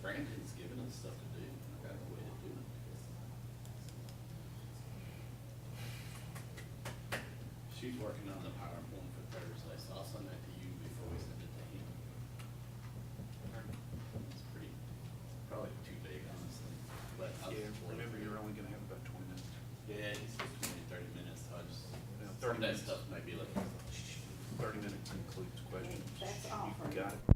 Brandon's given us stuff to do. I got a way to do it. She's working on the PowerPoint for Thursday, so I'll send that to you before we send it to him. It's pretty, probably too big, honestly. But Yeah, remember, you're only gonna have about 20 minutes. yeah, he said 20, 30 minutes. So I just, Yeah, 30 some of that minutes. stuff might be like, 30 minutes includes questions. That's offered. You got it.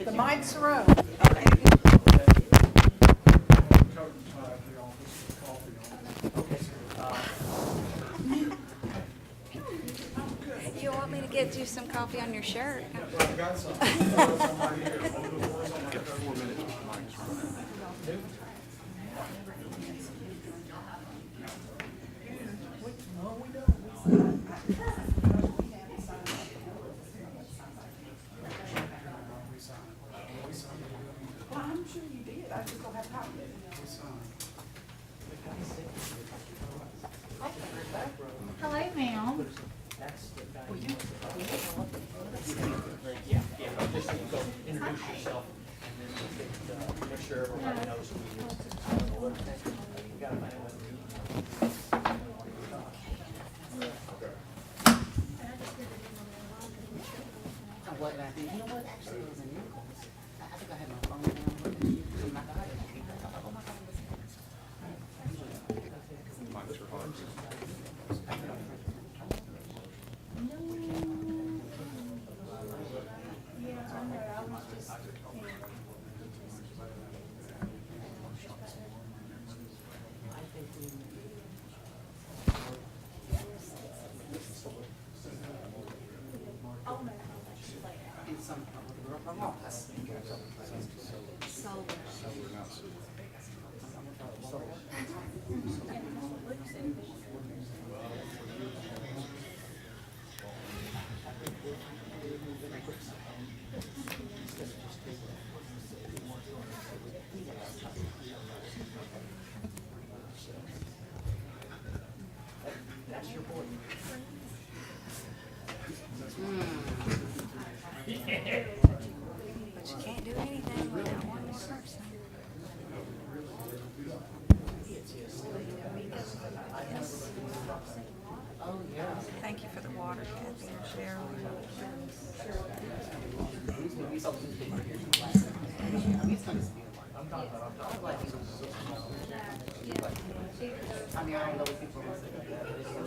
The mics are on. You want me to get you some coffee on your shirt? I've got some. Got 4 minutes with Mike's running. Well, I'm sure you did. I just don't have time yet. Hello, ma'am. Yeah, just go introduce yourself and then make sure everybody knows who you are. You gotta find out what you What did I do? You know what? Actually, it was in Nichols. I think I had my phone down. And my God, I thought, oh my God, Mike's are hard. in some from office. So we're not sued. That's your board. But you can't do anything without one more person. Oh, yeah. Thank you for the water, Kathy and Cheryl. I mean, I don't know what people want to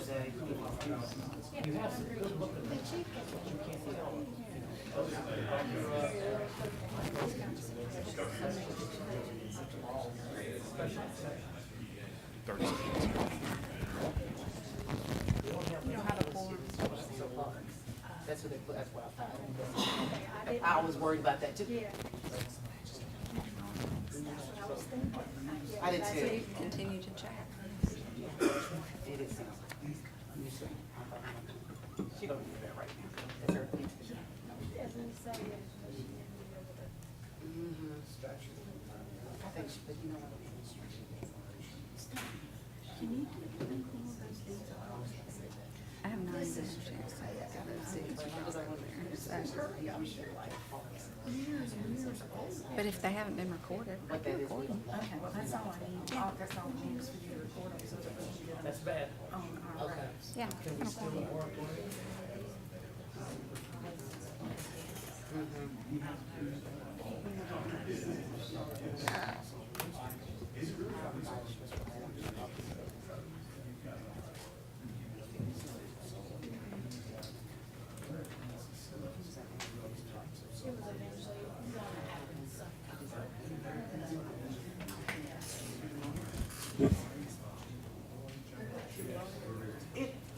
say. You have some good looking. But you can't see all of them. That's what they put, that's what I thought. I was worried about that too. I did So too. you continue to chat. It is. She don't do that right now. That's her thing. I think she, but you know what? I have not even chance to look at it, see what you got over there. But if they haven't been recorded, they What can that is, record them. Okay, well, that's all I need. All, that's all I need is for you to record them so that we can get them That's bad. on our Okay. records. Yeah. Can we still moratorium?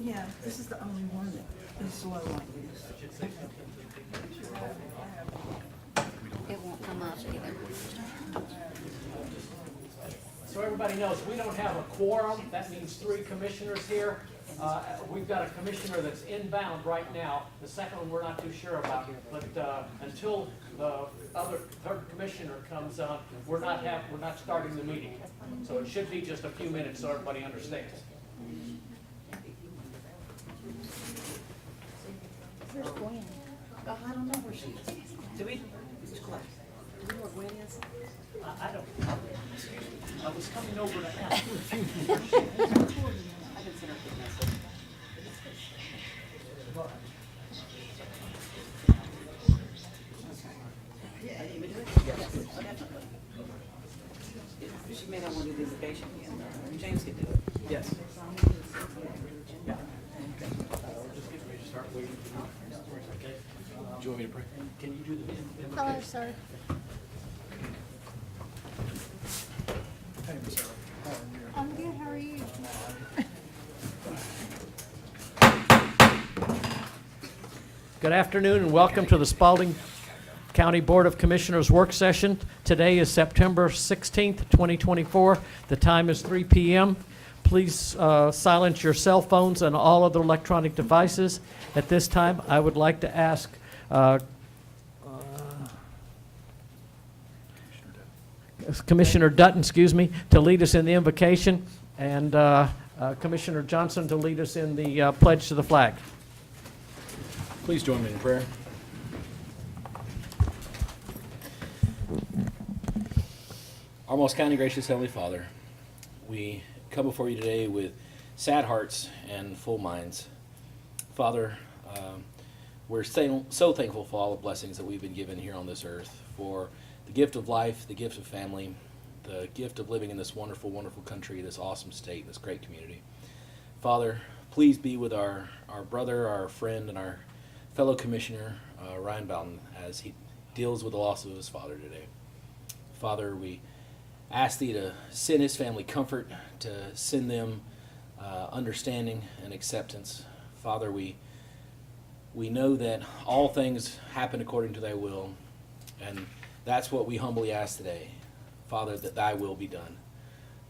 Yeah, this is the only one that is slow like this. It won't come up either. So everybody knows, we don't have a quorum. That means 3 commissioners here. We've got a commissioner that's inbound right now. The second one we're not too sure about. But until the other third commissioner comes on, we're not starting the meeting. So it should be just a few minutes so everybody understands. Where's Gwen? Oh, I don't know where she is. Do we? It's close. Do we know where Gwen is? I don't. I was coming over to ask. I can send her a quick message. Yeah, you would do it? Yes, oh, definitely. She may not want to do visitation again. James could do it. Yes. Yeah. Okay. Just give me just start waiting for you. Okay. Do you want me to pray? Can you do the invocation? Hello, sir. Hey, Miss Earl. How are you? I'm good, how are you? Good afternoon and welcome to the Spalding County Board of Commissioners work session. Today is September 16th, 2024. The time is 3 p.m. Please silence your cell phones and all other electronic devices. At this time, I would like to ask Commissioner Dutton, to lead us in the invocation, and Commissioner Johnson to lead us in the pledge to the flag. Please join me in prayer. Our most kind and gracious Heavenly Father, we come before you today with sad hearts and full minds. Father, we're so thankful for all the blessings that we've been given here on this earth, for the gift of life, the gift of family, the gift of living in this wonderful, wonderful country, this awesome state, this great community. Father, please be with our brother, our friend, and our fellow commissioner, Ryan Bowden, as he deals with the loss of his father today. Father, we ask thee to send his family comfort, to send them understanding and acceptance. Father, we know that all things happen according to thy will, and that's what we humbly ask today. Father, that thy will be done.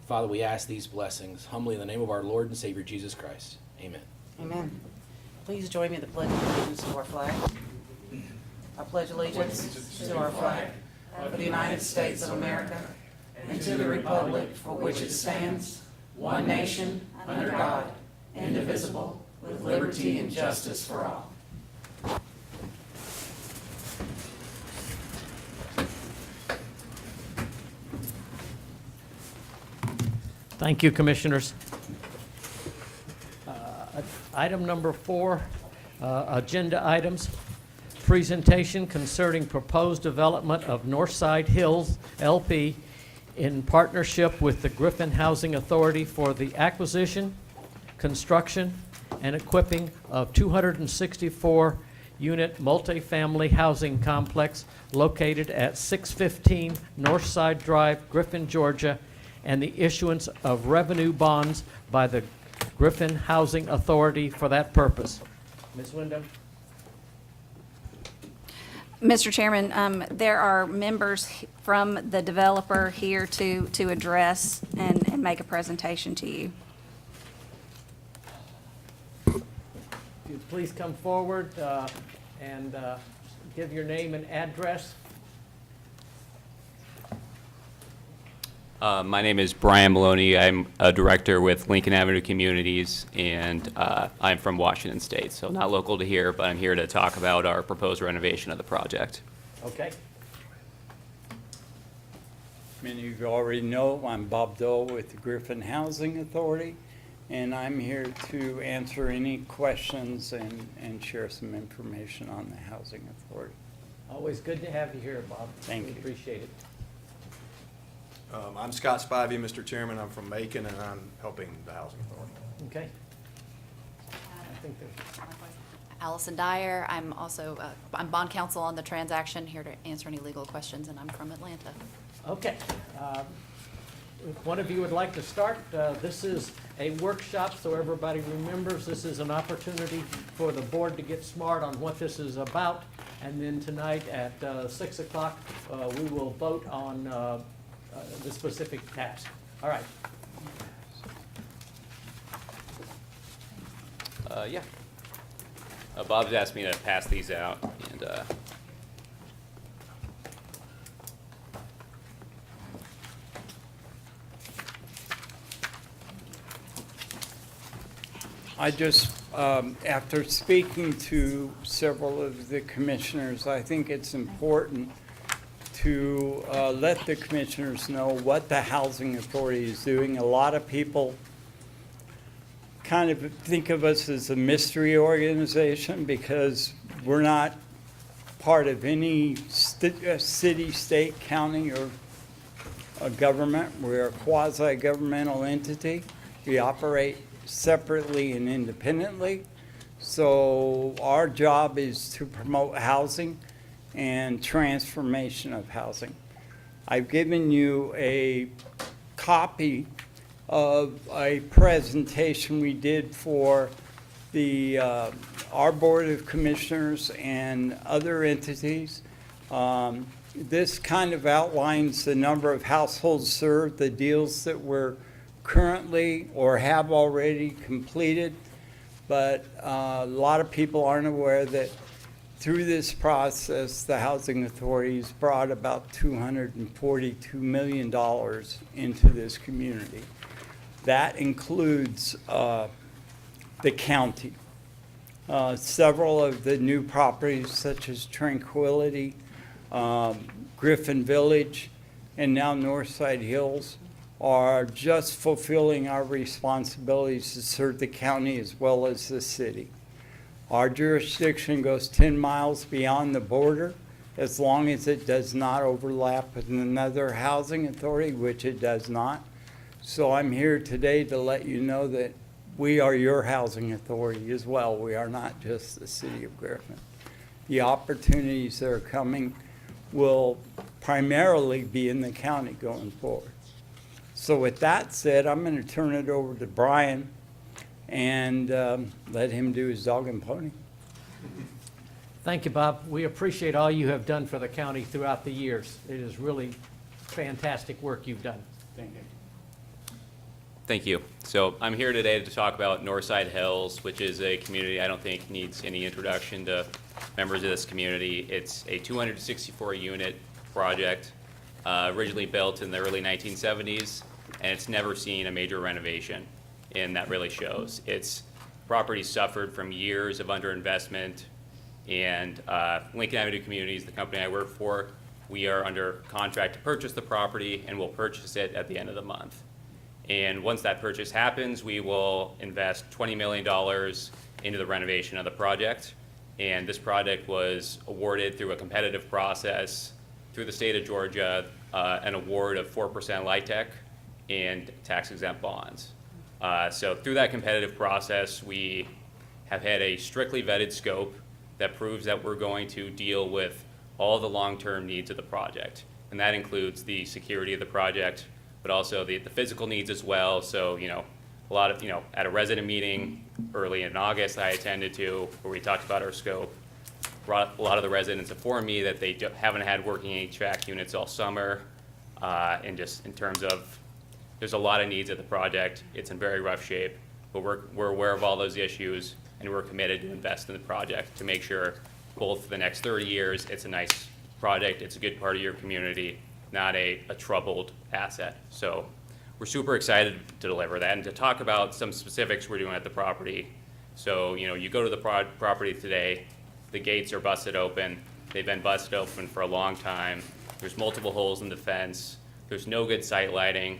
Father, we ask these blessings humbly in the name of our Lord and Savior, Jesus Christ. Amen. Amen. Please join me in the pledge of allegiance to our flag. I pledge allegiance to our flag of the United States of America and to the republic for which it stands, one nation, under God, indivisible, with liberty and justice for all. Thank you, Commissioners. Item number 4, agenda items. Presentation concerning proposed development of Northside Hills LP in partnership with the Griffin Housing Authority for the acquisition, construction, and equipping of 264-unit multifamily housing complex located at 615 Northside Drive, Griffin, Georgia, and the issuance of revenue bonds by the Griffin Housing Authority for that purpose. Ms. Wyndham? Mr. Chairman, there are members from the developer here to address and make a presentation to you. If you'd please come forward and give your name and address. My name is Brian Maloney. I'm a director with Lincoln Avenue Communities, and I'm from Washington State, so not local to here, but I'm here to talk about our proposed renovation of the project. Okay. Many of you already know I'm Bob Dole with the Griffin Housing Authority, and I'm here to answer any questions and share some information on the Housing Authority. Always good to have you here, Bob. Thank you. Appreciate it. I'm Scott Spivey, Mr. Chairman. I'm from Macon, and I'm helping the Housing Authority. Okay. I think there's Allison Dyer. I'm also I'm bond counsel on the transaction, here to answer any legal questions, and I'm from Atlanta. Okay. If one of you would like to start, this is a workshop, so everybody remembers this is an opportunity for the board to get smart on what this is about. And then tonight at 6 o'clock, we will vote on the specific task. All right. Yeah. Bob's asked me to pass these out, and I just, after speaking to several of the commissioners, I think it's important to let the commissioners know what the Housing Authority is doing. A lot of people kind of think of us as a mystery organization because we're not part of any city, state, county, or a government. We're a quasi-governmental entity. We operate separately and independently. So our job is to promote housing and transformation of housing. I've given you a copy of a presentation we did for the, our Board of Commissioners and other entities. This kind of outlines the number of households served, the deals that we're currently or have already completed. But a lot of people aren't aware that through this process, the Housing Authority's brought about $242 million into this community. That includes the county. Several of the new properties such as Tranquility, Griffin Village, and now Northside Hills are just fulfilling our responsibilities to serve the county as well as the city. Our jurisdiction goes 10 miles beyond the border as long as it does not overlap with another housing authority, which it does not. So I'm here today to let you know that we are your housing authority as well. We are not just the city of Griffin. The opportunities that are coming will primarily be in the county going forward. So with that said, I'm going to turn it over to Brian and let him do his dog and pony. Thank you, Bob. We appreciate all you have done for the county throughout the years. It is really fantastic work you've done. Thank you. Thank you. So I'm here today to talk about Northside Hills, which is a community I don't think needs any introduction to members of this community. It's a 264-unit project, originally built in the early 1970s, and it's never seen a major renovation, and that really shows. Its property suffered from years of underinvestment, and Lincoln Avenue Communities, the company I work for, we are under contract to purchase the property, and we'll purchase it at the end of the month. And once that purchase happens, we will invest $20 million into the renovation of the project. And this project was awarded through a competitive process through the state of Georgia, an award of 4% LIHTC and tax-exempt bonds. So through that competitive process, we have had a strictly vetted scope that proves that we're going to deal with all the long-term needs of the project. And that includes the security of the project, but also the physical needs as well. So, a lot of, at a resident meeting early in August I attended to, where we talked about our scope, a lot of the residents informed me that they haven't had working HVAC units all summer, and just in terms of, there's a lot of needs at the project. It's in very rough shape, but we're aware of all those issues, and we're committed to invest in the project to make sure both for the next 30 years, it's a nice project, it's a good part of your community, not a troubled asset. So we're super excited to deliver that and to talk about some specifics we're doing at the property. So, you go to the property today, the gates are busted open. They've been busted open for a long time. There's multiple holes in the fence. There's no good site lighting.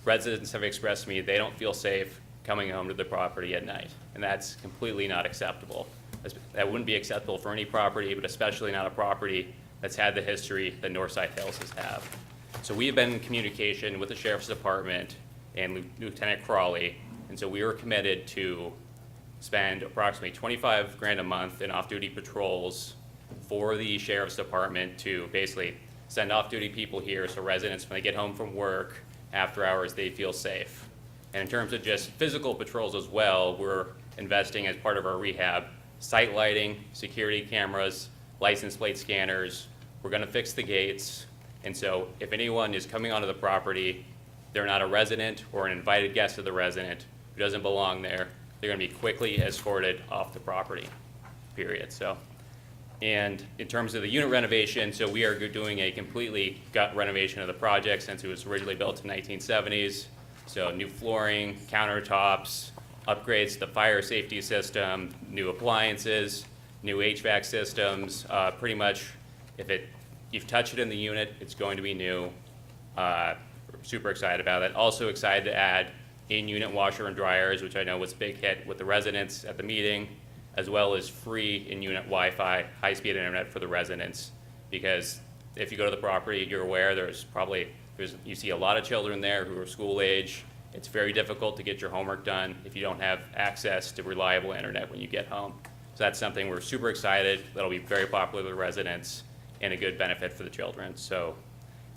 Residents have expressed to me they don't feel safe coming home to the property at night, and that's completely not acceptable. That wouldn't be acceptable for any property, but especially not a property that's had the history that Northside Hills has had. So we have been in communication with the Sheriff's Department and Lieutenant Crawley, and so we were committed to spend approximately $25,000 a month in off-duty patrols for the Sheriff's Department to basically send off-duty people here so residents, when they get home from work after hours, they feel safe. And in terms of just physical patrols as well, we're investing as part of our rehab, site lighting, security cameras, license plate scanners. We're going to fix the gates. And so if anyone is coming onto the property, they're not a resident or an invited guest of the resident who doesn't belong there, they're going to be quickly escorted off the property, period. So, and in terms of the unit renovation, so we are doing a completely gut renovation of the project since it was originally built in the 1970s. So new flooring, countertops, upgrades to the fire safety system, new appliances, new HVAC systems. Pretty much, if you touch it in the unit, it's going to be new. We're super excited about it. Also excited to add in-unit washer and dryers, which I know was a big hit with the residents at the meeting, as well as free in-unit Wi-Fi, high-speed internet for the residents. Because if you go to the property, you're aware you see a lot of children there who are school age, It's very difficult to get your homework done if you don't have access to reliable internet when you get home. So that's something we're super excited. That'll be very popular with the residents and a good benefit for the children. So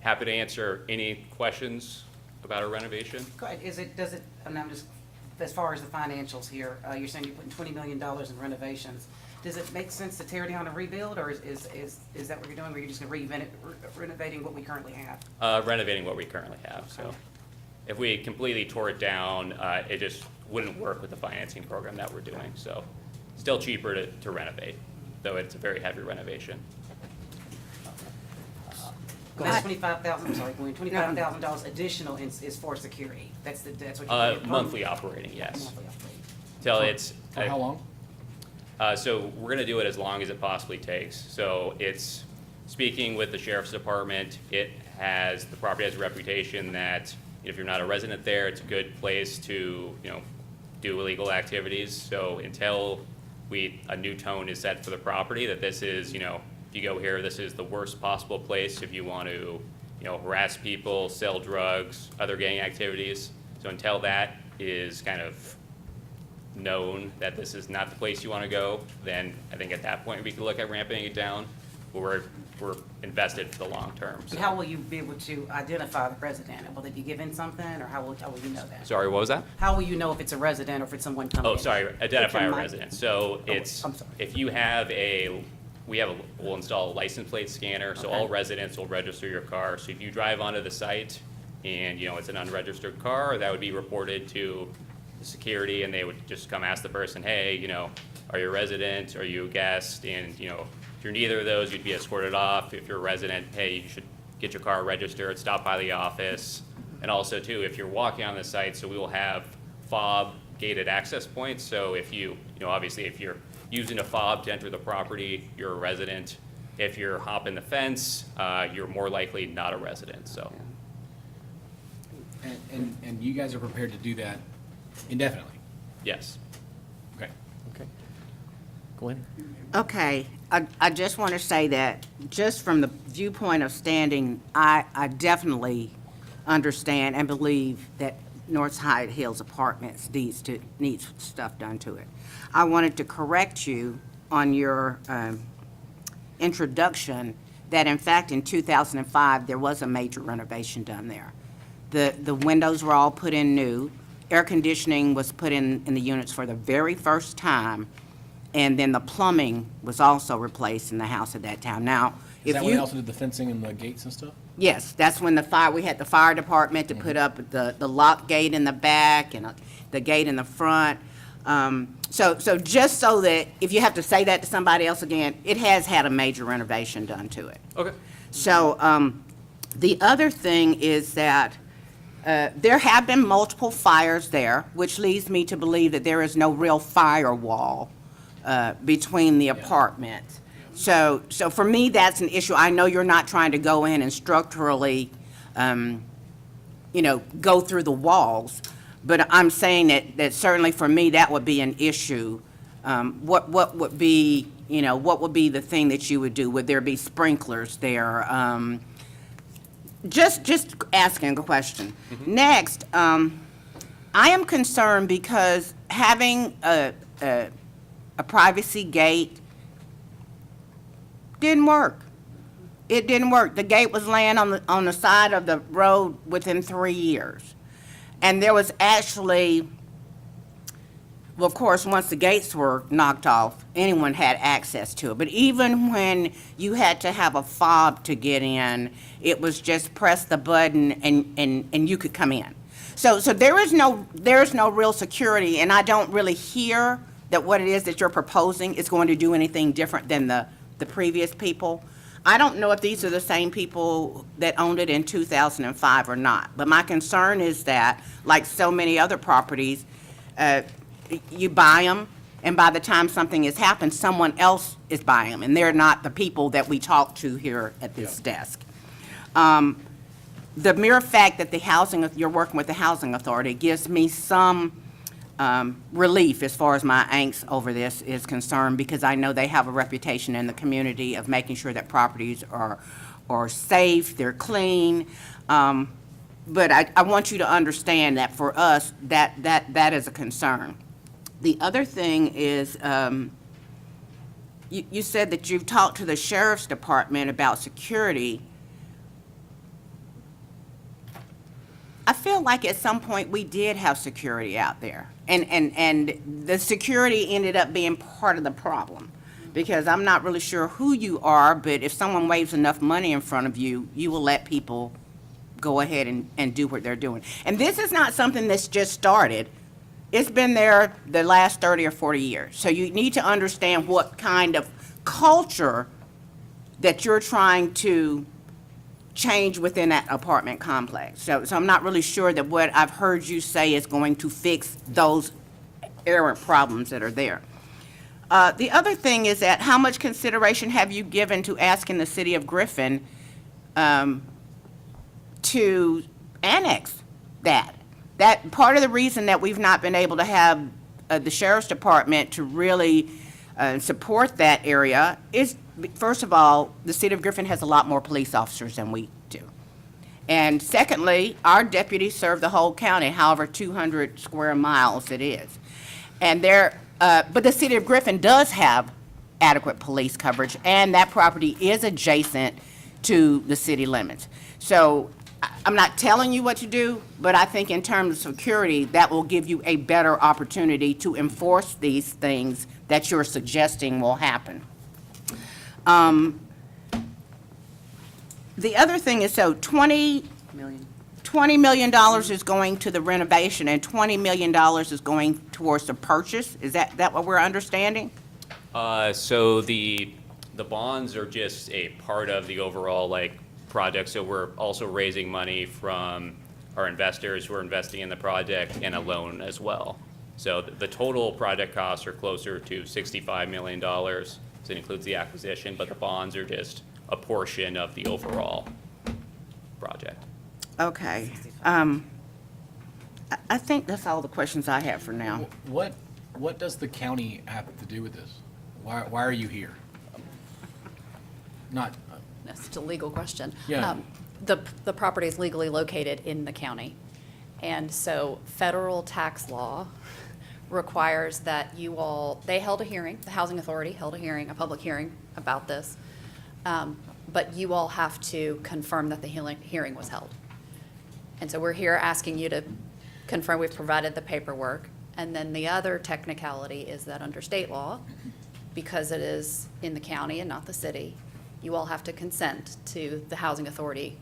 happy to answer any questions about our renovation. Go ahead. And I'm just, as far as the financials here, you're saying you're putting $20 million in renovations. Does it make sense to tear down and rebuild, or is that what you're doing, or you're just gonna renovating what we currently have? Renovating what we currently have. So if we completely tore it down, it just wouldn't work with the financing program that we're doing. So still cheaper to renovate, though it's a very heavy renovation. That's $25,000 additional is for security. That's what you're paying. Monthly operating, yes. Monthly operating. Till it's. For how long? So we're gonna do it as long as it possibly takes. So it's, speaking with the sheriff's department, the property has a reputation that if you're not a resident there, it's a good place to, do illegal activities. So until a new tone is set for the property, that this is, if you go here, this is the worst possible place if you want to, harass people, sell drugs, other gang activities. So until that is kind of known that this is not the place you want to go, then I think at that point we could look at ramping it down. But we're invested for the long term. So. And how will you be able to identify the resident? Will they be given something, or how will you know that? Sorry, what was that? How will you know if it's a resident or if it's someone coming in? Oh, sorry, identify a resident. So it's, I'm sorry. if you have we'll install a license plate scanner, so all residents will register your car. So if you drive onto the site and, it's an unregistered car, that would be reported to the security, and they would just come ask the person, hey, are you a resident? Are you a guest? And, if you're neither of those, you'd be escorted off. If you're a resident, hey, you should get your car registered, stop by the office. And also, too, if you're walking on the site, so we will have fob gated access points. So if obviously if you're using a fob to enter the property, you're a resident. If you're hopping the fence, you're more likely not a resident, so. And you guys are prepared to do that indefinitely? Yes. Okay. Gwen? Okay, I just want to say that, just from the viewpoint of standing, I definitely understand and believe that North Hyde Hills Apartments needs stuff done to it. I wanted to correct you on your introduction that in fact in 2005 there was a major renovation done there. The windows were all put in new. Air conditioning was put in the units for the very first time, and then the plumbing was also replaced in the house at that time. Now, Is that when they also did the fencing and the gates and stuff? Yes, that's when we had the fire department to put up the lock gate in the back and the gate in the front. So just so that, if you have to say that to somebody else again, it has had a major renovation done to it. Okay. So, the other thing is that, there have been multiple fires there, which leads me to believe that there is no real firewall, between the apartments. So for me, that's an issue. I know you're not trying to go in and structurally, go through the walls, but I'm saying that certainly for me, that would be an issue. What would be, what would be the thing that you would do? Would there be sprinklers there? Just asking a question. Next, I am concerned because having a privacy gate didn't work. It didn't work. The gate was laying on the side of the road within 3 years. And there was actually, well, of course, once the gates were knocked off, anyone had access to it. But even when you had to have a fob to get in, it was just press the button and you could come in. So there is no real security, and I don't really hear that what it is that you're proposing is going to do anything different than the previous people. I don't know if these are the same people that owned it in 2005 or not, but my concern is that, like so many other properties, you buy them, and by the time something has happened, someone else is buying them, and they're not the people that we talk to here at this desk. The mere fact that you're working with the Housing Authority gives me some relief as far as my angst over this is concerned, because I know they have a reputation in the community of making sure that properties are safe, they're clean. but I want you to understand that for us, that is a concern. The other thing is, you said that you've talked to the sheriff's department about security. I feel like at some point we did have security out there. And the security ended up being part of the problem. Because I'm not really sure who you are, but if someone waves enough money in front of you, you will let people go ahead and do what they're doing. And this is not something that's just started. It's been there the last 30 or 40 years. So you need to understand what kind of culture that you're trying to change within that apartment complex. So I'm not really sure that what I've heard you say is going to fix those errant problems that are there. The other thing is that how much consideration have you given to asking the city of Griffin to annex that? That part of the reason that we've not been able to have the sheriff's department to really support that area is, first of all, the city of Griffin has a lot more police officers than we do. And secondly, our deputies serve the whole county, however 200 square miles it is. And but the city of Griffin does have adequate police coverage, and that property is adjacent to the city limits. So I'm not telling you what to do, but I think in terms of security, that will give you a better opportunity to enforce these things that you're suggesting will happen. The other thing is, so $20 million is going to the renovation and $20 million is going towards the purchase? Is that what we're understanding? So the bonds are just a part of the overall project. So we're also raising money from our investors who are investing in the project and a loan as well. So the total project costs are closer to $65 million. So it includes the acquisition, but the bonds are just a portion of the overall project. Okay. I think that's all the questions I have for now. What does the county have to do with this? Why are you here? Not, That's just a legal question. Yeah. The property is legally located in the county. And so federal tax law requires that they held a hearing, the Housing Authority held a hearing, a public hearing about this. But you all have to confirm that the hearing was held. And so we're here asking you to confirm we've provided the paperwork. And then the other technicality is that under state law, because it is in the county and not the city, you all have to consent to the Housing Authority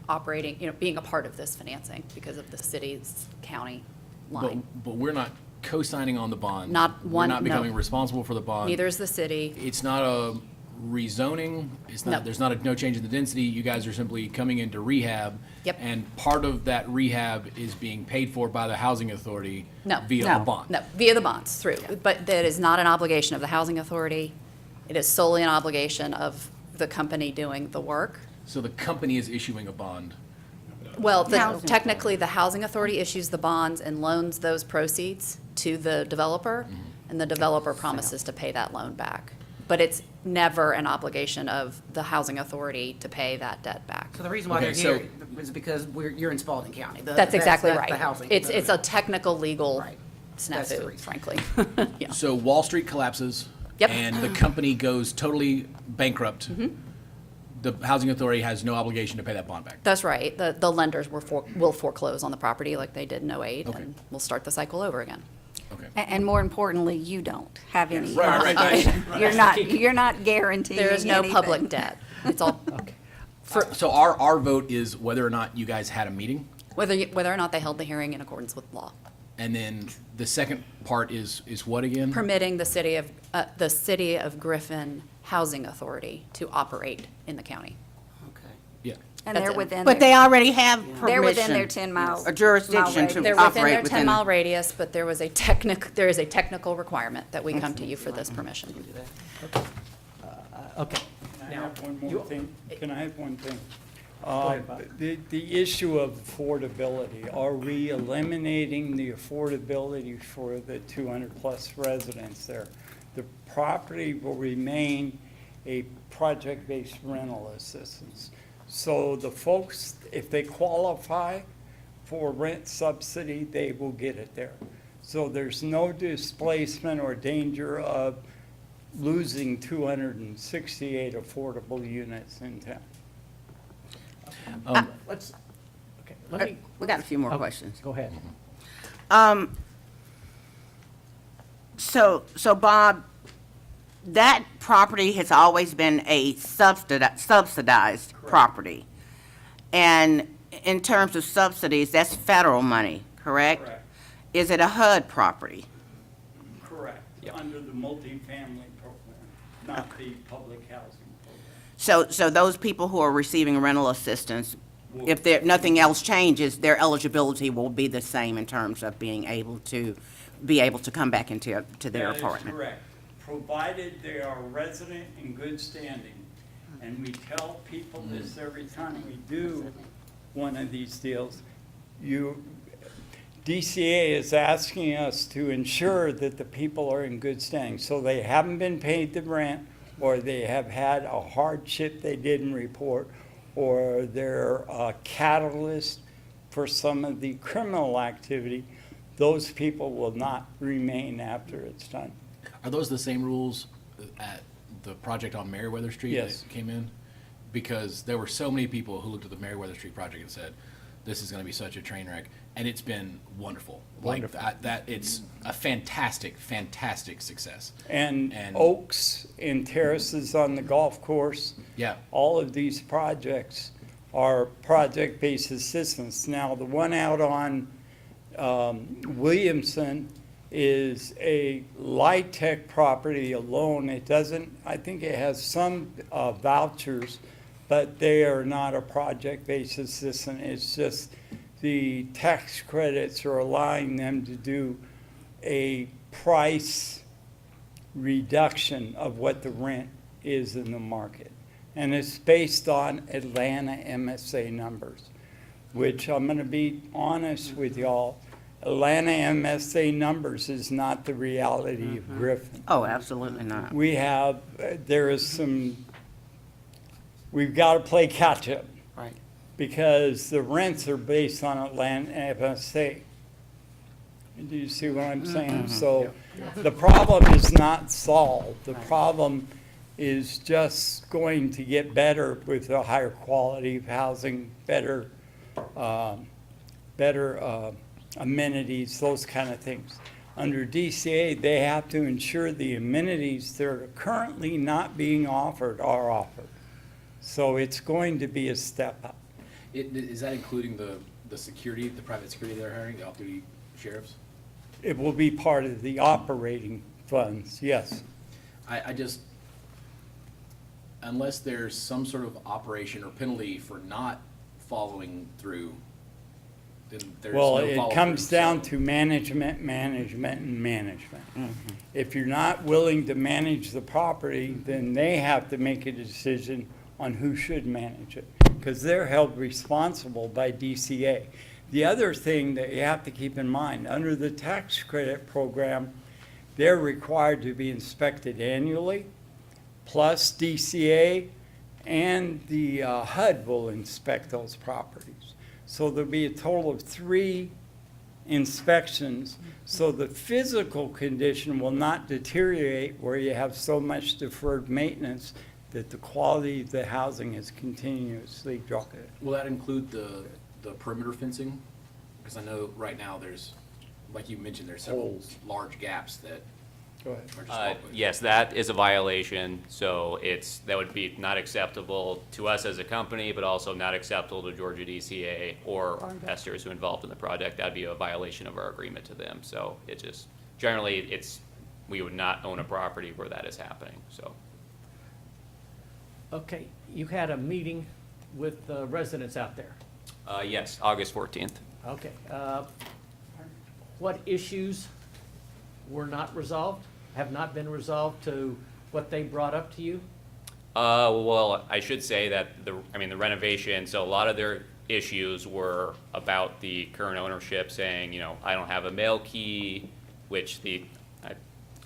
operating, being a part of this financing because of the city's county line. but we're not co-signing on the bond. Not one- We're not becoming no. responsible for the bond. Neither is the city. It's not a rezoning. It's not. No. There's not no change in the density. You guys are simply coming into rehab. Yep. And part of that rehab is being paid for by the housing authority. No. Via a bond. No, via the bonds through. But that is not an obligation of the Housing Authority. It is solely an obligation of the company doing the work. So the company is issuing a bond. Well, Housing technically, the Housing Authority issues the bonds and loans those proceeds to the developer, and the developer promises to pay that loan back. But it's never an obligation of the Housing Authority to pay that debt back. So the reason why Okay, they're here is because you're in Spalding County. That's exactly the right. housing. It's a technical legal Right. That's the snafu, reason. frankly. Yeah. So Wall Street collapses. Yep. And the company goes totally bankrupt. The housing authority has no obligation to pay that bond back. That's right. The lenders will foreclose on the property like they did in '08, Okay. and we'll start the cycle over again. Okay. And more importantly, you don't have any. Right. You're not guaranteeing There is no anything. public debt. It's all, So our vote is whether or not you guys had a meeting, whether or not they held the hearing in accordance with law. and then the second part is what again? Permitting the city of Griffin Housing Authority to operate in the county. Okay. Yeah. And they're That's it. within. But their- they already have permission. They're within their 10-mile. A jurisdiction to They're operate within their within. 10-mile radius, but there is a technical requirement that we come to you for this permission. Okay. Can I Now, have one more you- thing? Can I have one thing? ahead, Bob. The issue of affordability, are we eliminating the affordability for the 200-plus residents there? The property will remain a project-based rental assistance. So the folks, if they qualify, for rent subsidy, they will get it there. So there's no displacement or danger of losing 268 affordable units in town. Let's, okay, let me, We got a few more oh, questions. go ahead. So Bob, that property has always been a subsidized property. And in terms of subsidies, that's federal money, correct? Correct. Is it a HUD property? Correct, under the multifamily program, not the public housing program. So those people who are receiving rental assistance, if there, nothing else changes, their eligibility will be the same in terms of being able to come back into their apartment? That is correct, provided they are resident in good standing. And we tell people this every time we do one of these deals. DCA is asking us to ensure that the people are in good standing. So they haven't been paid the rent, or they have had a hardship they didn't report, or they're a catalyst for some of the criminal activity. Those people will not remain after it's done. Are those the same rules at the project on Meriwether Street Yes. that came in? Because there were so many people who looked at the Meriwether Street project and said, this is gonna be such a train wreck, and it's been wonderful. Wonderful. Like, that, it's a fantastic, fantastic success. And oaks and terraces on the golf course. Yeah. All of these projects are project-based assistance. Now, the one out on Williamson is a LIHTC property alone. It doesn't, I think it has some vouchers, but they are not a project-based assistance. It's just the tax credits are allowing them to do a price reduction of what the rent is in the market. And it's based on Atlanta MSA numbers, which I'm going to be honest with y'all, Atlanta MSA numbers is not the reality of Griffin. Oh, absolutely not. We have, we've got to play catch-up. Right. Because the rents are based on Atlanta MSA. Do you see what I'm saying? So the problem is not solved. The problem is just going to get better with a higher quality of housing, better amenities, those kind of things. Under DCA, they have to ensure the amenities that are currently not being offered are offered. So it's going to be a step up. Is that including the security, the private security they're hiring, the off-duty sheriffs? It will be part of the operating funds, yes. I just, unless there's some sort of operation or penalty for not following through, then there's no Well, follow-through. it comes down So- to management. If you're not willing to manage the property, then they have to make a decision on who should manage it, because they're held responsible by DCA. The other thing that you have to keep in mind, under the tax credit program, they're required to be inspected annually, plus DCA and the HUD will inspect those properties. So there'll be a total of 3 inspections, so the physical condition will not deteriorate where you have so much deferred maintenance that the quality of the housing is continuously dropping. Will that include the perimeter fencing? Because I know right now there's, like you mentioned, there's several Holes. large gaps that Go ahead. are just awkward. Yes, that is a violation, so that would be not acceptable to us as a company, but also not acceptable to Georgia DCA or our investors who are involved in the project. That'd be a violation of our agreement to them, so it just, generally, we would not own a property where that is happening, so. Okay, you had a meeting with residents out there. Yes, August 14th. Okay. What issues were not resolved, have not been resolved to what they brought up to you? Well, I should say that the renovation, so a lot of their issues were about the current ownership saying, I don't have a mail key, which the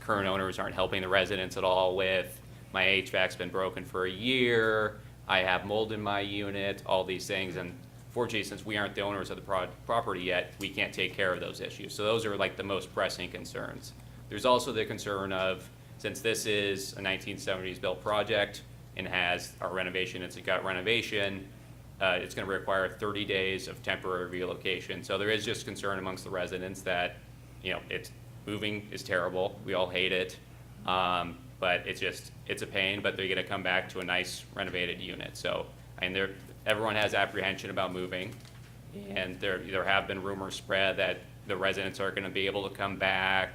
current owners aren't helping the residents at all with. My HVAC's been broken for a year. I have mold in my unit, all these things. And unfortunately, since we aren't the owners of the property yet, we can't take care of those issues. So those are like the most pressing concerns. There's also the concern of, since this is a 1970s built project and has our renovation, it's got renovation, it's going to require 30 days of temporary relocation. So there is just concern amongst the residents that, you know, moving is terrible. We all hate it. But it's a pain, but they're going to come back to a nice renovated unit. So, and everyone has apprehension about moving. And there have been rumors spread that the residents are going to be able to come back,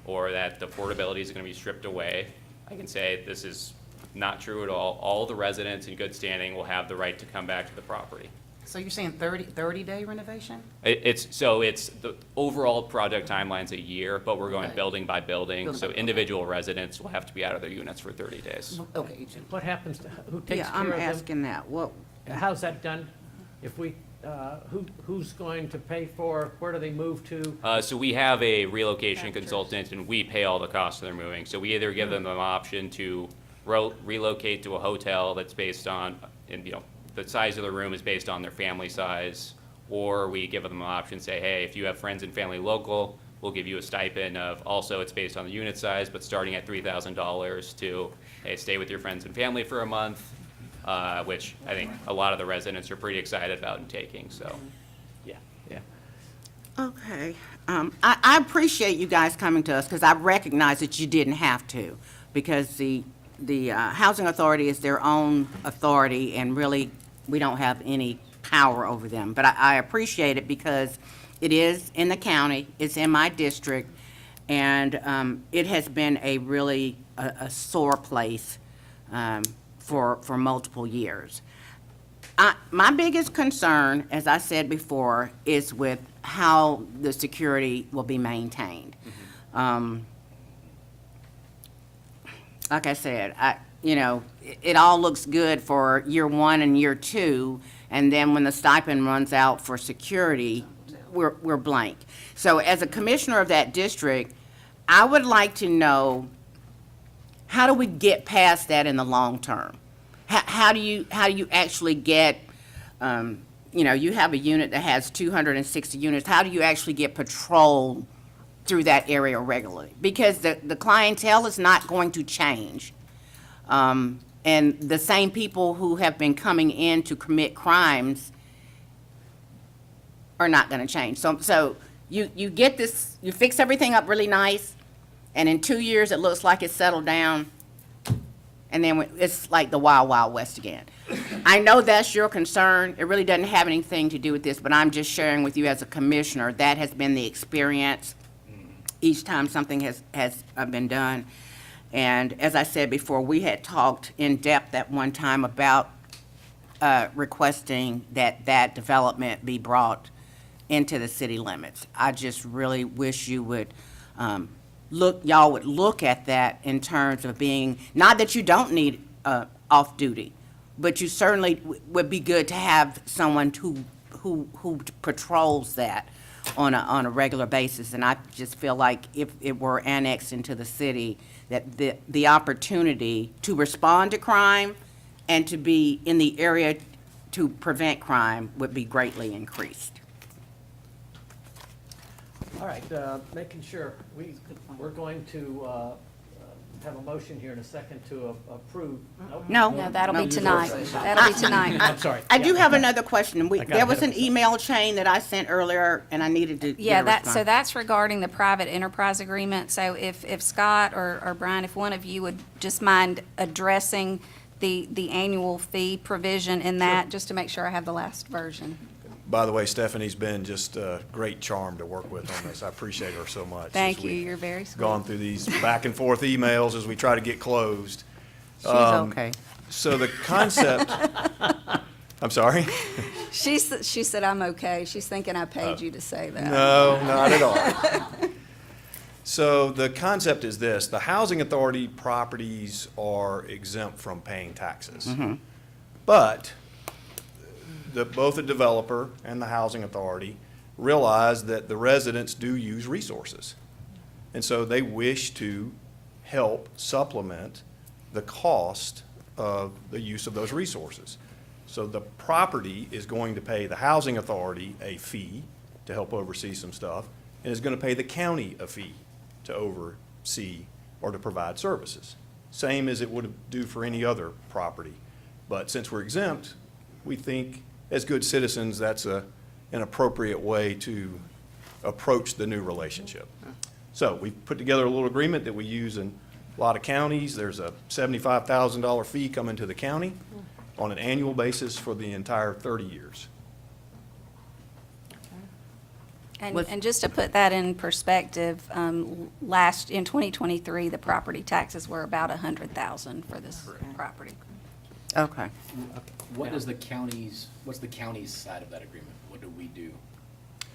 or that the affordability is going to be stripped away. I can say this is not true at all. All the residents in good standing will have the right to come back to the property. So you're saying 30-day renovation? It's the overall project timeline's a year, but we're going Okay. building by building. Building So by- individual residents will have to be out of their units for 30 days. Okay. What happens to, who takes Yeah, care I'm of them? asking that. What, How's that done? If we, who's going to pay for, where do they move to? So we have a relocation consultant, and we pay all the costs of their moving. So we either give them an option to relocate to a hotel that's based on, and you know, the size of the room is based on their family size, or we give them an option, say, hey, if you have friends and family local, we'll give you a stipend of, also it's based on the unit size, but starting at $3,000 to, hey, stay with your friends and family for a month, which I think a lot of the residents are pretty excited about and taking, so. Yeah, yeah. okay. I appreciate you guys coming to us, because I recognize that you didn't have to, because the Housing Authority is their own authority, and really, we don't have any power over them. But I appreciate it, because it is in the county, it's in my district, and it has been a really a sore place for multiple years. My biggest concern, as I said before, is with how the security will be maintained. Like I said, it all looks good for year one and year two, and then when the stipend runs out for security, we're blank. So as a commissioner of that district, I would like to know, how do we get past that in the long term? How do you actually get, you have a unit that has 260 units, how do you actually get patrol through that area regularly? Because the clientele is not going to change. And the same people who have been coming in to commit crimes are not going to change. So you get this, you fix everything up really nice, and in 2 years, it looks like it's settled down, and then it's like the Wild Wild West again. I know that's your concern. It really doesn't have anything to do with this, but I'm just sharing with you as a commissioner, that has been the experience each time something has been done. And as I said before, we had talked in depth at one time about requesting that development be brought into the city limits. I just really wish you would y'all would look at that in terms of being, not that you don't need off-duty, but you certainly would be good to have someone who patrols that on a regular basis. And I just feel like if it were annexed into the city, that the opportunity to respond to crime and to be in the area to prevent crime would be greatly increased. All right, making sure, we're going to have a motion here in a second to approve. Nope. No. No, that'll be No. tonight. That'll be tonight. I'm sorry. I do Yeah. have another question. got There was ahead an of myself. email chain that I sent earlier, and I needed to Yeah, get a response. so that's regarding the private enterprise agreement. So if Scott or Brian, if one of you would just mind addressing the annual fee provision in that, just to make sure I have the last version. By the way, Stephanie's been just a great charm to work with on this. I appreciate her so much. Thank as you, we've you're very sweet. Gone through these back and forth emails as we try to get closed. She's okay. So the concept, I'm sorry? She said, I'm okay. She's thinking I paid you to say that. No, not at all. So the concept is this: the housing authority properties are exempt from paying taxes. But both the developer and the housing authority realize that the residents do use resources. And so they wish to help supplement the cost of the use of those resources. So the property is going to pay the housing authority a fee to help oversee some stuff, and is going to pay the county a fee to oversee or to provide services. Same as it would do for any other property. But since we're exempt, we think as good citizens, that's an appropriate way to approach the new relationship. So we've put together a little agreement that we use in a lot of counties. There's a $75,000 fee coming to the county on an annual basis for the entire 30 years. And just to put that in perspective, in 2023, the property taxes were about $100,000 for this property. Okay. What does what's the county's side of that agreement? What do we do?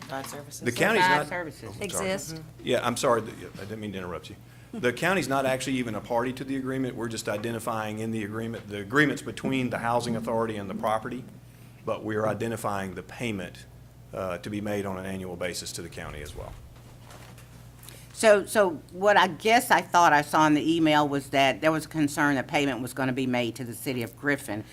Provide services. The county's Provide not. services. Oh, I'm sorry. Exist? Yeah, I'm sorry, I didn't mean to interrupt you. The county's not actually even a party to the agreement. We're just identifying in the agreement's between the housing authority and the property, but we're identifying the payment to be made on an annual basis to the county as well. So what I guess I thought I saw in the email was that there was a concern that payment was going to be made to the city of Griffin,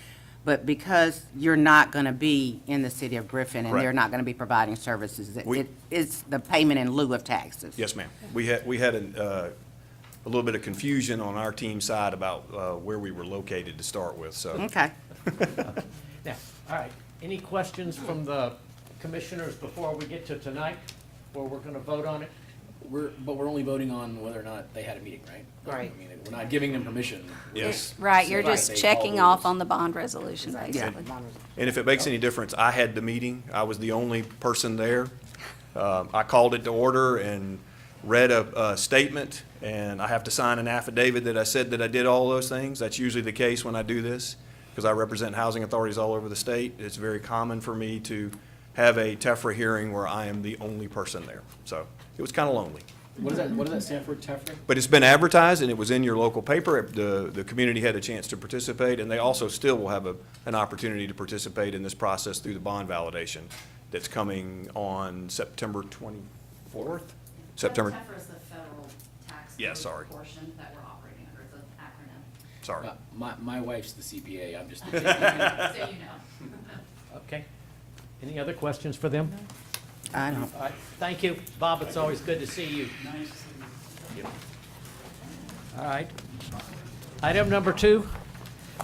but because you're not going to be in the city of Griffin and Correct. they're not going to be providing services, We- it is the payment in lieu of taxes? Yes, ma'am. We had a little bit of confusion on our team side about where we were located to start with, so. Okay. Now, all right, any questions from the commissioners before we get to tonight, or we're gonna vote on it? But we're only voting on whether or not they had a meeting, right? Right. I mean, we're not giving them permission. Yes. Right, you're Right. just They checking follow off rules. on the bond resolution, basically. And if it makes any difference, I had the meeting. I was the only person there. I called it to order and read a statement, and I have to sign an affidavit that I said that I did all those things. That's usually the case when I do this, because I represent housing authorities all over the state. It's very common for me to have a TEFRA hearing where I am the only person there. So it was kind of lonely. What does that stand for, TEFRA? But it's been advertised, and it was in your local paper. The community had a chance to participate, and they also still will have an opportunity to participate in this process through the bond validation that's coming on September 24th? September, TEFRA is the federal tax Yeah, sorry. portion that we're operating under. It's an acronym, sorry. My wife's the CPA, I'm just. so you know. Okay. Any other questions for them? I don't. All right, thank you. Bob, it's always good to see you. All right. Item number 2,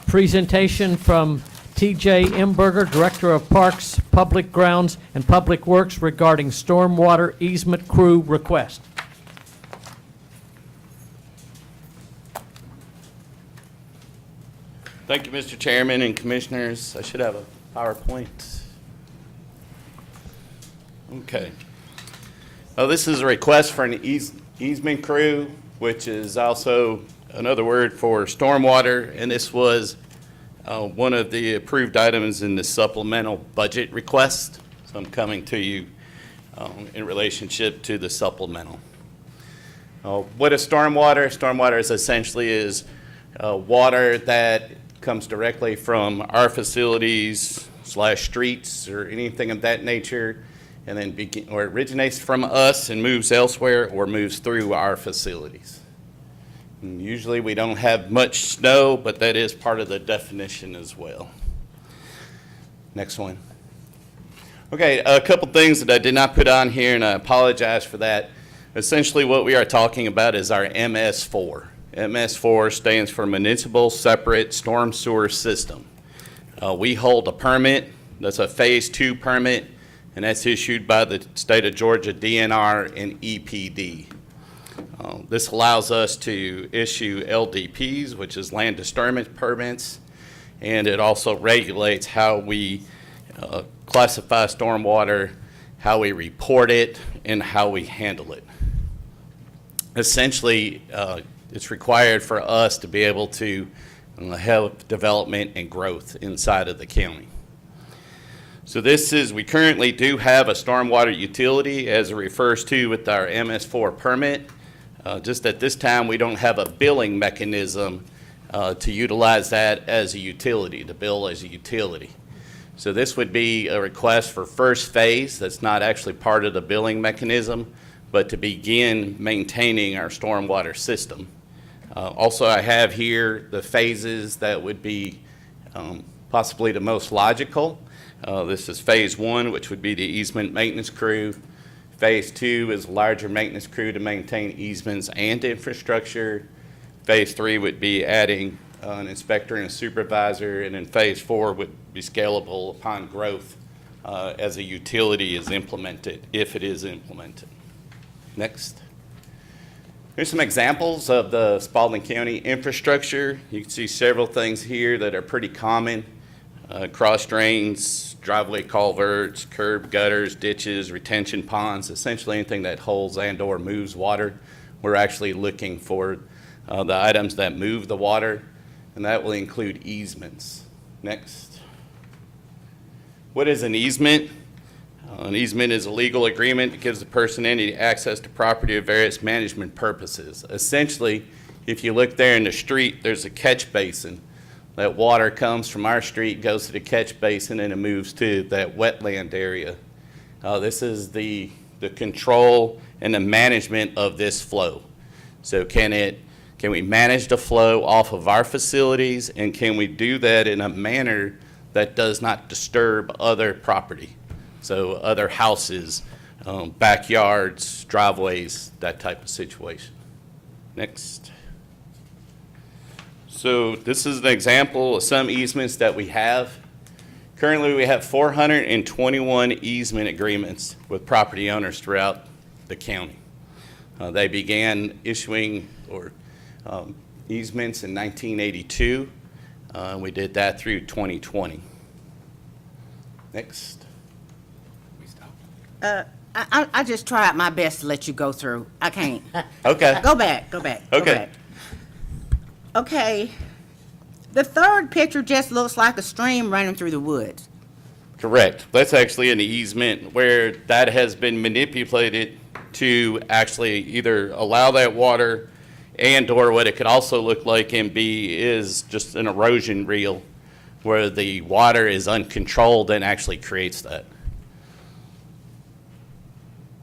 presentation from T.J. Imberger, Director of Parks, Public Grounds, and Public Works regarding stormwater easement crew request. Thank you, Mr. Chairman and Commissioners. I should have a PowerPoint. Okay. This is a request for an easement crew, which is also another word for stormwater, and this was one of the approved items in the supplemental budget request. So I'm coming to you in relationship to the supplemental. What is stormwater? Stormwater is essentially water that comes directly from our facilities / streets or anything of that nature, and then or it originates from us and moves elsewhere or moves through our facilities. And usually we don't have much snow, but that is part of the definition as well. Next one. Okay, a couple things that I did not put on here, and I apologize for that. Essentially what we are talking about is our MS4. MS4 stands for Municipal Separate Storm Sewer System. We hold a permit, that's a Phase 2 permit, and that's issued by the state of Georgia DNR and EPD. This allows us to issue LDPs, which is land disturbance permits, and it also regulates how we classify stormwater, how we report it, and how we handle it. Essentially, it's required for us to be able to have development and growth inside of the county. So we currently do have a stormwater utility as it refers to with our MS4 permit. Just at this time, we don't have a billing mechanism to utilize that as a utility, to bill as a utility. So this would be a request for first phase that's not actually part of the billing mechanism, but to begin maintaining our stormwater system. Also, I have here the phases that would be possibly the most logical. This is phase one, which would be the easement maintenance crew. Phase two is a larger maintenance crew to maintain easements and infrastructure. Phase three would be adding an inspector and a supervisor, and then phase four would be scalable upon growth as a utility is implemented, if it is implemented. Next. Here's some examples of the Spalding County infrastructure. You can see several things here that are pretty common. Cross drains, driveway culverts, curb gutters, ditches, retention ponds, essentially anything that holds and/or moves water. We're actually looking for the items that move the water, and that will include easements. Next. What is an easement? An easement is a legal agreement that gives the person any access to property for various management purposes. Essentially, if you look there in the street, there's a catch basin. That water comes from our street, goes to the catch basin, and it moves to that wetland area. This is the control and the management of this flow. So can we manage the flow off of our facilities, and can we do that in a manner that does not disturb other property? So other houses, backyards, driveways, that type of situation. Next. So this is an example of some easements that we have. Currently, we have 421 easement agreements with property owners throughout the county. They began issuing easements in 1982. We did that through 2020. Next. I just tried my best to let you go through. I can't. Okay. Go back. Go Okay. back. Okay. The third picture just looks like a stream running through the woods. Correct. That's actually an easement where that has been manipulated to actually either allow that water and/or what it could also look like and be is just an erosion reel where the water is uncontrolled and actually creates that.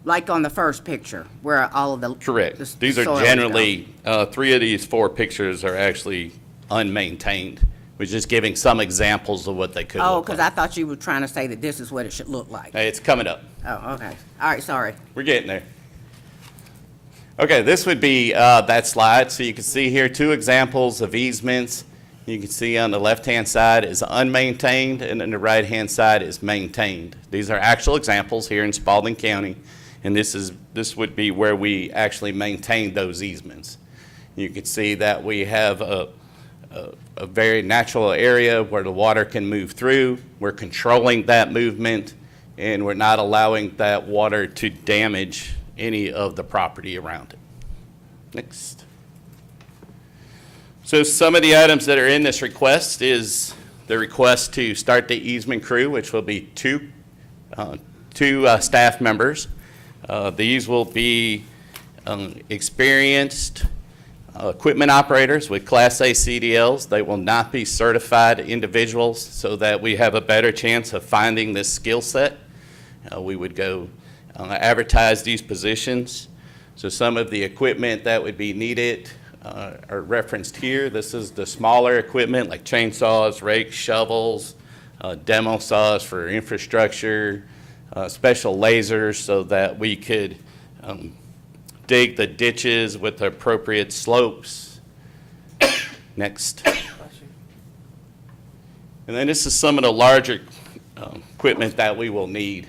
Like on the first picture, where all of the Correct. the These are soil is generally, 3 of these 4 pictures are actually unmaintained. We're just giving some examples of what they could gone. Oh, look because like. I thought you were trying to say that this is what it should look like. Hey, it's coming up. Oh, okay. All right, sorry. We're getting there. Okay, this would be that slide. So you can see here 2 examples of easements. You can see on the left-hand side is unmaintained, and on the right-hand side is maintained. These are actual examples here in Spalding County, and this would be where we actually maintain those easements. You can see that we have a very natural area where the water can move through. We're controlling that movement, and we're not allowing that water to damage any of the property around it. Next. So some of the items that are in this request is the request to start the easement crew, which will be two staff members. These will be experienced equipment operators with Class A CDLs. They will not be certified individuals so that we have a better chance of finding this skill set. We would go advertise these positions. So some of the equipment that would be needed are referenced here. This is the smaller equipment like chainsaws, rakes, shovels, demo saws for infrastructure, special lasers so that we could dig the ditches with the appropriate slopes. Next. And then this is some of the larger equipment that we will need.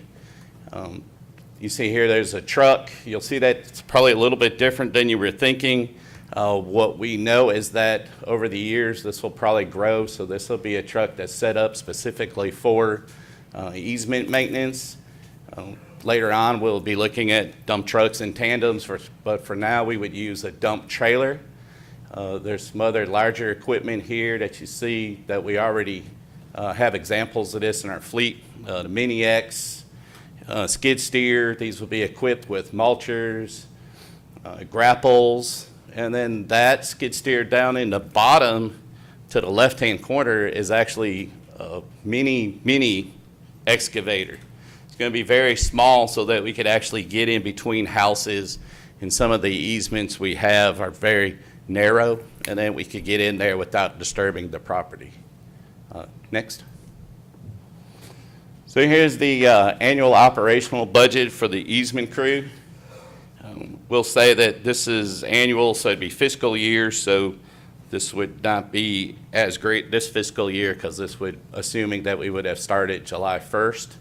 You see here there's a truck. You'll see that it's probably a little bit different than you were thinking. What we know is that over the years this will probably grow, so this will be a truck that's set up specifically for easement maintenance. Later on we'll be looking at dump trucks and tandems, but for now we would use a dump trailer. There's some other larger equipment here that you see that we already have examples of this in our fleet. The Mini X, skid steer, these will be equipped with mulchers, grapples, and then that skid steer down in the bottom to the left-hand corner is actually a mini excavator. It's going to be very small so that we could actually get in between houses, and some of the easements we have are very narrow, and then we could get in there without disturbing the property. Next. So here's the annual operational budget for the easement crew. We'll say that this is annual, so it'd be fiscal year, so this would not be as great this fiscal year because this would, assuming that we would have started July 1st.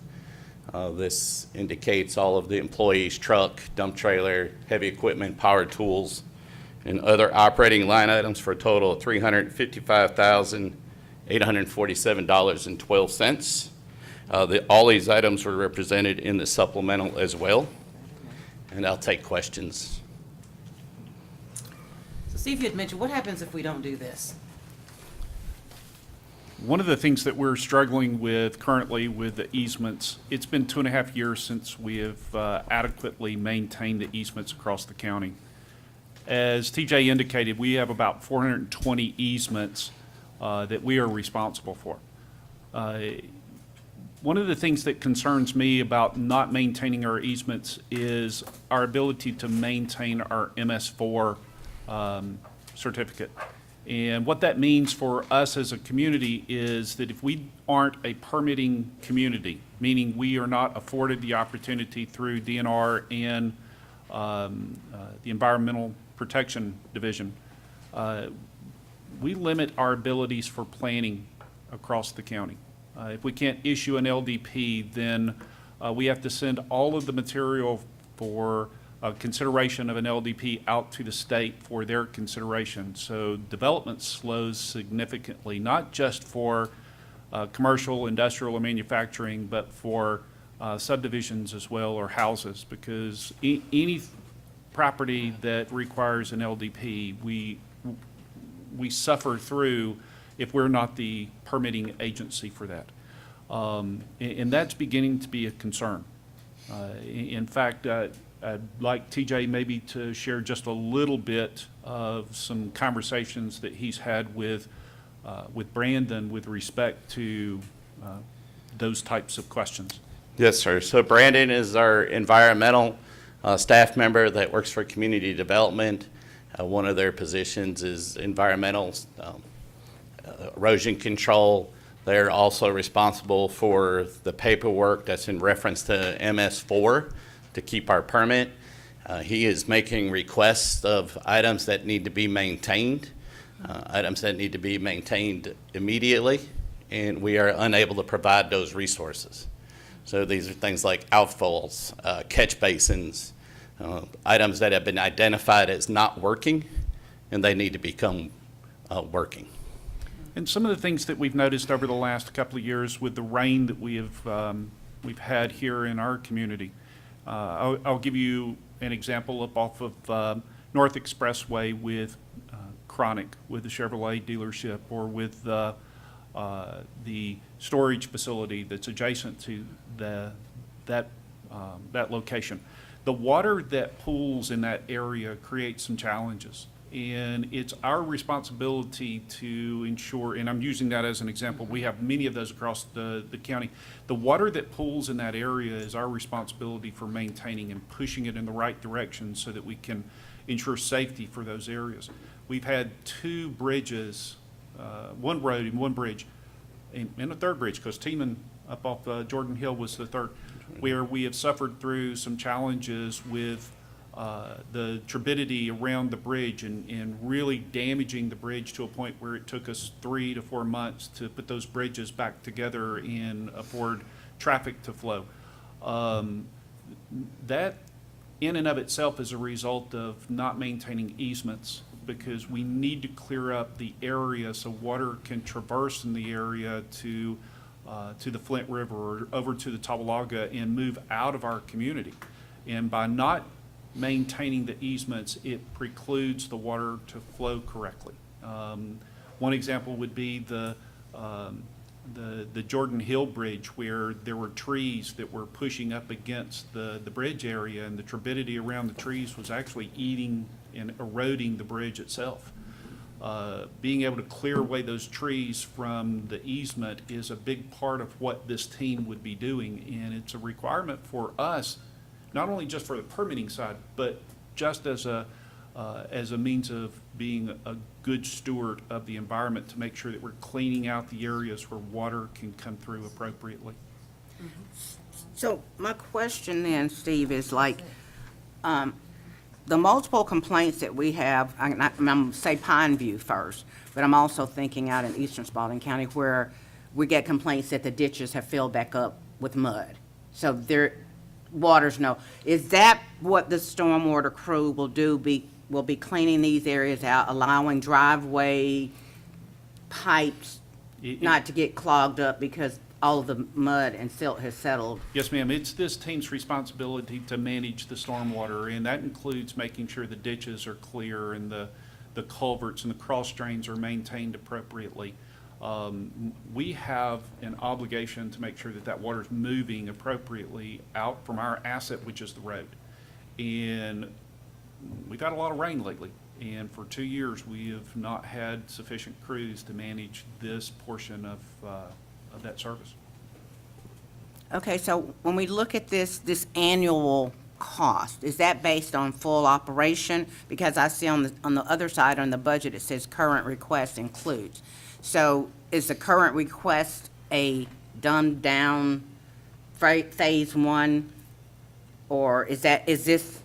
This indicates all of the employees' truck, dump trailer, heavy equipment, power tools, and other operating line items for a total of $355,847.12. All these items were represented in the supplemental as well, and I'll take questions. So Steve, you had mentioned, what happens if we don't do this? One of the things that we're struggling with currently with the easements, it's been 2.5 years since we have adequately maintained the easements across the county. As TJ indicated, we have about 420 easements that we are responsible for. One of the things that concerns me about not maintaining our easements is our ability to maintain our MS4 certificate. And what that means for us as a community is that if we aren't a permitting community, meaning we are not afforded the opportunity through DNR and the Environmental Protection Division, we limit our abilities for planning across the county. If we can't issue an LDP, then we have to send all of the material for consideration of an LDP out to the state for their consideration. So development slows significantly, not just for commercial, industrial, or manufacturing, but for subdivisions as well, or houses, because any property that requires an LDP, we suffer through if we're not the permitting agency for that. And that's beginning to be a concern. In fact, I'd like TJ maybe to share just a little bit of some conversations that he's had with Brandon with respect to those types of questions. Yes, sir. So Brandon is our environmental staff member that works for community development. One of their positions is environmental erosion control. They're also responsible for the paperwork that's in reference to MS4 to keep our permit. He is making requests of items that need to be maintained, immediately, and we are unable to provide those resources. So these are things like outfalls, catch basins, items that have been identified as not working, and they need to become working. And some of the things that we've noticed over the last couple of years with the rain that we've had here in our community, I'll give you an example up off of North Expressway with Chronic, with the Chevrolet dealership, or with the storage facility that's adjacent to that location. The water that pools in that area creates some challenges. And it's our responsibility to ensure, and I'm using that as an example, we have many of those across the county. The water that pools in that area is our responsibility for maintaining and pushing it in the right direction so that we can ensure safety for those areas. We've had 2 bridges, one road and one bridge, and a third bridge, because Teeman up off Jordan Hill was the third, where we have suffered through some challenges with the turbidity around the bridge and really damaging the bridge to a point where it took us 3 to 4 months to put those bridges back together and afford traffic to flow. That in and of itself is a result of not maintaining easements, because we need to clear up the area so water can traverse in the area to the Flint River or over to the Tabalaga and move out of our community. And by not maintaining the easements, it precludes the water to flow correctly. One example would be the Jordan Hill Bridge, where there were trees that were pushing up against the bridge area, and the turbidity around the trees was actually eating and eroding the bridge itself. Being able to clear away those trees from the easement is a big part of what this team would be doing, and it's a requirement for us, not only just for the permitting side, but just as a as a means of being a good steward of the environment to make sure that we're cleaning out the areas where water can come through appropriately. So my question then, Steve, is like, the multiple complaints that we have, I'm gonna say Pine View first, but I'm also thinking out in eastern Spalding County where we get complaints that the ditches have filled back up with mud. So there, waters no. Is that what the stormwater crew will do, will be cleaning these areas out, allowing driveway pipes not to get clogged up because all of the mud and silt has settled? Yes, ma'am. It's this team's responsibility to manage the stormwater, and that includes making sure the ditches are clear and the culverts and the cross drains are maintained appropriately. We have an obligation to make sure that that water is moving appropriately out from our asset, which is the road. And we've had a lot of rain lately, and for 2 years, we have not had sufficient crews to manage this portion of that service. Okay, so when we look at this annual cost, is that based on full operation? Because I see on the other side, on the budget, it says current request includes. So is the current request a dumbed-down phase one? Or is this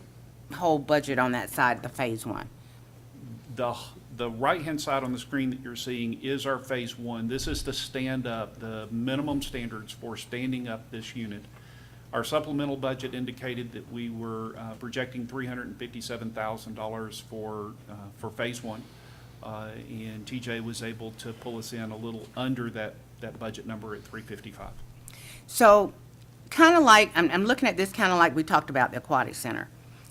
whole budget on that side, the phase one? The right-hand side on the screen that you're seeing is our phase one. This is to stand up, the minimum standards for standing up this unit. Our supplemental budget indicated that we were projecting $357,000 for phase one. And TJ was able to pull us in a little under that budget number at 355. So kind of like, I'm looking at this kind of like we talked about the aquatic center.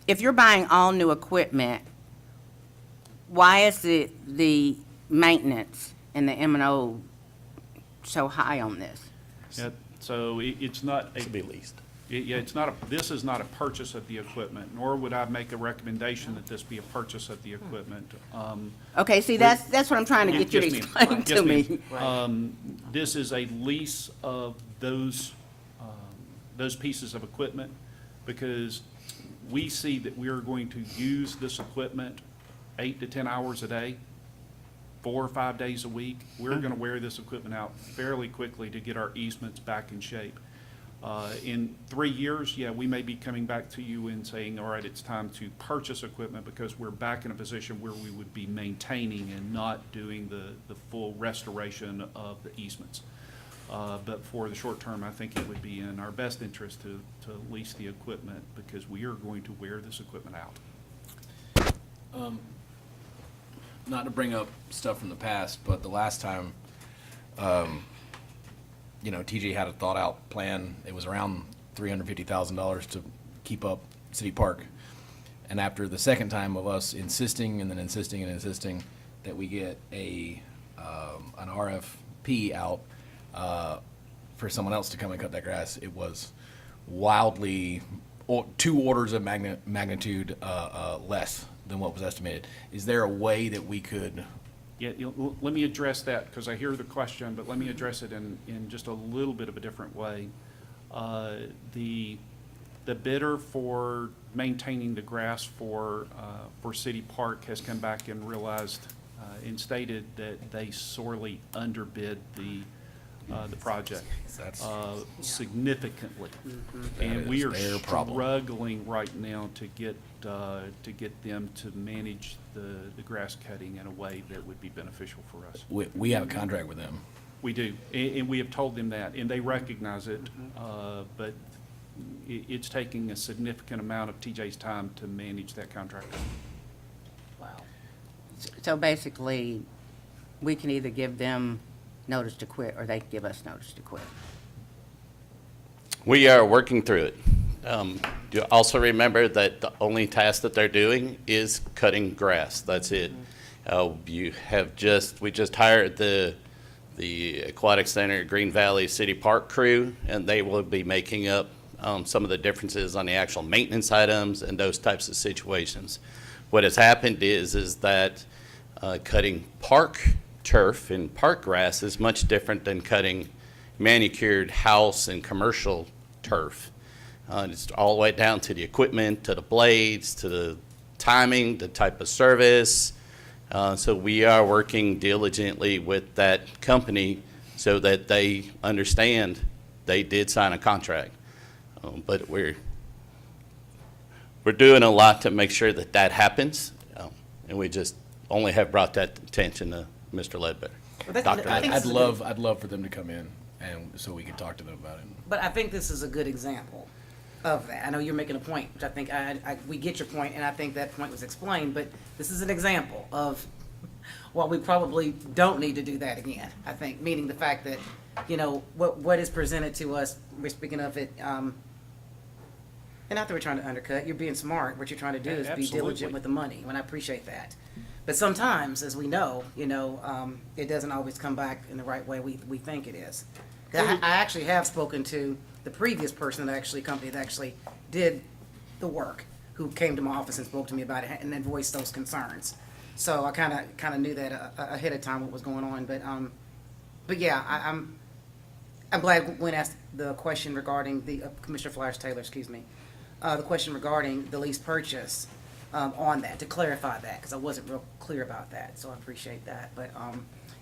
If you're buying all new equipment, why is the maintenance and the M&O so high on this? Yeah, so it's not a. Should be leased. Yeah, it's not this is not a purchase of the equipment, nor would I make a recommendation that this be a purchase of the equipment. Okay, see, that's what I'm trying to get you to Yes, ma'am. explain to Yes, me. ma'am. This is a lease of those pieces of equipment, because we see that we are going to use this equipment 8 to 10 hours a day, 4 or 5 days a week. We're going to wear this equipment out fairly quickly to get our easements back in shape. In 3 years, yeah, we may be coming back to you and saying, all right, it's time to purchase equipment, because we're back in a position where we would be maintaining and not doing the full restoration of the easements. But for the short term, I think it would be in our best interest to lease the equipment, because we are going to wear this equipment out. Not to bring up stuff from the past, but the last time, TJ had a thought-out plan. It was around $350,000 to keep up City Park. And after the second time of us insisting and then insisting and insisting that we get an RFP out for someone else to come and cut that grass, it was wildly 2 orders of magnitude less than what was estimated. Is there a way that we could? Yeah, let me address that, because I hear the question, but let me address it in just a little bit of a different way. The bidder for maintaining the grass for City Park has come back and realized and stated that they sorely underbid the project significantly, and we are struggling right now to get them to manage the grass cutting in a way that would be beneficial for us. We have a contract with them. We do, and we have told them that, and they recognize it, but it's taking a significant amount of TJ's time to manage that contract. Wow. So basically, we can either give them notice to quit, or they can give us notice to quit. We are working through it. You also remember that the only task that they're doing is cutting grass. That's it. We just hired the Aquatic Center Green Valley City Park crew, and they will be making up some of the differences on the actual maintenance items and those types of situations. What has happened is that cutting park turf and park grass is much different than cutting manicured house and commercial turf. It's all the way down to the equipment, to the blades, to timing, the type of service. So we are working diligently with that company so that they understand they did sign a contract. But we're doing a lot to make sure that that happens, and we just only have brought that attention to Mr. Ledbetter. Dr. I'd love for them to come in and so we could talk to them about it. But I think this is a good example of that. I know you're making a point, which I think we get your point, and I think that point was explained, but this is an example of, well, we probably don't need to do that again, I think, meaning the fact that, you know, what is presented to us, we're speaking of it, and not that we're trying to undercut, you're being smart, what you're trying to do is be diligent with the money, and I appreciate that. But sometimes, as we know, you know, it doesn't always come back in the right way we think it is. I actually have spoken to the previous person that actually, company that actually did the work, who came to my office and spoke to me about it and then voiced those concerns. So I kind of knew that ahead of time what was going on. But yeah, I'm glad Gwen asked the question regarding the Commissioner Flowers-Taylor, excuse me, the question regarding the lease purchase on that, to clarify that, because I wasn't real clear about that. So I appreciate that. But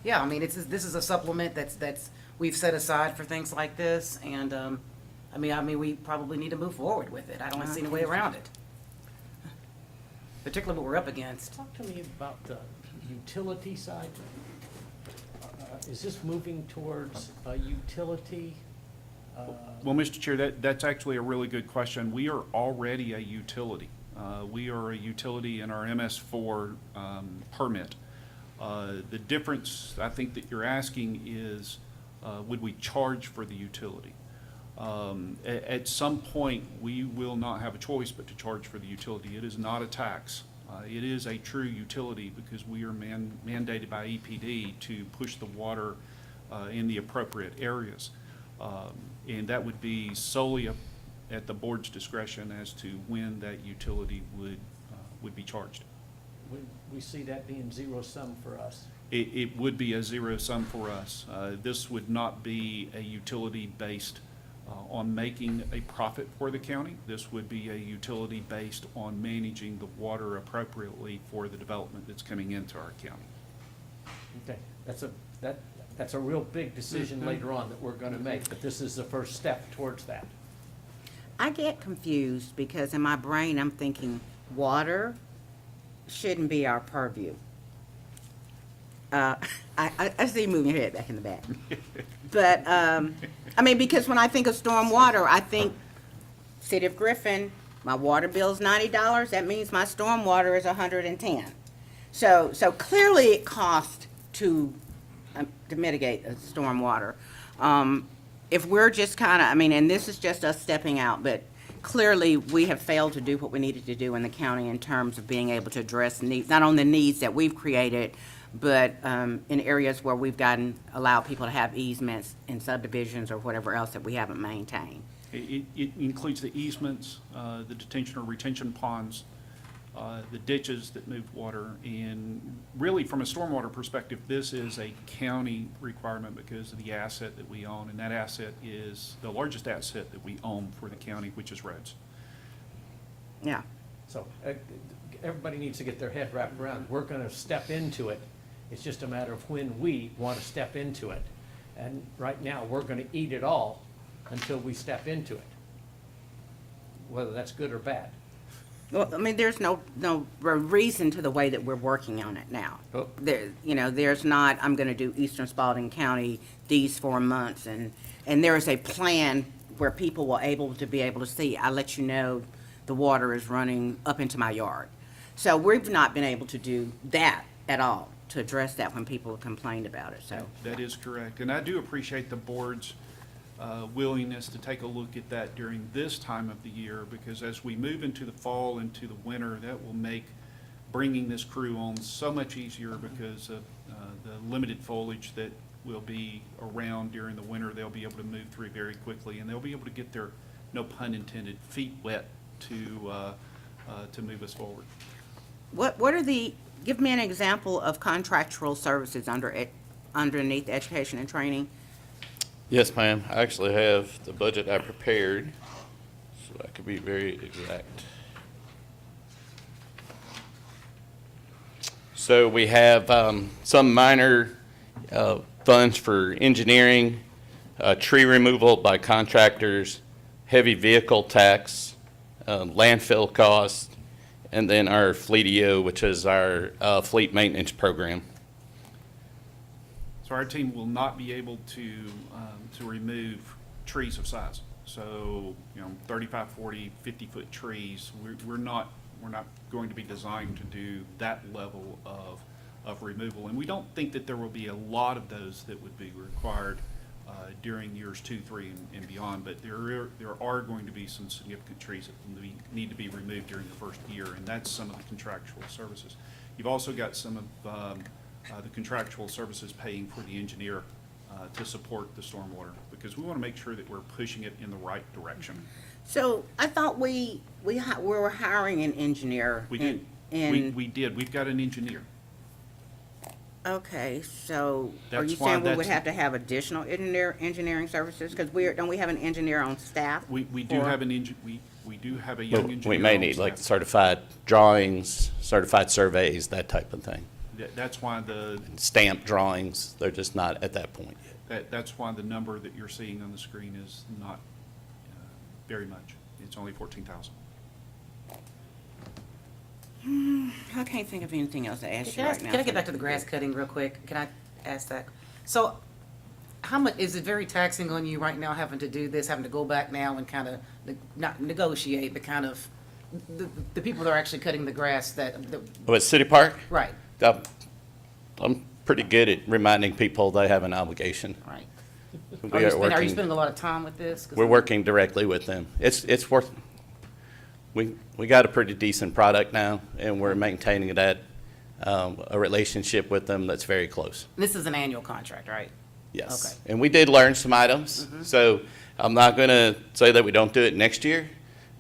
yeah, I mean, this is a supplement that's we've set aside for things like this, and I mean, we probably need to move forward with it. I don't see any way around it, particularly what we're up against. Talk to me about the utility side. Is this moving towards a utility? Well, Mr. Chair, that's actually a really good question. We are already a utility. We are a utility in our MS4 permit. The difference, I think, that you're asking is, would we charge for the utility? At some point, we will not have a choice but to charge for the utility. It is not a tax. It is a true utility because we are mandated by EPD to push the water in the appropriate areas. And that would be solely at the board's discretion as to when that utility would be charged. Would we see that being zero sum for us? It would be a zero sum for us. This would not be a utility based on making a profit for the county. This would be a utility based on managing the water appropriately for the development that's coming into our county. Okay, that's a real big decision later on that we're going to make, but this is the first step towards that. I get confused because in my brain, I'm thinking water shouldn't be our purview. I see you moving your head back in the back. But, I mean, because when I think of storm water, I think City of Griffin, my water bill's $90, that means my storm water is $110. So clearly it costs to mitigate storm water. If we're just kind of, I mean, and this is just us stepping out, but clearly we have failed to do what we needed to do in the county in terms of being able to address needs, not only the needs that we've created, but in areas where we've allowed people to have easements in subdivisions or whatever else that we haven't maintained. It includes the easements, the detention or retention ponds, the ditches that move water, and really from a stormwater perspective, this is a county requirement because of the asset that we own, and that asset is the largest asset that we own for the county, which is roads. Yeah. So everybody needs to get their head wrapped around. We're going to step into it. It's just a matter of when we want to step into it. And right now, we're going to eat it all until we step into it, whether that's good or bad. Well, I mean, there's no reason to the way that we're working on it now. Oh. There's not, I'm gonna do Eastern Spalding County these 4 months, and there is a plan where people will be able to see, I let you know the water is running up into my yard. So we've not been able to do that at all, to address that when people have complained about it, so. That is correct, and I do appreciate the board's willingness to take a look at that during this time of the year, because as we move into the fall, into the winter, that will make bringing this crew on so much easier because of the limited foliage that will be around during the winter. They'll be able to move through very quickly, and they'll be able to get their, no pun intended, feet wet to move us forward. What are give me an example of contractual services underneath education and training? Yes, ma'am. I actually have the budget I prepared, so I could be very exact. So we have some minor funds for engineering, tree removal by contractors, heavy vehicle tax, landfill costs, and then our Fleet EO, which is our fleet maintenance program. So our team will not be able to remove trees of size. So, 35, 40, 50-foot trees, we're not going to be designed to do that level of removal. And we don't think that there will be a lot of those that would be required during years 2, 3, and beyond. But there are going to be some significant trees that need to be removed during the first year, and that's some of the contractual services. You've also got some of the contractual services paying for the engineer to support the stormwater, because we want to make sure that we're pushing it in the right direction. So I thought we were hiring an engineer. We did. We did. We've got an engineer. Okay, so are That's you why saying we would that's- have to have additional engineering services? Because don't we have an engineer on staff? We do have we do have a young But engineer. we may on need like staff. certified drawings, certified surveys, that type of thing. That's why Stamped drawings, they're just not at that point yet. that's why the number that you're seeing on the screen is not very much. It's only 14,000. I can't think of anything else to ask you Can I, right now. can I get back to the grass cutting real quick? Can I ask that? So how much, is it very taxing on you right now having to do this, having to go back now and kind of, not negotiate, but kind of, the people that are actually cutting the grass that, But City Park, right, I'm pretty good at reminding people they have an obligation. right. We Are you are spending working, a lot of time with this? 'Cause we're working directly with them. It's worth, we got a pretty decent product now, and we're maintaining that, a relationship with them that's very close. This is an annual contract, right? Yes. Okay. And we did learn some items, so I'm not going to say that we don't do it next year,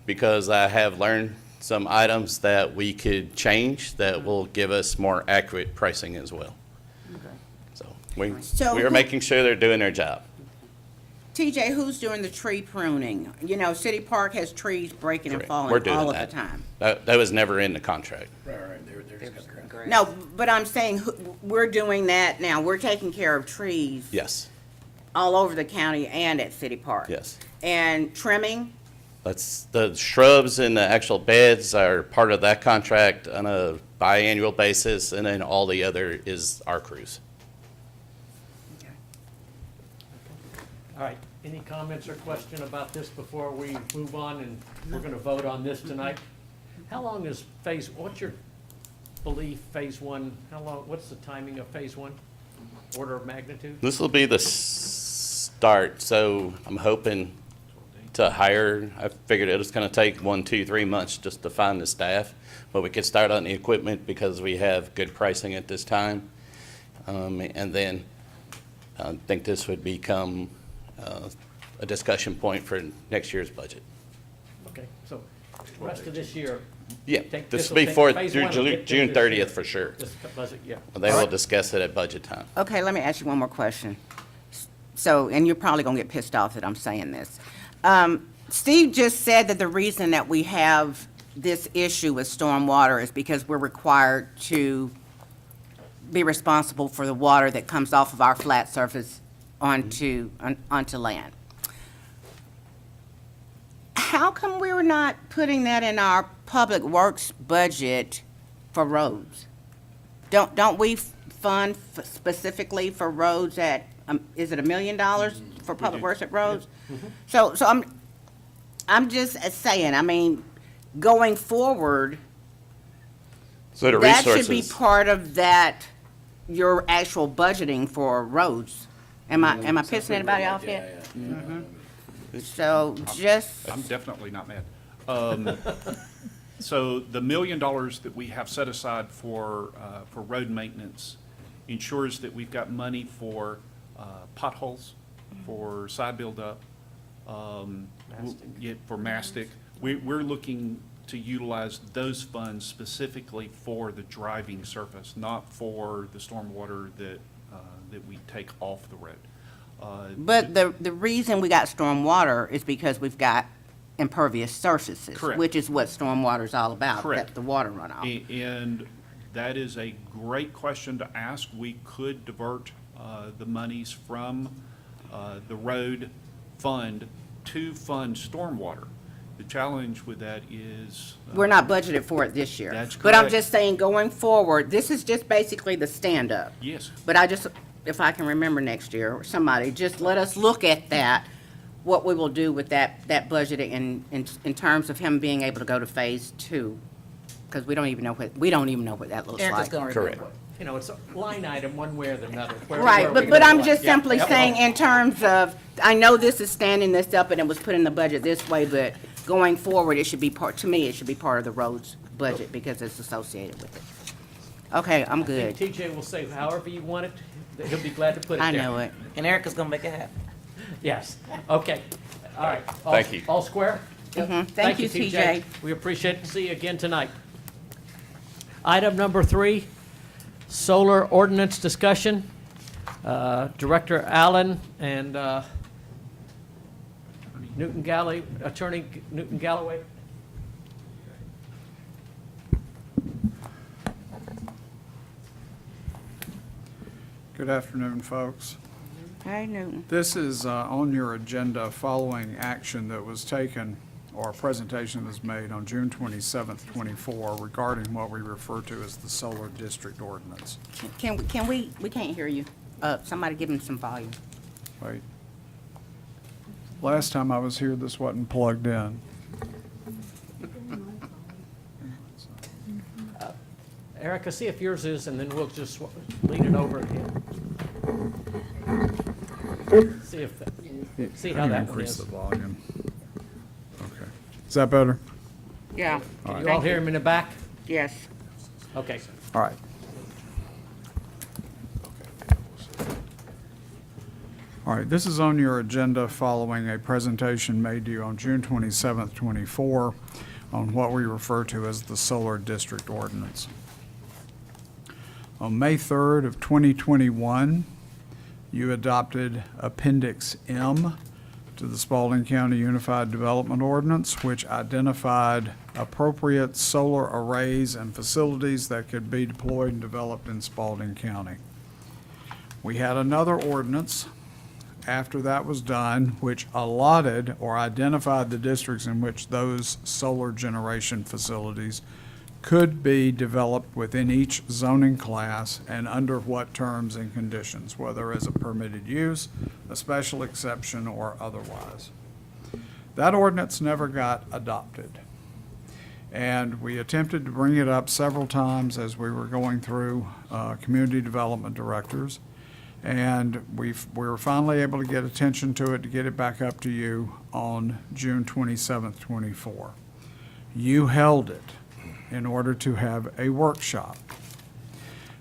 because I have learned some items that we could change that will give us more accurate pricing as well. Okay. So we are making sure they're doing their job. TJ, who's doing the tree pruning? City Park has trees breaking and Correct. falling We're doing all of that. the time. That was never in the contract. Right. They're just cutting grass. No, but I'm saying we're doing that now. We're taking care of trees Yes, all over the county and at City Park. yes. And trimming? That's, the shrubs and the actual beds are part of that contract on a biannual basis, and then all the other is our crews. All right, any comments or question about this before we move on, and we're gonna vote on this tonight? How long is what's your belief, phase one, what's the timing of phase one? Order of magnitude? This will be the start, so I'm hoping to hire, I figured it was gonna take 1, 2, 3 months just to find the staff, but we could start on the equipment because we have good pricing at this time. And then I think this would become a discussion point for next year's budget. Okay, so the rest of this year. Yeah, take- this this'll will be take- for phase through one will get June this 30th year. for sure. This budget, yeah. They will discuss it at budget time. Okay, let me ask you one more question. So, and you're probably gonna get pissed off that I'm saying this. Steve just said that the reason that we have this issue with stormwater is because we're required to be responsible for the water that comes off of our flat surface onto land. How come we're not putting that in our public works budget for roads? Don't we fund specifically for roads at, is it $1 million for public works at roads? So I'm just saying, going forward, So the that should be resources, part of that, your actual budgeting for roads. Am I pissing anybody off here? So just, I'm definitely not mad. So the $1 million that we have set aside for road maintenance ensures that we've got money for potholes, for side buildup, for mastic. We're looking to utilize those funds specifically for the driving surface, not for the stormwater that we take off the road. but the reason we got stormwater is because we've got impervious surfaces. Correct. Which is what stormwater is all about. Correct. The water runoff. And that is a great question to ask. We could divert the monies from the road fund to fund stormwater. The challenge with that is. We're not budgeted for it this year. That's But I'm correct. just saying, going forward, this is just basically the stand-up. Yes. But I just, if I can remember next year, or somebody, just let us look at that, what we will do with that budget in terms of him being able to go to phase 2. Because we don't even know what that looks Erica's like. gonna Correct. remember. You know, it's a line item one way or the other. Right, where but we I'm go. just Yeah, simply yeah, saying well, in terms of, I know this is standing this up and it was put in the budget this way, but going forward, it should be part, to me, it should be part of the roads budget because it's associated with it. Okay, I'm I good. think TJ will say however you want it, he'll be glad to put it there. I know it. And Erica's gonna make it happen. Yes, okay. All right. Thank you. All square? Thank you, TJ. We appreciate it. See you again tonight. Item number 3, solar ordinance discussion. Director Allen and Newton Galloway, Attorney Newton Galloway. Good afternoon, folks. Hey, Newton. This is on your agenda following action that was taken, or a presentation that was made on June 27th, 24, regarding what we refer to as the Solar District Ordinance. Can we can't hear you. Somebody give him some volume. Wait. Last time I was here, this wasn't plugged in. Erica, see if yours is, and then we'll just lead it over again. See if, see how I'm gonna that one increase is. the volume. Okay. Is that better? Yeah. Can you all hear him in the back? Yes. Okay. All right. All right, this is on your agenda following a presentation made to you on June 27th, 24, on what we refer to as the Solar District Ordinance. On May 3rd of 2021, you adopted Appendix M to the Spalding County Unified Development Ordinance, which identified appropriate solar arrays and facilities that could be deployed and developed in Spalding County. We had another ordinance after that was done, which allotted or identified the districts in which those solar generation facilities could be developed within each zoning class and under what terms and conditions, whether as a permitted use, a special exception, or otherwise. That ordinance never got adopted. And we attempted to bring it up several times as we were going through community development directors. And we were finally able to get attention to it, to get it back up to you on June 27th, 24. You held it in order to have a workshop.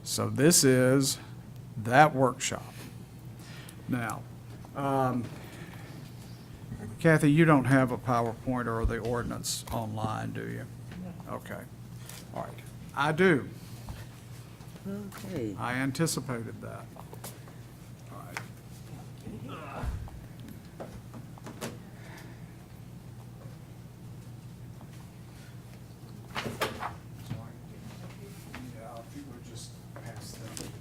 So this is that workshop. Now, Kathy, you don't have a PowerPoint or the ordinance online, do you? Okay. All right. I do. Okay. I anticipated that. All right. Yeah, if you would just pass that down.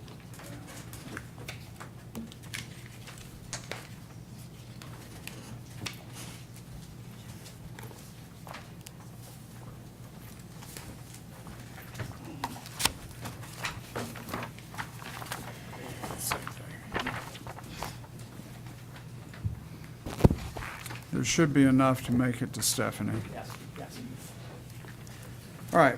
There should be enough to make it to Stephanie. Yes, yes. All right.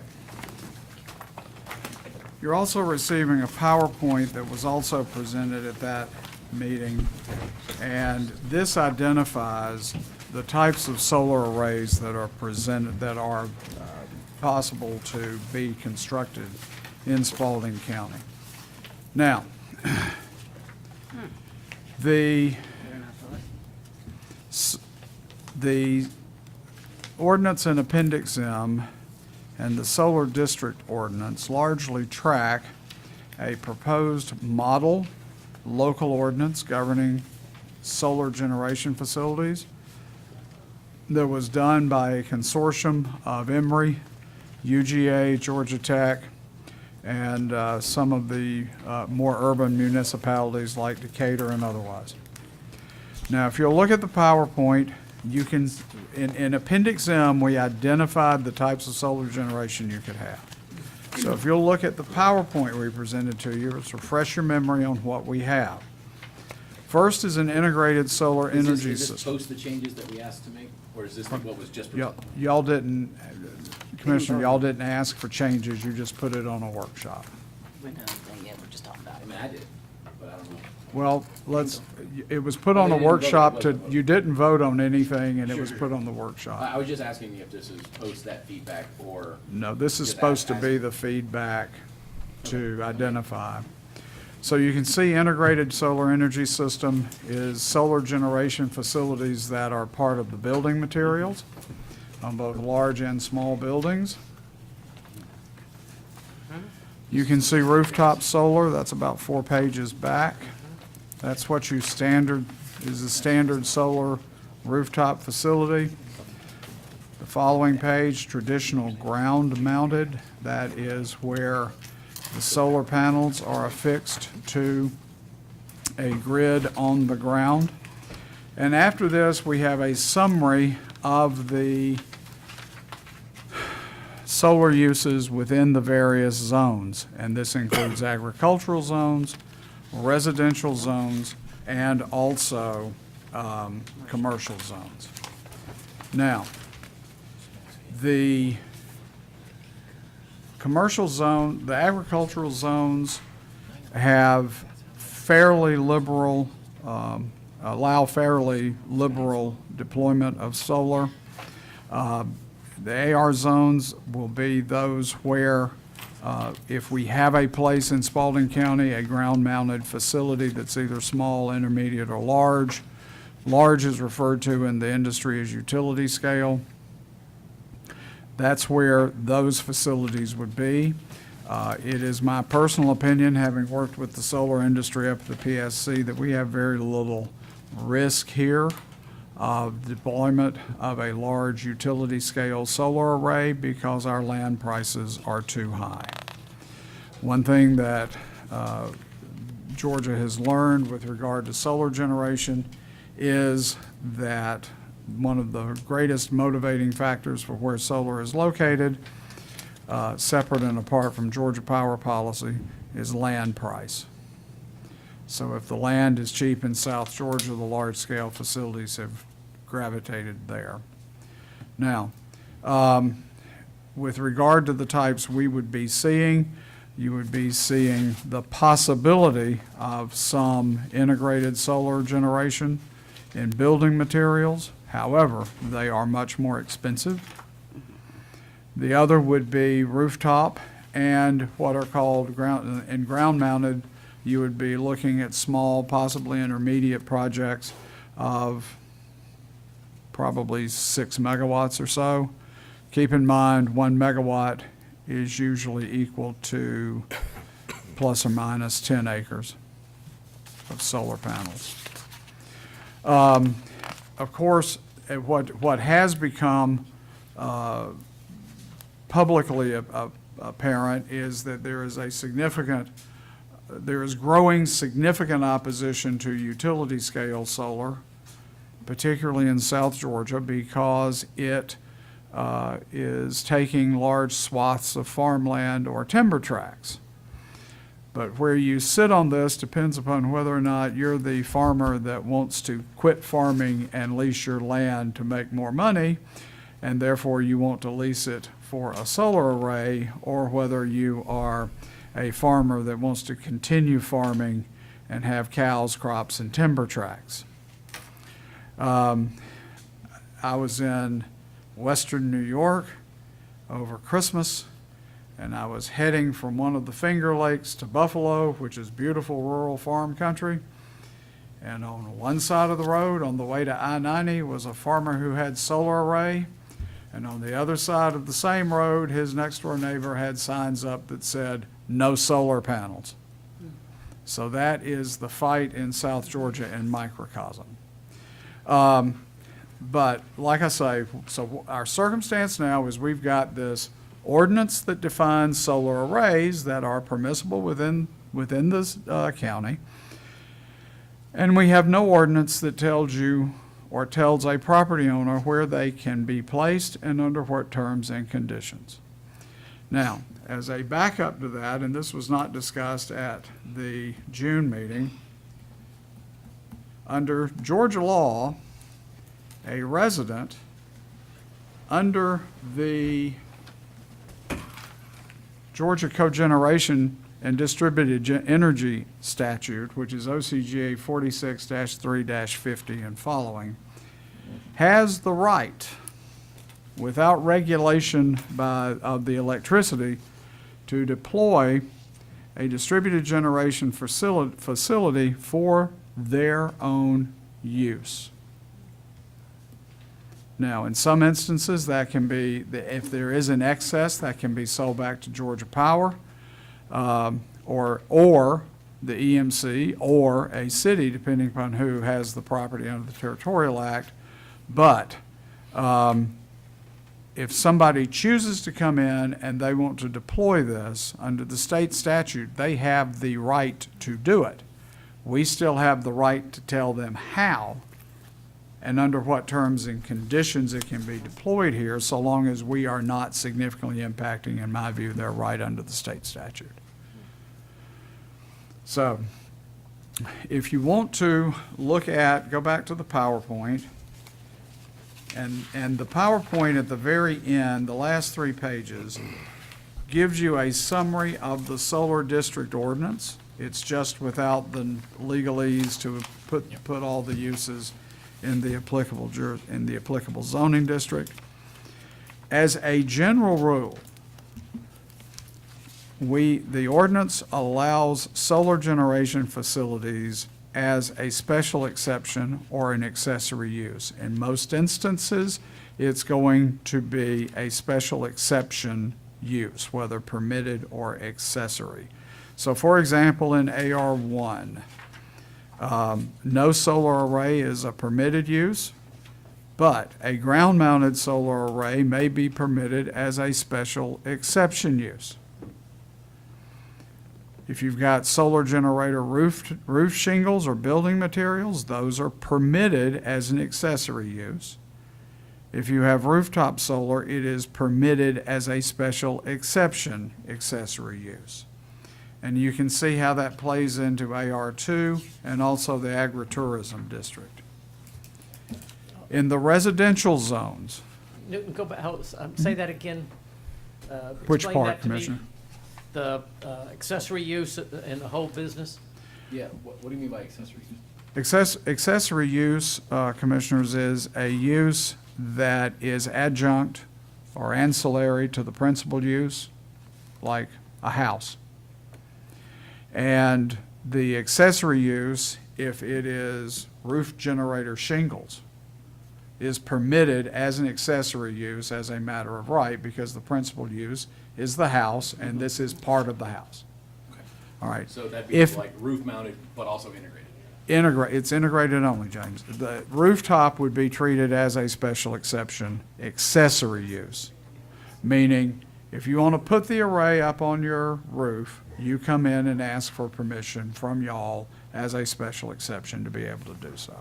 You're also receiving a PowerPoint that was also presented at that meeting, and this identifies the types of solar arrays that are presented, that are possible to be constructed in Spalding County. Now, the ordinance in Appendix M and the Solar District Ordinance largely track a proposed model local ordinance governing solar generation facilities that was done by a consortium of Emory, UGA, Georgia Tech, and some of the more urban municipalities like Decatur and otherwise. Now, if you'll look at the PowerPoint, you can, in Appendix M, we identified the types of solar generation you could have. So if you'll look at the PowerPoint we presented to you, let's refresh your memory on what we have. First is an integrated solar energy Is this system. post the changes that we asked to make, or is this what was just Y'all presented? y'all didn't, Commissioner, y'all didn't ask for changes, you just put it on a workshop. We know anything yet, we're just talking about I mean, I did, but I don't know. Well, it was put on They a didn't vote, workshop it to, wasn't voted. you didn't vote on anything, and it was Sure. put on the workshop. I was just asking if this is post that feedback or. No, this is just supposed to be ask- the feedback to identify. So you can see integrated solar energy system is solar generation facilities that are part of the building materials on both large and small buildings. You can see rooftop solar, that's about 4 pages back. That's what you standard, is a standard solar rooftop facility. The following page, traditional ground mounted, that is where the solar panels are affixed to a grid on the ground. And after this, we have a summary of the solar uses within the various zones. And this includes agricultural zones, residential zones, and also commercial zones. Now, the commercial zone, the agricultural zones have fairly liberal, allow fairly liberal deployment of solar. The AR zones will be those where if we have a place in Spalding County, a ground-mounted facility that's either small, intermediate, or large. Large is referred to in the industry as utility scale. That's where those facilities would be. It is my personal opinion, having worked with the solar industry up at the PSC, that we have very little risk here of deployment of a large utility scale solar array because our land prices are too high. One thing that Georgia has learned with regard to solar generation is that one of the greatest motivating factors for where solar is located, separate and apart from Georgia power policy, is land price. So if the land is cheap in South Georgia, the large-scale facilities have gravitated there. Now, with regard to the types we would be seeing, you would be seeing the possibility of some integrated solar generation in building materials. However, they are much more expensive. The other would be rooftop and what are called ground-mounted. You would be looking at small, possibly intermediate projects of probably 6 megawatts or so. Keep in mind, 1 megawatt is usually equal to plus or minus 10 acres of solar panels. Of course, what has become publicly apparent is that there is growing significant opposition to utility scale solar, particularly in South Georgia, because it is taking large swaths of farmland or timber tracts. But where you sit on this depends upon whether or not you're the farmer that wants to quit farming and lease your land to make more money, and therefore you want to lease it for a solar array, or whether you are a farmer that wants to continue farming and have cows, crops, and timber tracts. I was in western New York over Christmas, and I was heading from one of the Finger Lakes to Buffalo, which is beautiful rural farm country. And on one side of the road, on the way to I-90, was a farmer who had solar array. And on the other side of the same road, his next door neighbor had signs up that said, "No solar panels." So that is the fight in South Georgia in microcosm. But like I say, so our circumstance now is we've got this ordinance that defines solar arrays that are permissible within this county. And we have no ordinance that tells you or tells a property owner where they can be placed and under what terms and conditions. Now, as a backup to that, and this was not discussed at the June meeting, under Georgia law, a resident under the Georgia Cogeneration and Distributed Energy Statute, which is OCGA 46-3-50 and following, has the right, without regulation of the electricity, to deploy a distributed generation facility for their own use. Now, in some instances, that can be, if there is an excess, that can be sold back to Georgia Power, or the EMC, or a city, depending upon who has the property under the Territorial Act. But if somebody chooses to come in and they want to deploy this under the state statute, they have the right to do it. We still have the right to tell them how and under what terms and conditions it can be deployed here, so long as we are not significantly impacting, in my view, their right under the state statute. So, if you want to go back to the PowerPoint, and the PowerPoint at the very end, the last 3 pages, gives you a summary of the solar district ordinance. It's just without the legalese to put all the uses in the applicable zoning district. As a general rule, the ordinance allows solar generation facilities as a special exception or an accessory use. In most instances, it's going to be a special exception use, whether permitted or accessory. So for example, in AR1, no solar array is a permitted use, but a ground-mounted solar array may be permitted as a special exception use. If you've got solar generator roof shingles or building materials, those are permitted as an accessory use. If you have rooftop solar, it is permitted as a special exception accessory use. And you can see how that plays into AR2 and also the agritourism district. In the residential zones. Newton, go back, say that again. Which Explain part, that to me. Commissioner? The accessory use in the whole business? Yeah, what do you mean by accessory use? Accessory use, Commissioners, is a use that is adjunct or ancillary to the principal use, like a house. And the accessory use, if it is roof generator shingles, is permitted as an accessory use as a matter of right, because the principal use is the house, and this is part of the house. Okay. All right. So that'd be like roof mounted, but also integrated. It's integrated only, James. The rooftop would be treated as a special exception accessory use, meaning if you want to put the array up on your roof, you come in and ask for permission from y'all as a special exception to be able to do so.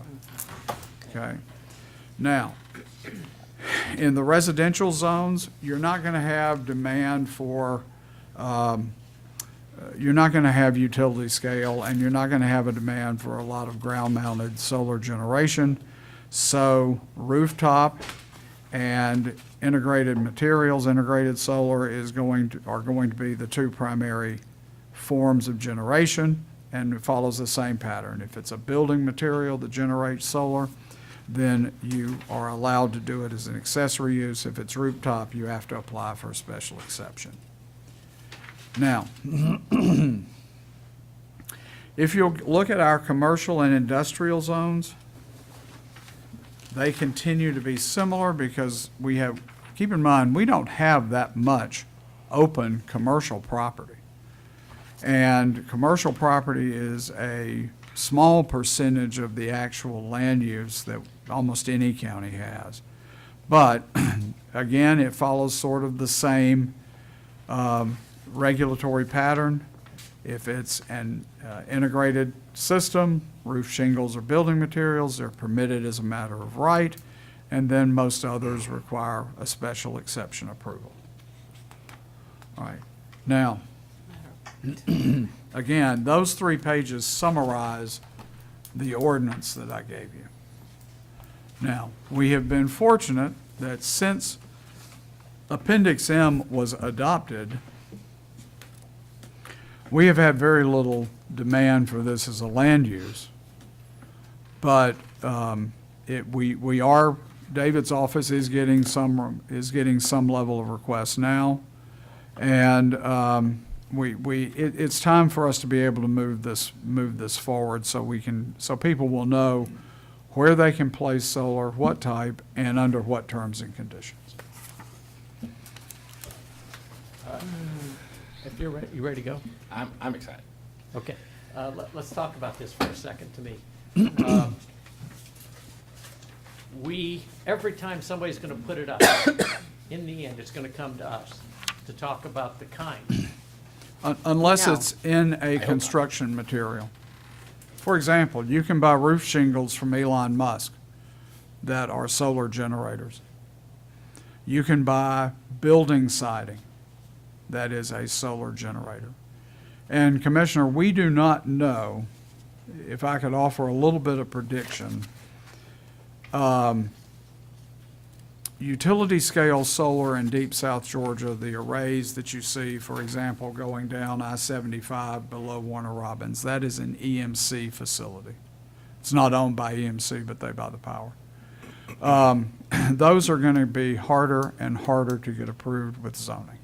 Okay? Now, in the residential zones, you're not going to have demand for, you're not going to have utility scale, and you're not going to have a demand for a lot of ground-mounted solar generation. So rooftop and integrated materials, integrated solar are going to be the 2 primary forms of generation, and it follows the same pattern. If it's a building material that generates solar, then you are allowed to do it as an accessory use. If it's rooftop, you have to apply for a special exception. Now, if you'll look at our commercial and industrial zones, they continue to be similar because keep in mind, we don't have that much open commercial property. And commercial property is a small percentage of the actual land use that almost any county has. But again, it follows sort of the same regulatory pattern. If it's an integrated system, roof shingles or building materials, they're permitted as a matter of right, and then most others require a special exception approval. All right. Now, again, those 3 pages summarize the ordinance that I gave you. Now, we have been fortunate that since Appendix M was adopted, we have had very little demand for this as a land use. But David's office is getting some level of requests now. And it's time for us to be able to move this forward so people will know where they can place solar, what type, and under what terms and conditions. If you're ready, you ready to go? I'm excited. Okay. Let's talk about this for a second to me. Every time somebody's going to put it up, in the end, it's going to come to us to talk about the kind. Unless No. it's in a construction material. For example, you can buy roof shingles from Elon Musk that are solar generators. You can buy building siding that is a solar generator. And Commissioner, we do not know, if I could offer a little bit of prediction, utility scale solar in deep South Georgia, the arrays that you see, for example, going down I-75 below Warner Robins, that is an EMC facility. It's not owned by EMC, but they buy the power. Those are going to be harder and harder to get approved with zoning.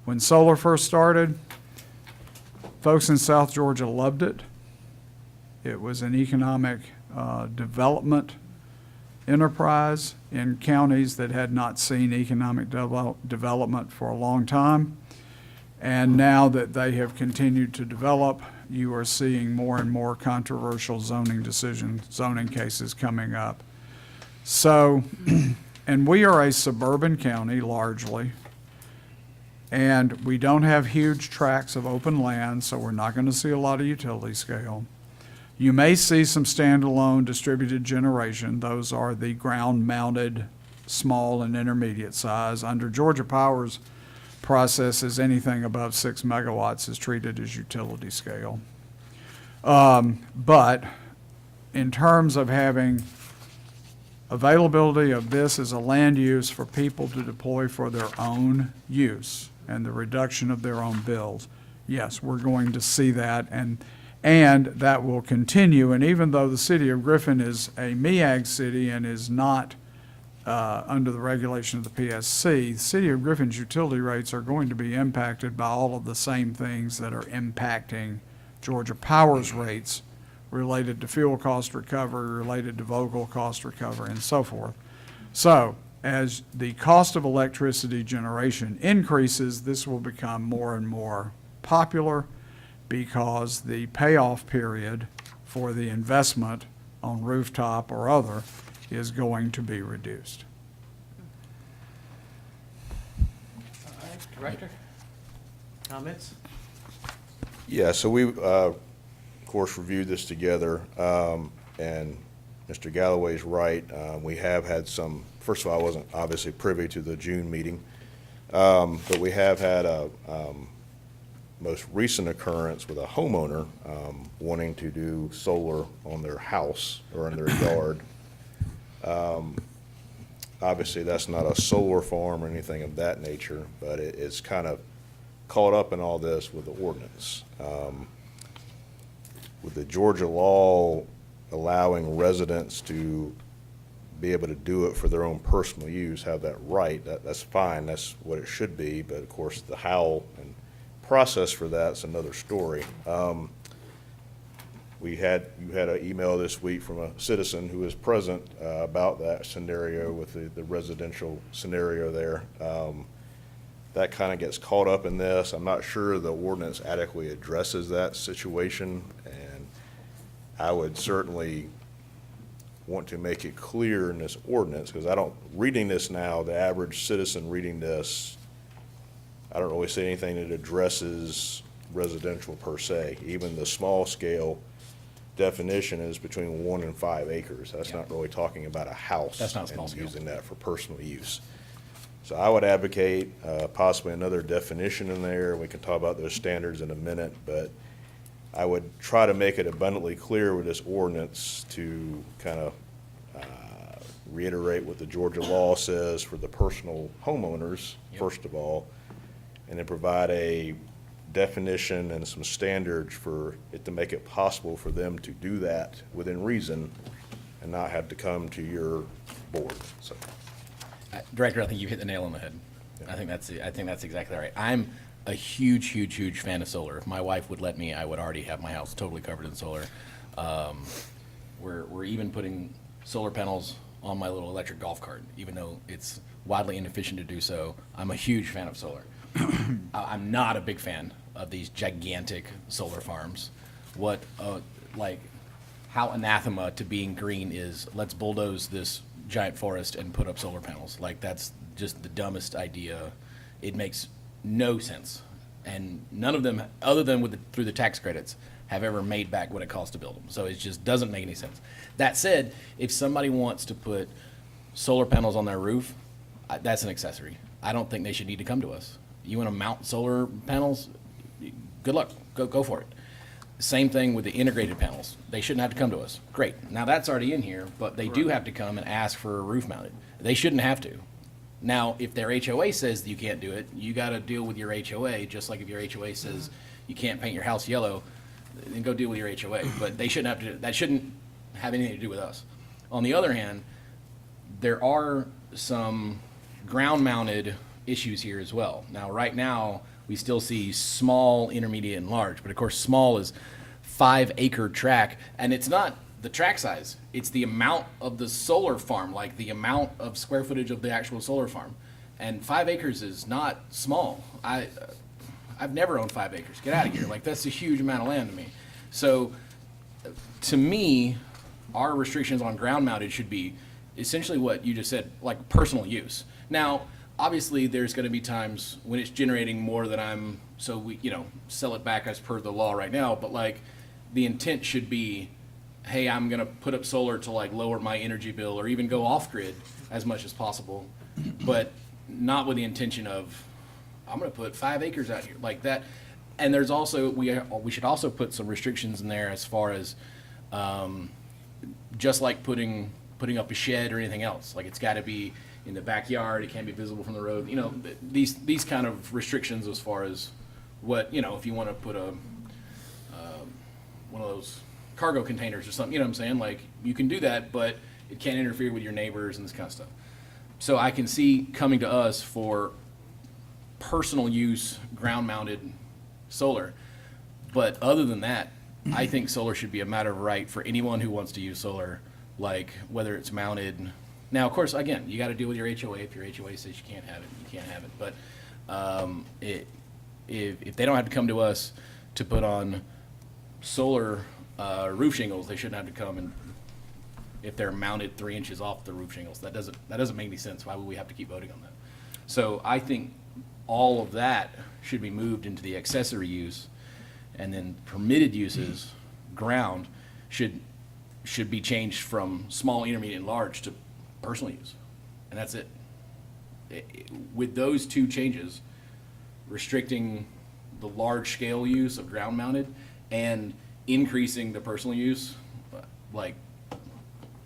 When solar first started, folks in South Georgia loved it. It was an economic development enterprise in counties that had not seen economic development for a long time. And now that they have continued to develop, you are seeing more and more controversial zoning cases coming up. So, and we are a suburban county largely, and we don't have huge tracts of open land, so we're not going to see a lot of utility scale. You may see some standalone distributed generation. Those are the ground-mounted, small and intermediate size. Under Georgia Power's processes, anything above 6 megawatts is treated as utility scale. But in terms of having availability of this as a land use for people to deploy for their own use and the reduction of their own bills, yes, we're going to see that, and that will continue. And even though the city of Griffin is a MEAG city and is not under the regulation of the PSC, the city of Griffin's utility rates are going to be impacted by all of the same things that are impacting Georgia Power's rates related to fuel cost recovery, related to Vogtle cost recovery, and so forth. So as the cost of electricity generation increases, this will become more and more popular, because the payoff period for the investment on rooftop or other is going to be reduced. All right, Director? Comments? Yeah, so we, of course, reviewed this together, and Mr. Galloway's right. We have had some, first of all, I wasn't obviously privy to the June meeting, but we have had a most recent occurrence with a homeowner wanting to do solar on their house or in their yard. Obviously, that's not a solar farm or anything of that nature, but it's kind of caught up in all this with the ordinance. With the Georgia law allowing residents to be able to do it for their own personal use, have that right, that's fine, that's what it should be, but of course the how and process for that's another story. You had an email this week from a citizen who is present about that scenario with the residential scenario there. That kind of gets caught up in this. I'm not sure the ordinance adequately addresses that situation, and I would certainly want to make it clear in this ordinance, because reading this now, the average citizen reading this I don't really see anything that addresses residential per se. Even the small scale definition is between 1 and 5 acres. That's not really talking about a house. That's not small and scale. using that for personal use. So I would advocate possibly another definition in there. We can talk about those standards in a minute, but I would try to make it abundantly clear with this ordinance to kind of reiterate what the Georgia law says for the personal homeowners, first of all, and then provide a definition and some standards for it to make it possible for them to do that within reason and not have to come to your board. So, Director, I think you hit the nail on the head. I think that's exactly right. I'm a huge fan of solar. If my wife would let me, I would already have my house totally covered in solar. We're even putting solar panels on my little electric golf cart, even though it's wildly inefficient to do so. I'm a huge fan of solar. I'm not a big fan of these gigantic solar farms. How anathema to being green is, let's bulldoze this giant forest and put up solar panels. Like, that's just the dumbest idea. It makes no sense. And none of them, other than through the tax credits, have ever made back what it costs to build them. So it just doesn't make any sense. That said, if somebody wants to put solar panels on their roof, that's an accessory. I don't think they should need to come to us. You want to mount solar panels? Good luck. Go for it. Same thing with the integrated panels. They shouldn't have to come to us. Great. Now that's already in here, but they do have to come and ask for a roof mounted. They shouldn't have to. Now, if their HOA says that you can't do it, you got to deal with your HOA, just like if your HOA says you can't paint your house yellow, then go deal with your HOA. But they shouldn't have to, that shouldn't have anything to do with us. On the other hand, there are some ground-mounted issues here as well. Now, right now, we still see small, intermediate, and large, but of course, small is 5-acre tract, and it's not the tract size, it's the amount of the solar farm, like the amount of square footage of the actual solar farm. And 5 acres is not small. I've never owned 5 acres. Get out of here. Like, that's a huge amount of land to me. So, to me, our restrictions on ground mounted should be essentially what you just said, like personal use. Now, obviously, there's going to be times when it's generating more than so we, sell it back as per the law right now, but like the intent should be, hey, I'm going to put up solar to like lower my energy bill or even go off grid as much as possible, but not with the intention of, I'm going to put 5 acres out here like that. And there's also, we should also put some restrictions in there as far as, just like putting up a shed or anything else. Like, it's got to be in the backyard, it can't be visible from the road. These kind of restrictions as far as what, if you want to put one of those cargo containers or something, you know what I'm saying? Like, you can do that, but it can't interfere with your neighbors and this kind of stuff. So I can see coming to us for personal use, ground-mounted solar. But other than that, I think solar should be a matter of right for anyone who wants to use solar, like whether it's mounted. Now, of course, again, you got to deal with your HOA. If your HOA says you can't have it, you can't have it. But if they don't have to come to us to put on solar roof shingles, they shouldn't have to come and if they're mounted 3 inches off the roof shingles. That doesn't make any sense. Why would we have to keep voting on that? So I think all of that should be moved into the accessory use, and then permitted uses, ground, should be changed from small, intermediate, and large to personal use. And that's it. With those two changes, restricting the large-scale use of ground-mounted and increasing the personal use, like,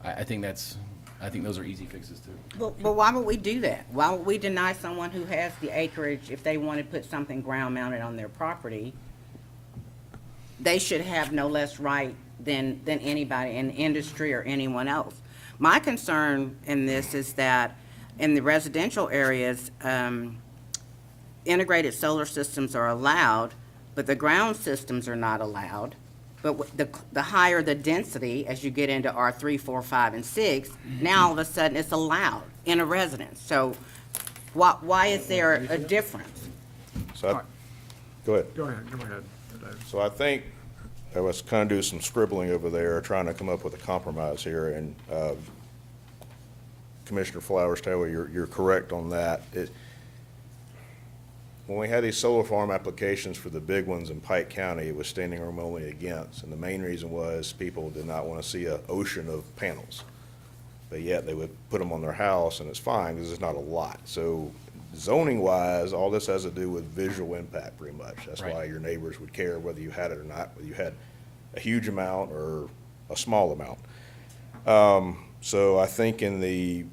I think those are easy fixes too. Well, why would we do that? Why would we deny someone who has the acreage, if they want to put something ground mounted on their property, they should have no less right than anybody in the industry or anyone else. My concern in this is that in the residential areas, integrated solar systems are allowed, but the ground systems are not allowed. But the higher the density, as you get into R3, 4, 5, and 6, now all of a sudden it's allowed in a residence. So why is there a difference? So, go ahead. Go ahead, Dave. So I think I was kind of doing some scribbling over there, trying to come up with a compromise here, and Commissioner Flowers, Taylor, you're correct on that. when we had these solar farm applications for the big ones in Pike County, it was standing room only against. And the main reason was people did not want to see an ocean of panels. But yet they would put them on their house and it's fine because it's not a lot. So zoning wise, all this has to do with visual impact pretty much. That's Right. why your neighbors would care whether you had it or not, whether you had a huge amount or a small amount. So I think in the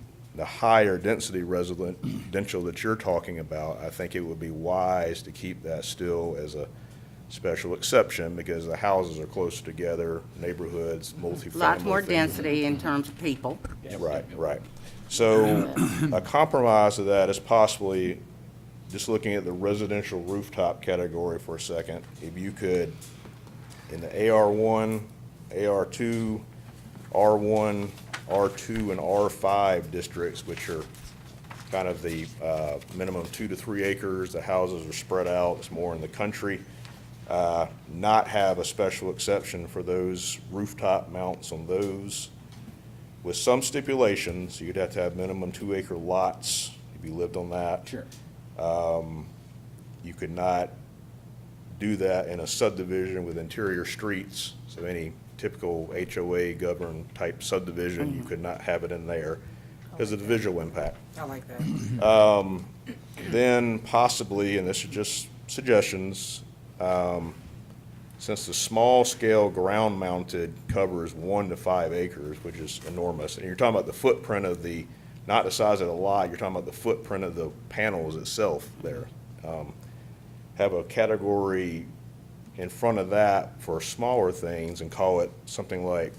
higher density residential that you're talking about, I think it would be wise to keep that still as a special exception because the houses are closer together, neighborhoods, multifamily. Lots more things. density in terms of people. Right, right. So a compromise of that is possibly, just looking at the residential rooftop category for a second, if you could, in the AR1, AR2, R1, R2, and R5 districts, which are kind of the minimum 2 to 3 acres, the houses are spread out, it's more in the country, not have a special exception for those rooftop mounts on those. With some stipulations, you'd have to have minimum 2 acre lots if you lived on that. Sure. You could not do that in a subdivision with interior streets, so any typical HOA governed type subdivision, you could not have it in there because of the visual impact. I like that. Then possibly, and this is just suggestions, since the small scale ground mounted covers 1 to 5 acres, which is enormous, and you're talking about the footprint of the, not the size of the lot, you're talking about the footprint of the panels itself there. Have a category in front of that for smaller things and call it something like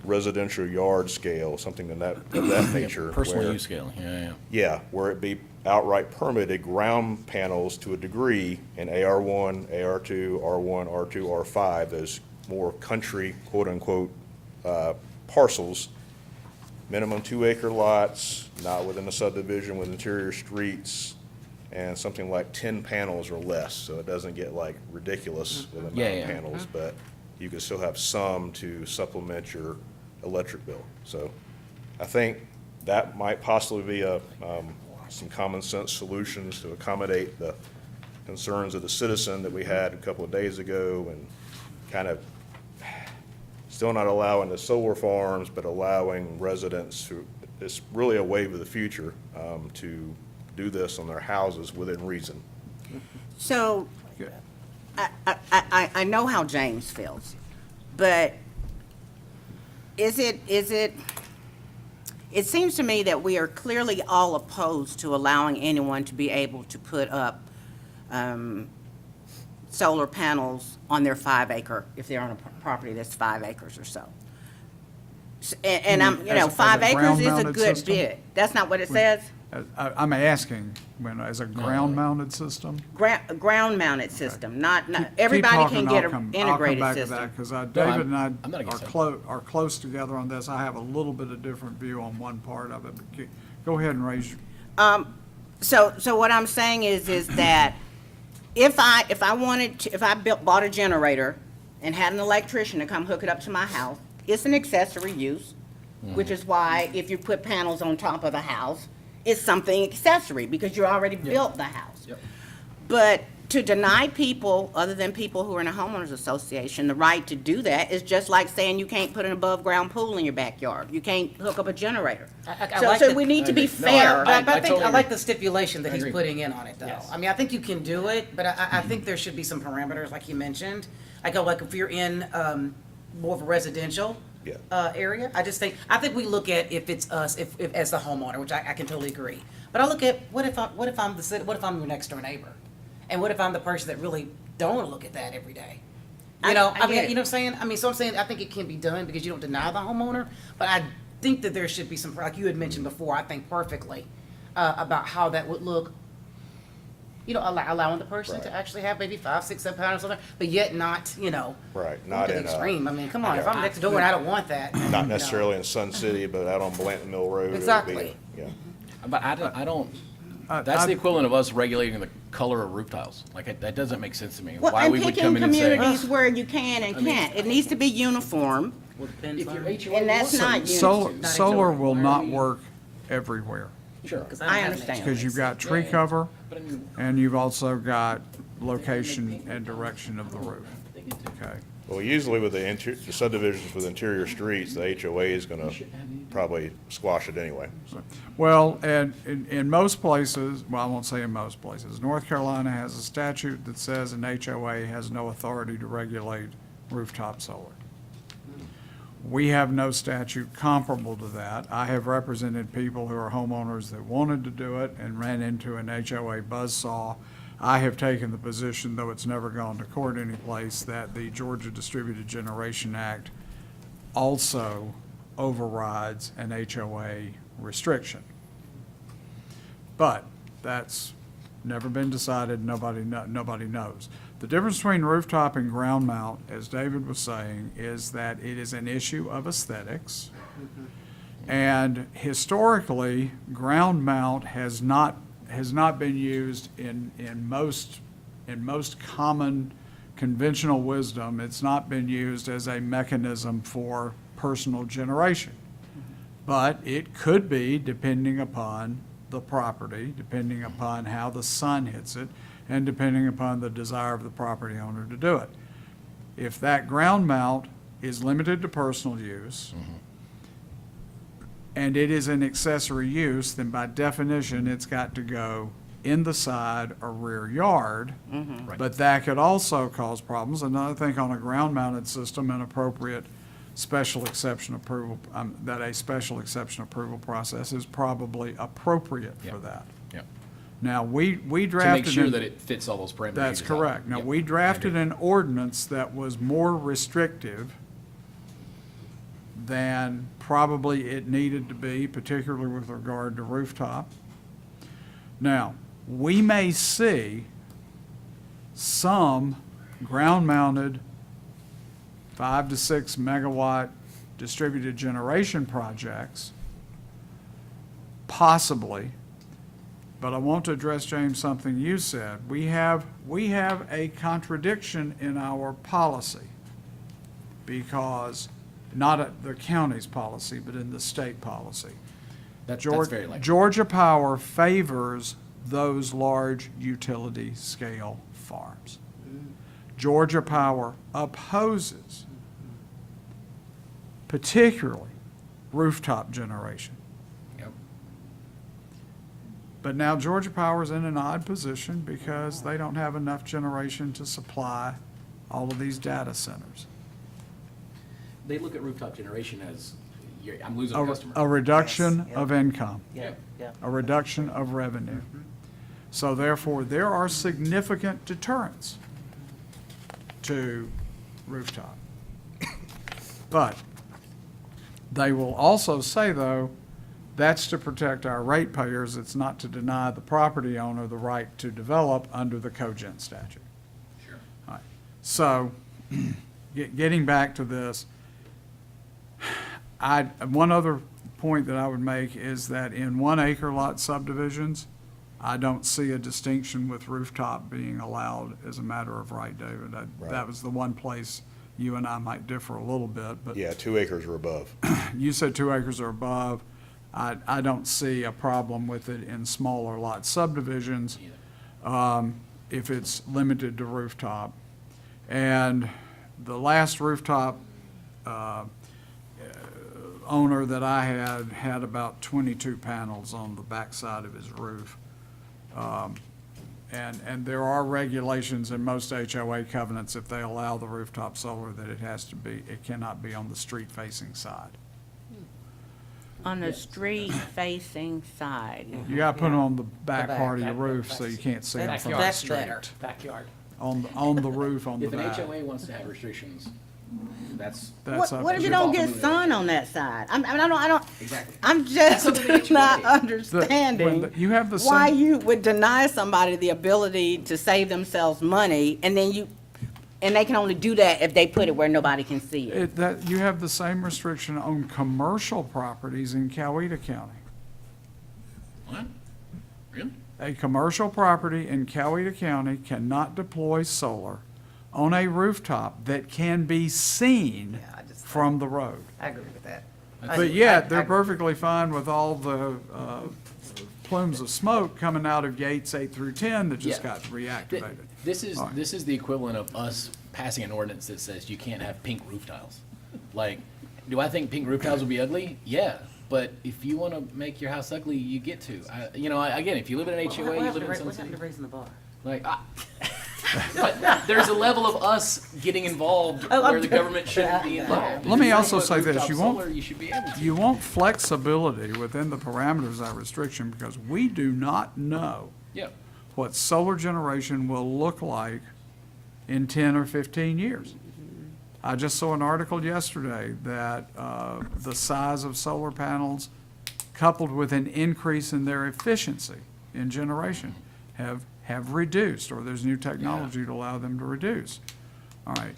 residential yard scale, something of that nature. Personal where- use scale, yeah. Yeah, where it be outright permitted ground panels to a degree in AR1, AR2, R1, R2, R5, those more country, quote-unquote, parcels, minimum 2 acre lots, not within a subdivision with interior streets, and something like 10 panels or less, so it doesn't get like ridiculous with the amount of panels, but you can still have some to supplement your electric bill. So I think that might possibly be some common sense solutions to accommodate the concerns of the citizen that we had a couple of days ago, and kind of still not allowing the solar farms, but allowing residents who, it's really a wave of the future, to do this on their houses within reason. So, I know how James feels, but it seems to me that we are clearly all opposed to allowing anyone to be able to put up solar panels on their 5 acre, if they're on a property that's 5 acres or so. And I'm, As a 5 acres is a ground-mounted good system? bit. That's not what it says? I'm asking, as a ground-mounted system? Ground-mounted system, not, Keep everybody talking, can get I'll an come integrated back to system. that, because David and I I'm not against are close together on this. I have a little bit of different view on one part of it, but go ahead and raise your, So what I'm saying is that if I bought a generator and had an electrician to come hook it up to my house, it's an accessory use, which is why if you put panels on top of the house, it's something accessory because you already built the house. Yep. But to deny people, other than people who are in a homeowners association, the right to do that is just like saying you can't put an above-ground pool in your backyard. You can't hook up a generator. I So like so the- we need to be No, fair. But I think, totally I like agree. the stipulation that he's agree. putting in on it, though. Yes. I mean, I think you can do it, but I think there should be some parameters, like you mentioned. Like if you're in, more of a residential, Yeah. area, I think we look at if it's us, if as the homeowner, which I can totally agree. But I look at, what if I'm your next door neighbor? And what if I'm the person that really don't want to look at that every day? You know, I I mean, get it. you know what I'm saying? I mean, so I'm saying, I think it can be done because you don't deny the homeowner, but I think that there should be some, like you had mentioned before, I think perfectly, about how that would look, you know, allowing the person to Right. actually have maybe 5, 6, 7 panels on there, but yet not, Right, to not the in, extreme. I mean, come on, if yeah. I'm next door and I don't want that. you not know. necessarily in Sun City, but out on Blanton Mill Road. it would be, Exactly. Yeah. But I don't, that's the equivalent of us regulating the color of roof tiles. Like, that doesn't make sense to me. Well, Why and we would picking come in and say. communities where you can and can't. It needs to be uniform, Well, depends If on- your HOA and that's not solar, uniform. solar will not work everywhere. Sure. I understand. Because you've got tree Yeah, yeah. cover, But I mean, and you've also got location and direction of the roof. Okay. Well, usually with the subdivisions with interior streets, the HOA is gonna probably squash it anyway. Well, and in most places, well, I won't say in most places, North Carolina has a statute that says an HOA has no authority to regulate rooftop solar. We have no statute comparable to that. I have represented people who are homeowners that wanted to do it and ran into an HOA buzzsaw. I have taken the position, though it's never gone to court anyplace, that the Georgia Distributed Generation Act also overrides an HOA restriction. But that's never been decided, nobody knows. The difference between rooftop and ground mount, as David was saying, is that it is an issue of aesthetics. And historically, ground mount has not been used in most common conventional wisdom. It's not been used as a mechanism for personal generation. But it could be, depending upon the property, depending upon how the sun hits it, and depending upon the desire of the property owner to do it. If that ground mount is limited to personal use, and it is an accessory use, then by definition, it's got to go in the side or rear yard. But that could also cause problems. Another thing on a ground-mounted system, an appropriate special exception approval, that a special exception approval process is probably appropriate for that. Yep. Now, we To drafted. make sure in- that it fits all those parameters. That's you just outlined. correct. Now, Yep. we drafted an ordinance that was more restrictive than probably it needed to be, particularly with regard to rooftop. Now, we may see some ground-mounted 5 to 6 megawatt distributed generation projects, possibly. But I want to address, James, something you said. We have a contradiction in our policy, because, not the county's policy, but in the state policy. That's Geor- very likely. Georgia Power favors those large utility scale farms. Georgia Power opposes particularly rooftop generation. Yep. But now Georgia Power is in an odd position because they don't have enough generation to supply all of these data centers. they look at rooftop generation as, I'm losing A a customer. a reduction Yes, of income, Yeah, yeah. a reduction of revenue. So therefore, there are significant deterrents to rooftop. But they will also say, though, that's to protect our ratepayers. It's not to deny the property owner the right to develop under the cogen statute. Sure. All right. So, getting back to this, one other point that I would make is that in 1 acre lot subdivisions, I don't see a distinction with rooftop being allowed as a matter of right, David. That was the one place you and I might differ a little bit, but Yeah, 2 acres or above. you said 2 acres or above. I don't see a problem with it in smaller lot subdivisions, if it's limited to rooftop. And the last rooftop, owner that I had about 22 panels on the backside of his roof. And there are regulations in most HOA covenants, if they allow the rooftop solar, that it cannot be on the street-facing side. On the street-facing side. You gotta put it on the back back, part of your back, roof back. so you can't see it from the That's street. better. Backyard. On the roof, on the If an back. HOA wants to have restrictions, that's. That's What, up what to if you. you don't get sun on that side? I don't, Exactly. I'm That's up to the just HOA. not When understanding you have the why sun, you would deny somebody the ability to save themselves money, and then and they can only do that if they put it where nobody can see it. you have the same restriction on commercial properties in Coweta County. What? Really? A commercial property in Coweta County cannot deploy solar on a rooftop that can be seen Yeah, I just- from the road. I agree with that. But yet, they're perfectly fine with all the plumes of smoke coming out of gates 8 through 10 that just Yeah. got reactivated. This is, All right. this is the equivalent of us passing an ordinance that says you can't have pink roof tiles. Like, do I think pink roof tiles will be ugly? Yeah, but if you wanna make your house ugly, you get to. Again, if you live in an HOA, you live in some What city. happened to raising the bar? Like, but there's a level of us getting involved where the government shouldn't be involved. Let me If you also wanna put say this, rooftop you won't- solar, you should be able to. You want flexibility within the parameters of that restriction because we do not know Yeah. what solar generation will look like in 10 or 15 years. I just saw an article yesterday that the size of solar panels coupled with an increase in their efficiency in generation have reduced, or there's new technology to allow them to reduce. All right.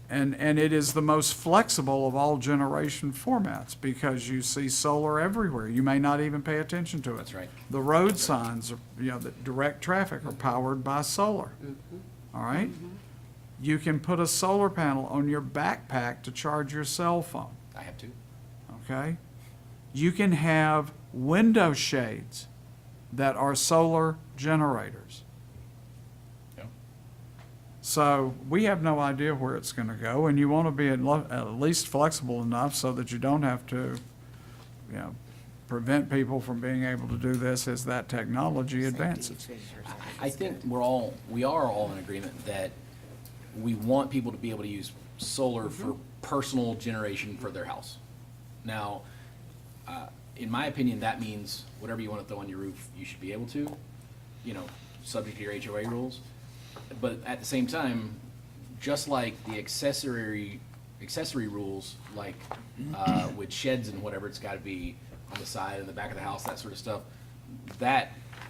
And it is the most flexible of all generation formats because you see solar everywhere. You may not even pay attention to it. That's right. The road signs, that direct traffic are powered by solar. All right? You can put a solar panel on your backpack to charge your cell phone. I have to. Okay? You can have window shades that are solar generators. Yeah. So we have no idea where it's going to go, and you want to be at least flexible enough so that you don't have to, prevent people from being able to do this as that technology advances. I think we are all in agreement that we want people to be able to use solar for personal generation for their house. Now, in my opinion, that means whatever you want to throw on your roof, you should be able to, subject to your HOA rules. But at the same time, just like the accessory rules, like with sheds and whatever, it's got to be on the side and the back of the house, that sort of stuff.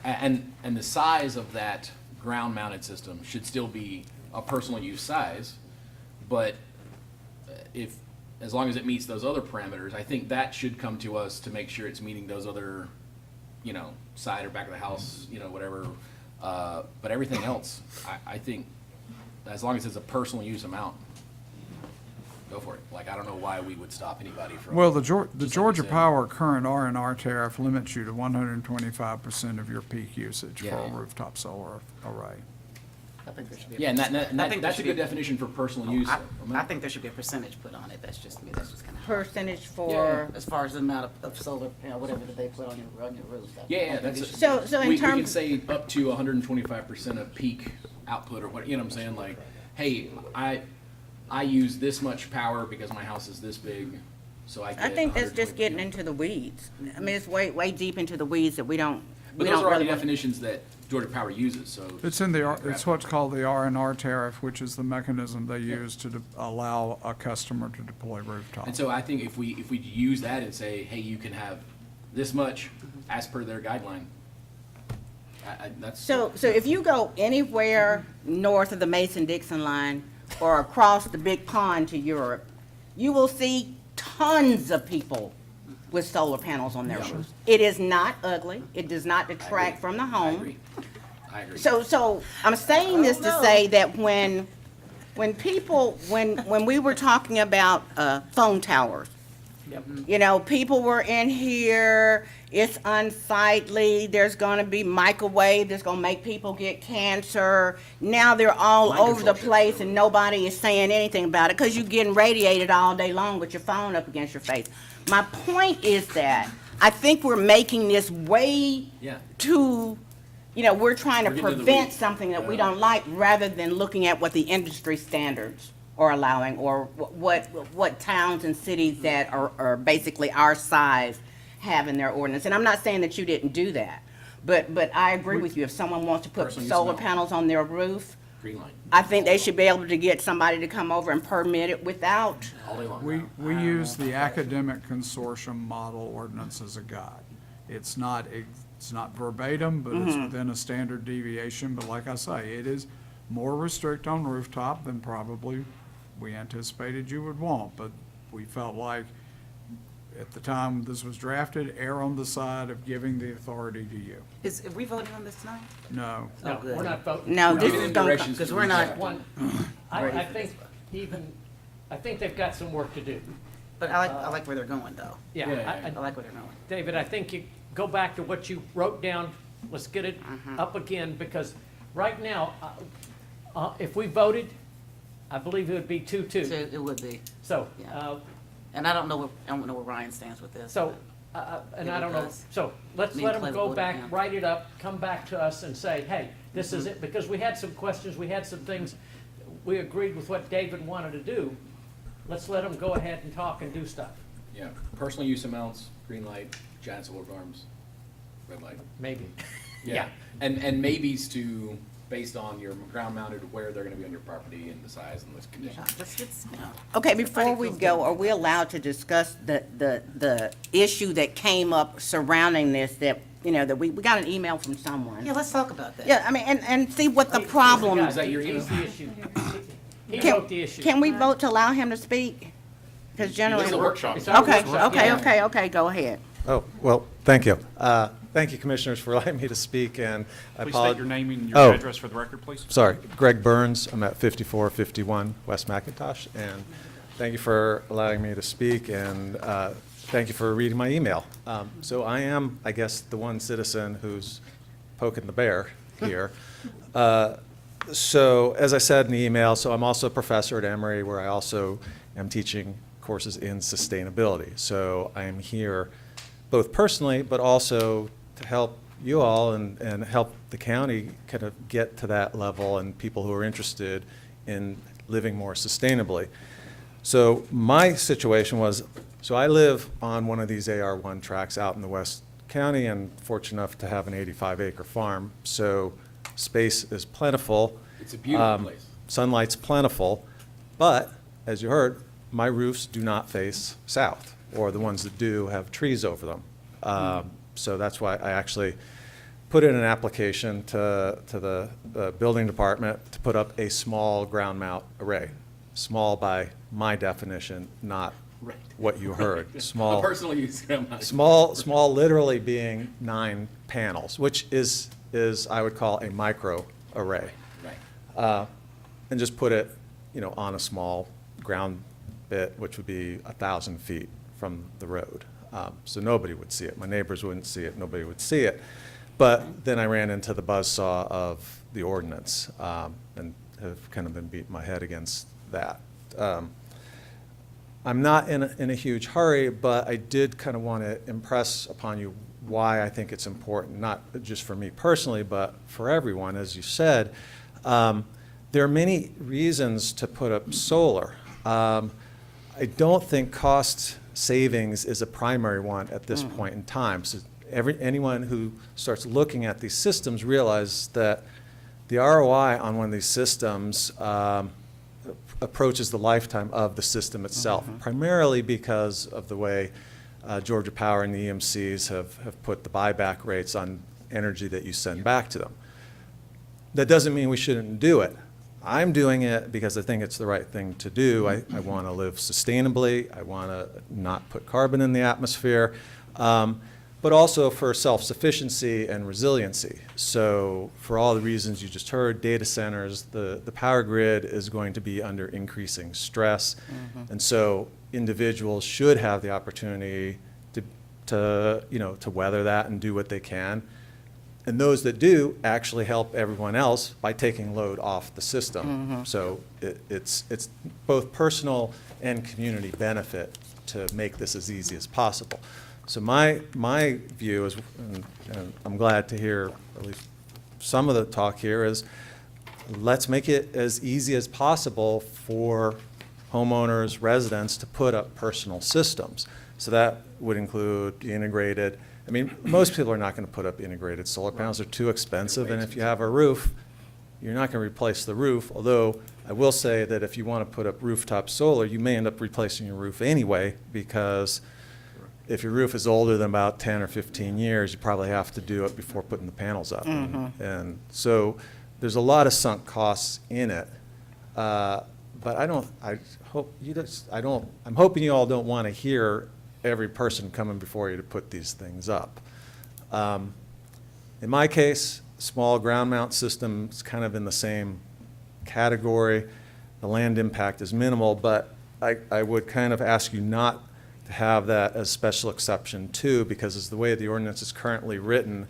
And the size of that ground-mounted system should still be a personal use size, but as long as it meets those other parameters, I think that should come to us to make sure it's meeting those other, side or back of the house, whatever. But everything else, I think, as long as it's a personal use amount, go for it. Like, I don't know why we would stop anybody from. Well, the just like you Georgia said. Power current R&R tariff limits you to 125% of your peak usage for a Yeah. rooftop solar array. I think there should be. Yeah, and I think there that's a should good be- definition for personal use. I think there should be a percentage put on it. That's just me. That's just kind of. Percentage Yeah. for, As far as the amount of solar, whatever that they put on your roof. Yeah, that's. So in We can terms- say up to 125% of peak output, or what, you know what I'm saying? Like, hey, I use this much power because my house is this big, so I get. I think that's just 120, getting into the weeds. I mean, it's way deep into the weeds that we don't But those are already really want. definitions that Georgia Power uses, so. It's it's what's called the R&R tariff, which is the mechanism they use to allow a customer to deploy rooftop. And so I think if we use that and say, hey, you can have this much as per their guideline, that's. So if you go anywhere north of the Mason-Dixon line or across the big pond to Europe, you will see tons of people with solar panels on their roofs. It is not ugly. It does not detract from the I home. agree. I agree. So I'm saying this to say that when we were talking about phone towers, people were in here, it's unsightly, there's gonna be microwave, that's gonna make people get cancer. Now they're all Mind over the control place and nobody is saying anything about it because you're getting radiated all day long with your phone up against your face. My point is that I think we're making this way Yeah. too, we're trying to We're getting into the prevent weeds. something that we Yeah. don't like rather than looking at what the industry standards are allowing or what towns and cities that are basically our size have in their ordinance. And I'm not saying that you didn't do that, but I agree with you. If someone wants to put Personal use solar amount. panels on their roof, Green line, I think they should be able to get somebody to come over and permit it without. all day long. We use the academic consortium model ordinance as a guide. It's not verbatim, but it's within a standard deviation. But like I say, it is more restrict on rooftop than probably we anticipated you would want. But we felt like at the time this was drafted, err on the side of giving the authority to you. Are we voting on this tonight? No. No, good. we're not voting. No, We're this giving is them going, directions Because to we're not, One, I think I think they've got some work to do. but I like where they're going though. Yeah, Yeah. I like where they're going. David, I think go back to what you wrote down. Let's get it up again, because right now, if we voted, I believe it would be 2-2. So it would be. So, Yeah. And I don't know where Ryan stands with this. so, and I don't know, so let's Me let and them Clay go voted back, down. write it up, come back to us and say, hey, this is it, because we had some questions, we had some things, we agreed with what David wanted to do. Let's let them go ahead and talk and do stuff. Yeah, personal use amounts, green light, giant solar farms, red light. Maybe. Yeah, and maybes to, based on your ground mounted, where they're gonna be on your property and the size and the conditions. Okay, before we go, are we allowed to discuss the issue that came up surrounding this, that, that we got an email from someone? Yeah, let's talk about that. Yeah, I mean, and see what the problem Is that your He's email? the issue. He Can- wrote the issue. Can we vote to allow him to speak? Because generally. This is a workshop. It's our Okay, workshop, yeah. okay, go ahead. Oh, well, thank you. Thank you, Commissioners, for allowing me to speak, and I Please apologize. state your name and your Oh. address for the record, please. Sorry, Greg Burns. I'm at 5451 West McIntosh, and thank you for allowing me to speak, and thank you for reading my email. So I am, I guess, the one citizen who's poking the bear here. So as I said in the email, so I'm also a professor at Emory, where I also am teaching courses in sustainability. So I am here both personally, but also to help you all and help the county kind of get to that level, and people who are interested in living more sustainably. So my situation was, so I live on one of these AR1 tracks out in the West County, and fortunate enough to have an 85-acre farm. So space is plentiful. It's a beautiful place. Sunlight's plentiful, but as you heard, my roofs do not face south, or the ones that do have trees over them. So that's why I actually put in an application to the building department to put up a small ground mount array. Small by my definition, not Right. what you heard. A Small. personal use amount. Small literally being 9 panels, which is I would call a micro array. Right. And just put it, on a small ground bit, which would be 1,000 feet from the road. So nobody would see it. My neighbors wouldn't see it. Nobody would see it. But then I ran into the buzzsaw of the ordinance, and have kind of been beating my head against that. I'm not in a huge hurry, but I did kind of want to impress upon you why I think it's important, not just for me personally, but for everyone. As you said, there are many reasons to put up solar. I don't think cost savings is a primary one at this point in time. So anyone who starts looking at these systems realize that the ROI on one of these systems approaches the lifetime of the system itself, primarily because of the way Georgia Power and the EMCs have put the buyback rates on energy that you send back to them. That doesn't mean we shouldn't do it. I'm doing it because I think it's the right thing to do. I want to live sustainably. I want to not put carbon in the atmosphere, but also for self-sufficiency and resiliency. So for all the reasons you just heard, data centers, the power grid is going to be under increasing stress. And so individuals should have the opportunity to weather that and do what they can. And those that do actually help everyone else by taking load off the system. So it's both personal and community benefit to make this as easy as possible. So my view is, and I'm glad to hear at least some of the talk here, is let's make it as easy as possible for homeowners, residents to put up personal systems. So that would include the integrated. I mean, most people are not going to put up integrated solar panels. They're too expensive, and if you have a roof, you're not going to replace the roof, although I will say that if you want to put up rooftop solar, you may end up replacing your roof anyway, because if your roof is older than about 10 or 15 years, you probably have to do it before putting the panels up. And so there's a lot of sunk costs in it. But I'm hoping you all don't want to hear every person coming before you to put these things up. In my case, small ground mount system is kind of in the same category. The land impact is minimal, but I would kind of ask you not to have that as special exception too, because as the way the ordinance is currently written,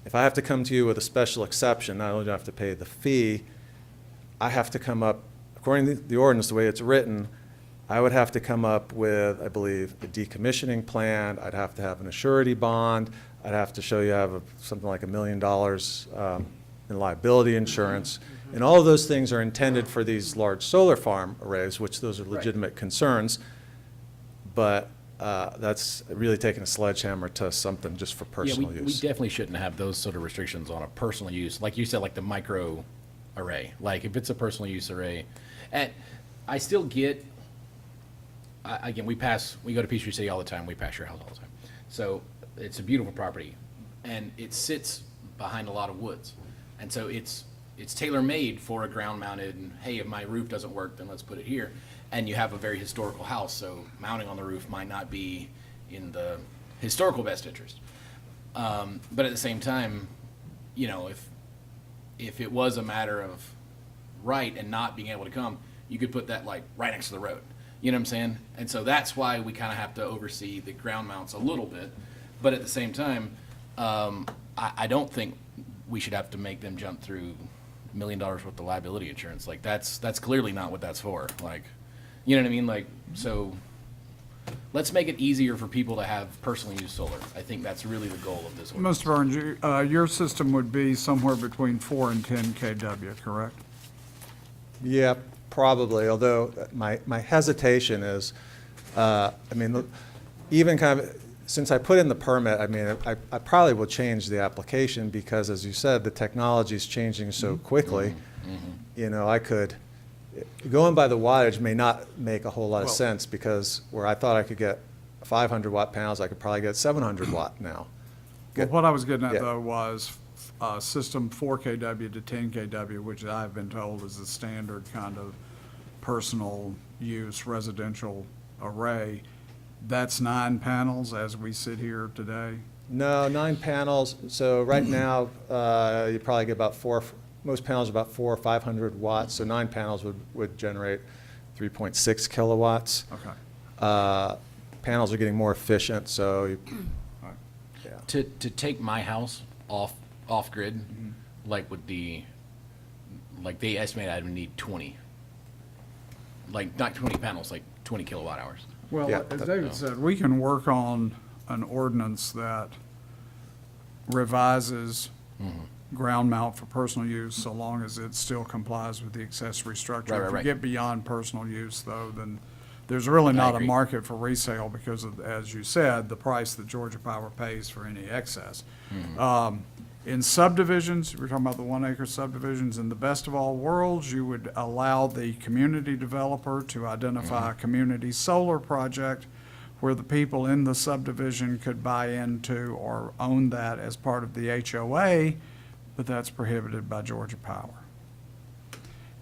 if I have to come to you with a special exception, not only do I have to pay the fee, I have to come up, according to the ordinance, the way it's written, I would have to come up with, I believe, a decommissioning plan. I'd have to have an surety bond. I'd have to show you I have something like $1 million in liability insurance. And all of those things are intended for these large solar farm arrays, which those are legitimate concerns. But that's really taking a sledgehammer to something just for personal we use. definitely shouldn't have those sort of restrictions on a personal use. Like you said, like the micro array. Like if it's a personal use array. And I still get, again, we go to Peachtree City all the time. We pass your house all the time. So it's a beautiful property. And it sits behind a lot of woods. And so it's tailor-made for a ground-mounted, and hey, if my roof doesn't work, then let's put it here. And you have a very historical house, so mounting on the roof might not be in the historical best interest. But at the same time, you know, if it was a matter of right and not being able to come, you could put that like right next to the road. You know what I'm saying? And so that's why we kind of have to oversee the ground mounts a little bit. But at the same time, I don't think we should have to make them jump through $1 million worth of liability insurance. Like that's clearly not what that's for. Like, you know what I mean? Like, so let's make it easier for people to have personally used solar. I think that's really the goal of this ordinance. Mr. Burns, your system would be somewhere between 4 and 10 kW, correct? Yeah, probably, although my hesitation is, I mean, even kind of, since I put in the permit, I mean, I probably will change the application because, as you said, the technology is changing so quickly. You know, I could, going by the wattage may not make a whole lot of sense because where I thought I could get 500 watt panels, I could probably get 700 watt now. Well, what I was getting at, Yeah. though, was system 4 kW to 10 kW, which I've been told is the standard kind of personal use residential array. That's 9 panels as we sit here today? No, 9 panels. So right now, you probably get about most panels are about 400 or 500 watts. So 9 panels would generate 3.6 kilowatts. Okay. Panels are getting more efficient, so yeah. To take my house off grid, like with like they estimate I would need 20. Like not 20 panels, like 20 kilowatt hours. Well, Yeah, as David said, we can work on an ordinance that revises ground mount for personal use so long as it still complies with the accessory structure. Right, If you right. get beyond personal use, though, then there's really not a agree. market for resale because of, as you said, the price that Georgia Power pays for any excess. In subdivisions, we're talking about the 1 acre subdivisions, in the best of all worlds, you would allow the community developer to identify a community solar project where the people in the subdivision could buy into or own that as part of the HOA, but that's prohibited by Georgia Power.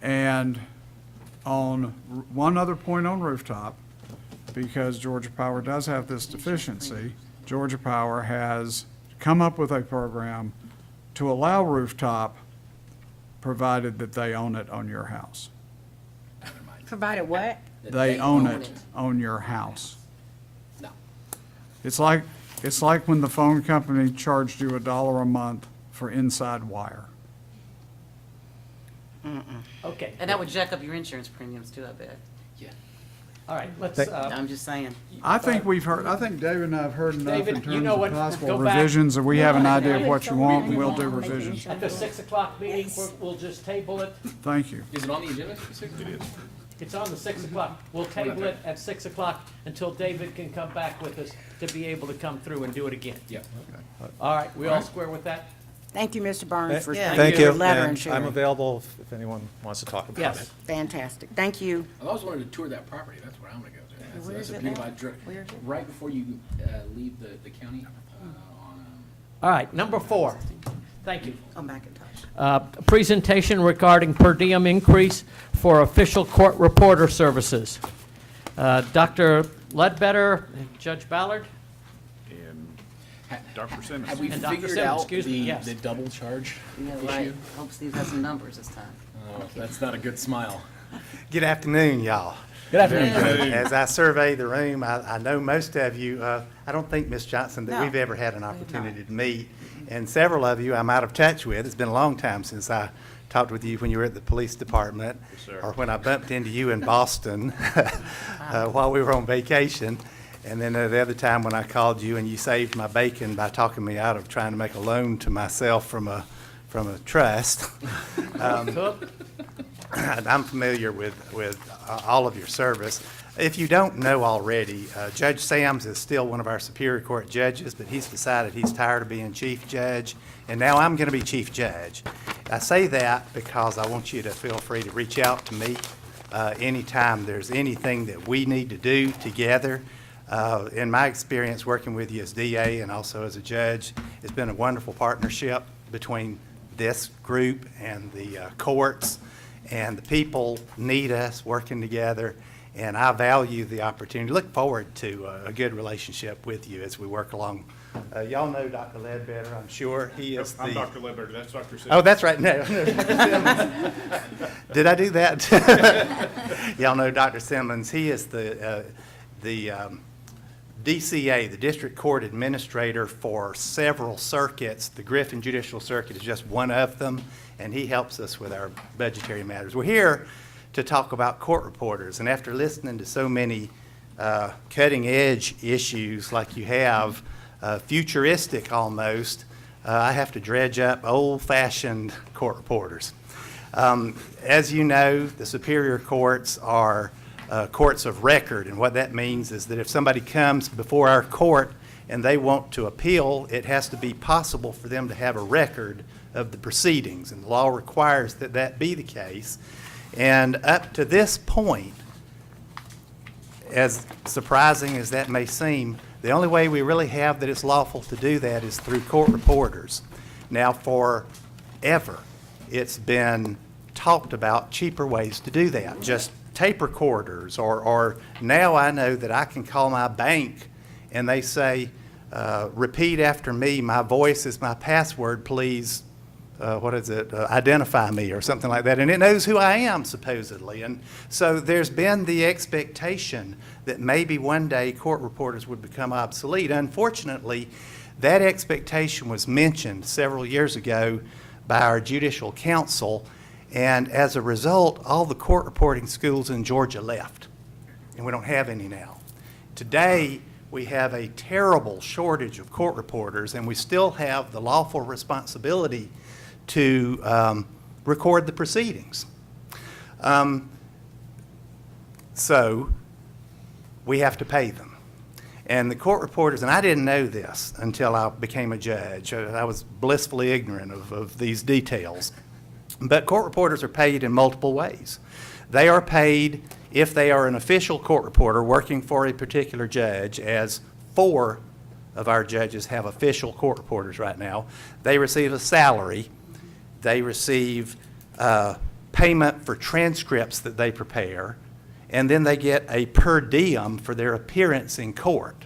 And on one other point on rooftop, because Georgia Power does have this deficiency, Georgia Power has come up with a program to allow rooftop, provided that they own it on your house. Provided what? They own it on your house. No. It's like when the phone company charged you $1 a month for inside wire. Okay. And that would jack up your insurance premiums too, I bet. All right, let's, I'm just saying. I think David and I have heard enough David, in you terms know of what? possible Go back. revisions, and we have an idea of what you want, and we'll do revisions. at the 6 o'clock meeting, we'll just table it. Thank you. Is it on the agenda for 6? It is. It's on the 6 o'clock. We'll table it at 6 o'clock until David can come back with us to be able to come through and do it again. Yeah. All right, we all square with that? Thank you, Mr. Burns, for Yeah. Thank your you. letter And and sharing. I'm available if anyone wants to talk about Yes. it. Fantastic. Thank you. I've always wanted to tour that property. That's where I'm gonna go to. That's, Where that's is a it beautiful. now? Where is it? Right before you leave the county on. All right, number 4. Thank you. Oh, McIntosh. Presentation regarding per diem increase for official court reporter services. Dr. Ledbetter, Judge Ballard? Dr. Simmons. Have we And Dr. figured Simmons, out excuse me, yes. the double charge Yeah, issue? right. Hope Steve has some numbers this time. Oh, that's not a good smile. Good afternoon, y'all. Good afternoon. As I survey the room, I know most of you, I don't think, Ms. Johnson, that No, we've ever had an we have opportunity to meet. And several of you I'm out of touch with. It's been a long time since I talked with you when you were at the police department. Yes, sir. Or when I bumped into you in Boston while we were on vacation. And then the other time when I called you and you saved my bacon by talking me out of trying to make a loan to myself from a trust. I'm familiar with all of your service. If you don't know already, Judge Sams is still one of our Superior Court judges, but he's decided he's tired of being chief judge, and now I'm going to be chief judge. I say that because I want you to feel free to reach out to me anytime there's anything that we need to do together. In my experience working with you as DA and also as a judge, it's been a wonderful partnership between this group and the courts, and the people need us working together, and I value the opportunity. Look forward to a good relationship with you as we work along. Y'all know Dr. Ledbetter, I'm sure. He is I'm the... Dr. Ledbetter, that's Dr. Simmons. Oh, that's right. No. Did I do that? Y'all know Dr. Simmons. He is the DCA, the District Court Administrator for several circuits. The Griffin Judicial Circuit is just one of them, and he helps us with our budgetary matters. We're here to talk about court reporters, and after listening to so many cutting-edge issues like you have, futuristic almost, I have to dredge up old-fashioned court reporters. As you know, the superior courts are courts of record, and what that means is that if somebody comes before our court and they want to appeal, it has to be possible for them to have a record of the proceedings, and the law requires that that be the case. And up to this point, as surprising as that may seem, the only way we really have that it's lawful to do that is through court reporters. Now, forever, it's been talked about cheaper ways to do that, just tape recorders, or now I know that I can call my bank and they say, repeat after me, my voice is my password, please, identify me or something like that. And it knows who I am, supposedly. And so there's been the expectation that maybe one day court reporters would become obsolete. Unfortunately, that expectation was mentioned several years ago by our judicial council, and as a result, all the court reporting schools in Georgia left, and we don't have any now. Today, we have a terrible shortage of court reporters, and we still have the lawful responsibility to record the proceedings. So we have to pay them. And the court reporters, and I didn't know this until I became a judge. I was blissfully ignorant of these details. But court reporters are paid in multiple ways. They are paid if they are an official court reporter working for a particular judge, as 4 of our judges have official court reporters right now. They receive a salary. They receive payment for transcripts that they prepare, and then they get a per diem for their appearance in court.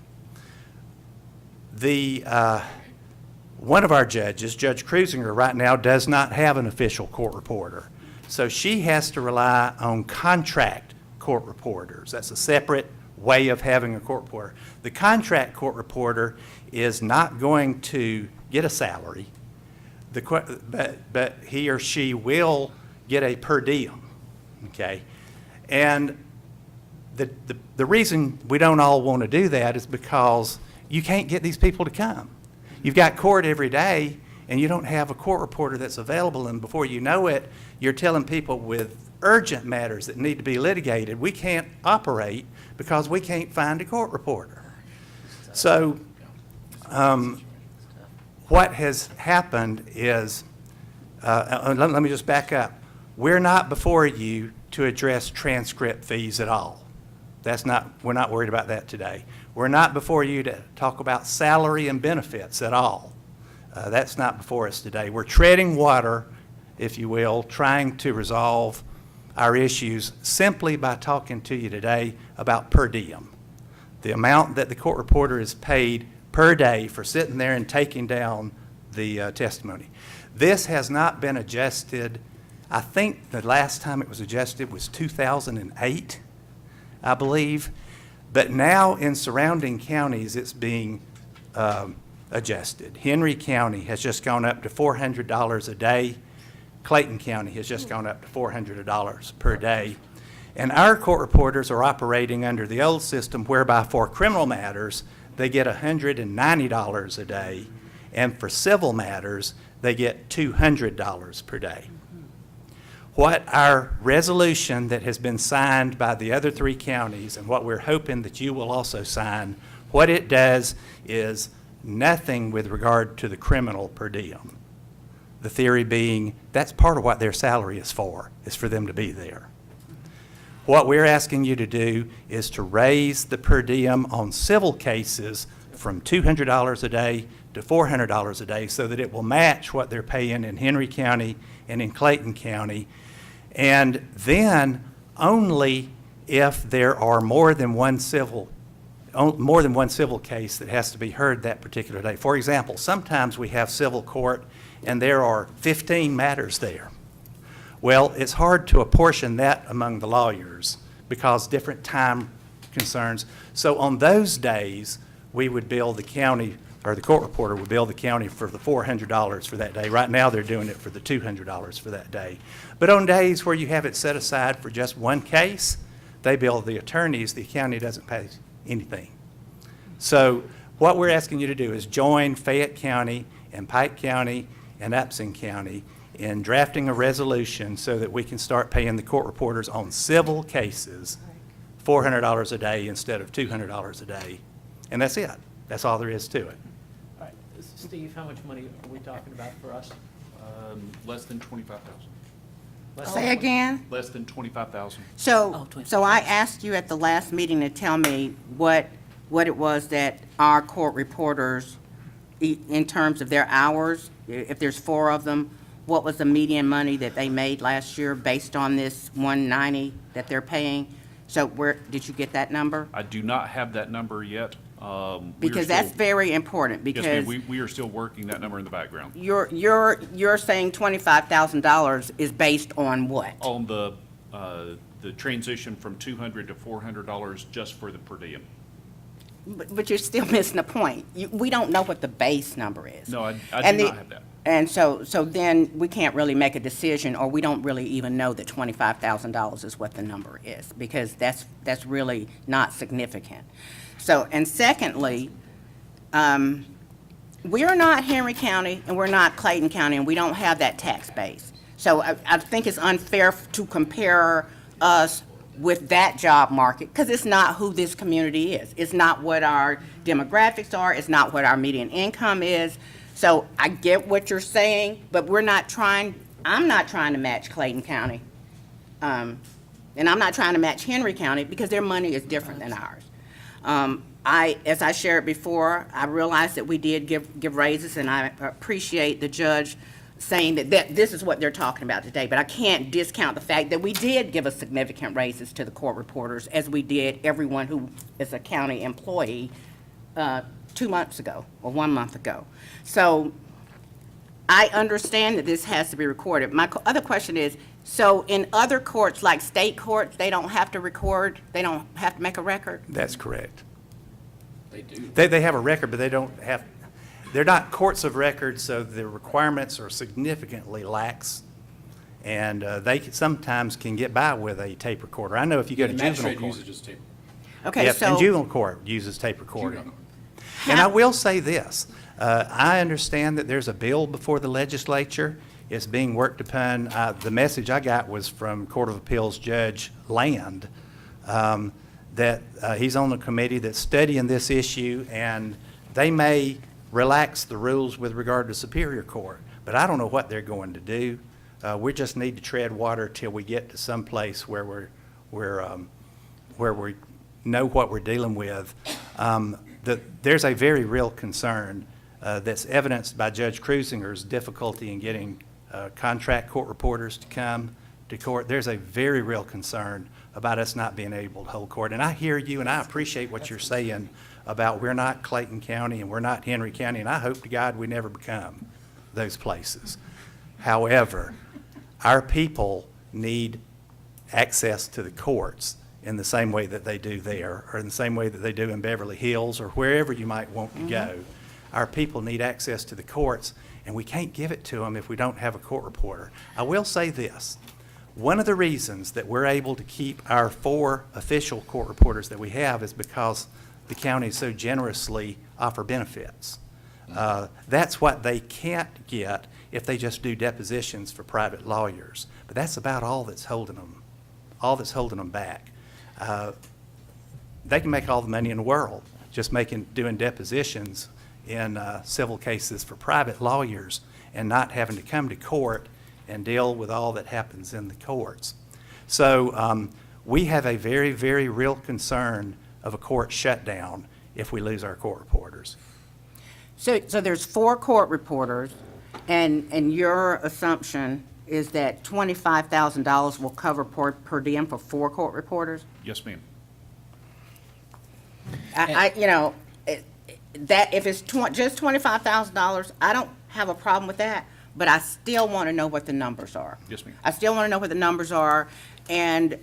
One of our judges, Judge Cruisinger, right now does not have an official court reporter. So she has to rely on contract court reporters. That's a separate way of having a court reporter. The contract court reporter is not going to get a salary, but he or she will get a per diem, okay? And the reason we don't all want to do that is because you can't get these people to come. You've got court every day, and you don't have a court reporter that's available, and before you know it, you're telling people with urgent matters that need to be litigated, we can't operate because we can't find a court reporter. So what has happened is, let me just back up. We're not before you to address transcript fees at all. We're not worried about that today. We're not before you to talk about salary and benefits at all. That's not before us today. We're treading water, if you will, trying to resolve our issues simply by talking to you today about per diem. The amount that the court reporter is paid per day for sitting there and taking down the testimony. This has not been adjusted. I think the last time it was adjusted was 2008. I believe. But now in surrounding counties, it's being adjusted. Henry County has just gone up to $400 a day. Clayton County has just gone up to $400 per day. And our court reporters are operating under the old system whereby for criminal matters, they get $190 a day, and for civil matters, they get $200 per day. What our resolution that has been signed by the other three counties, and what we're hoping that you will also sign, what it does is nothing with regard to the criminal per diem. The theory being that's part of what their salary is for them to be there. What we're asking you to do is to raise the per diem on civil cases from $200 a day to $400 a day so that it will match what they're paying in Henry County and in Clayton County. And then only if there are more than one civil case that has to be heard that particular day. For example, sometimes we have civil court and there are 15 matters there. Well, it's hard to apportion that among the lawyers because different time concerns. So on those days, we would bill the county, or the court reporter would bill the county for the $400 for that day. Right now, they're doing it for the $200 for that day. But on days where you have it set aside for just one case, they bill the attorneys, the county doesn't pay anything. So what we're asking you to do is join Fayette County and Pike County and Upson County in drafting a resolution so that we can start paying the court reporters on civil cases $400 a day instead of $200 a day. And that's it. That's all there is to it. All right, Steve, how much money are we talking about for us? Less than 25,000. Say again? Less than 25,000. So I asked you at the last meeting to tell me what it was that our court reporters, in terms of their hours, if there's 4 of them, what was the median money that they made last year based on this $190 that they're paying? So where, did you get that number? I do not have that number yet. Because that's very important, because Yes, ma'am, we are still working that number in the background. you're saying $25,000 is based on what? On the transition from $200 to $400 just for the per diem. But you're still missing the point. We don't know what the base number is. No, I And do the- not have that. And so then we can't really make a decision, or we don't really even know that $25,000 is what the number is, because that's really not significant. So, and secondly, we're not Henry County and we're not Clayton County, and we don't have that tax base. So I think it's unfair to compare us with that job market, because it's not who this community is. It's not what our demographics are. It's not what our median income is. So I get what you're saying, but I'm not trying to match Clayton County. And I'm not trying to match Henry County because their money is different than ours. As I shared before, I realized that we did give raises, and I appreciate the judge saying that this is what they're talking about today, but I can't discount the fact that we did give a significant raises to the court reporters, as we did everyone who is a county employee 2 months ago or 1 month ago. So I understand that this has to be recorded. My other question is, so in other courts, like state courts, they don't have to record, they don't have to make a record? That's correct. They do. They have a record, but they're not courts of record, so the requirements are significantly lax. And they sometimes can get by with a tape recorder. I know if you go to juvenile Magistrate court. uses just tape. Okay, Yep, so. and juvenile court uses tape recording. And I will say this, I understand that there's a bill before the legislature. It's being worked upon. The message I got was from Court of Appeals Judge Land, that he's on a committee that's studying this issue, and they may relax the rules with regard to Superior Court. But I don't know what they're going to do. We just need to tread water till we get to some place where we know what we're dealing with. There's a very real concern that's evidenced by Judge Krusinger's difficulty in getting contract court reporters to come to court. There's a very real concern about us not being able to hold court. And I hear you, and I appreciate what you're saying about we're not Clayton County and we're not Henry County, and I hope to God we never become those places. However, our people need access to the courts in the same way that they do there, or in the same way that they do in Beverly Hills, or wherever you might want to go. Our people need access to the courts, and we can't give it to them if we don't have a court reporter. I will say this. One of the reasons that we're able to keep our 4 official court reporters that we have is because the county so generously offer benefits. That's what they can't get if they just do depositions for private lawyers. But that's about all that's holding them back. They can make all the money in the world just doing depositions in civil cases for private lawyers and not having to come to court and deal with all that happens in the courts. So we have a very, very real concern of a court shutdown if we lose our court reporters. So there's 4 court reporters, and your assumption is that $25,000 will cover per diem for 4 court reporters? Yes, ma'am. That if it's just $25,000, I don't have a problem with that, but I still want to know what the numbers are. Yes, ma'am. I still want to know what the numbers are, and,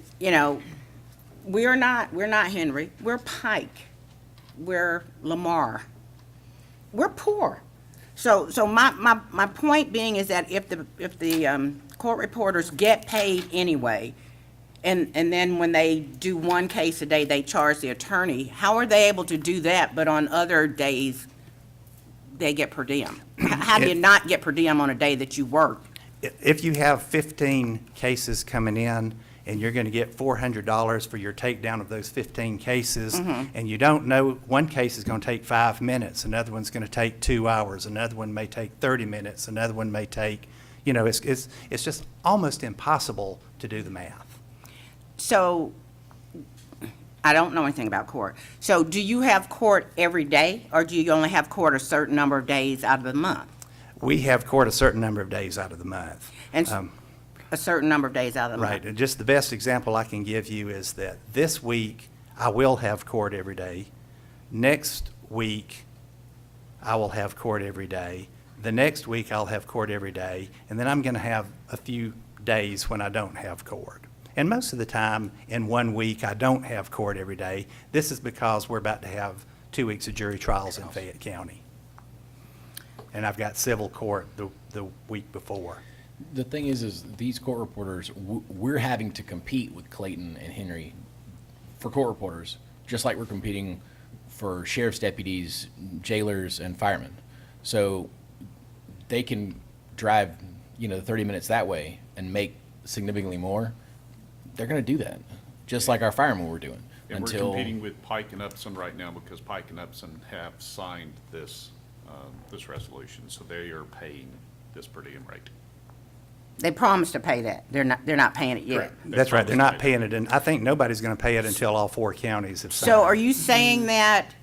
we're not Henry, we're Pike, we're Lamar. We're poor. So my point being is that if the court reporters get paid anyway, and then when they do 1 case a day, they charge the attorney, how are they able to do that, but on other days, they get per diem? How do you not get per diem on a day that you work? If you have 15 cases coming in and you're going to get $400 for your takedown of those 15 cases, and you don't know, one case is going to take 5 minutes, another one's going to take 2 hours, another one may take 30 minutes, another one may take, it's just almost impossible to do the math. So, I don't know anything about court. So do you have court every day, or do you only have court a certain number of days out of the month? We have court a certain number of days out of the month. And a certain number of days out of the month? Right, and just the best example I can give you is that this week, I will have court every day. Next week, I will have court every day. The next week, I'll have court every day, and then I'm going to have a few days when I don't have court. And most of the time, in 1 week, I don't have court every day. This is because we're about to have 2 weeks of jury trials in Fayette County. And I've got civil court the week before. The thing is these court reporters, we're having to compete with Clayton and Henry for court reporters, just like we're competing for sheriff's deputies, jailers, and firemen. So they can drive, 30 minutes that way and make significantly more. They're going to do that, just like our firemen were doing. And we're competing with Pike and Upson right now because Pike and Upson have signed this resolution, so they are paying this per diem rate. They promised to pay that. They're not paying it yet. Correct. That's right, they're not paying it, and I think nobody's going to pay it until all 4 counties have signed. So are you saying that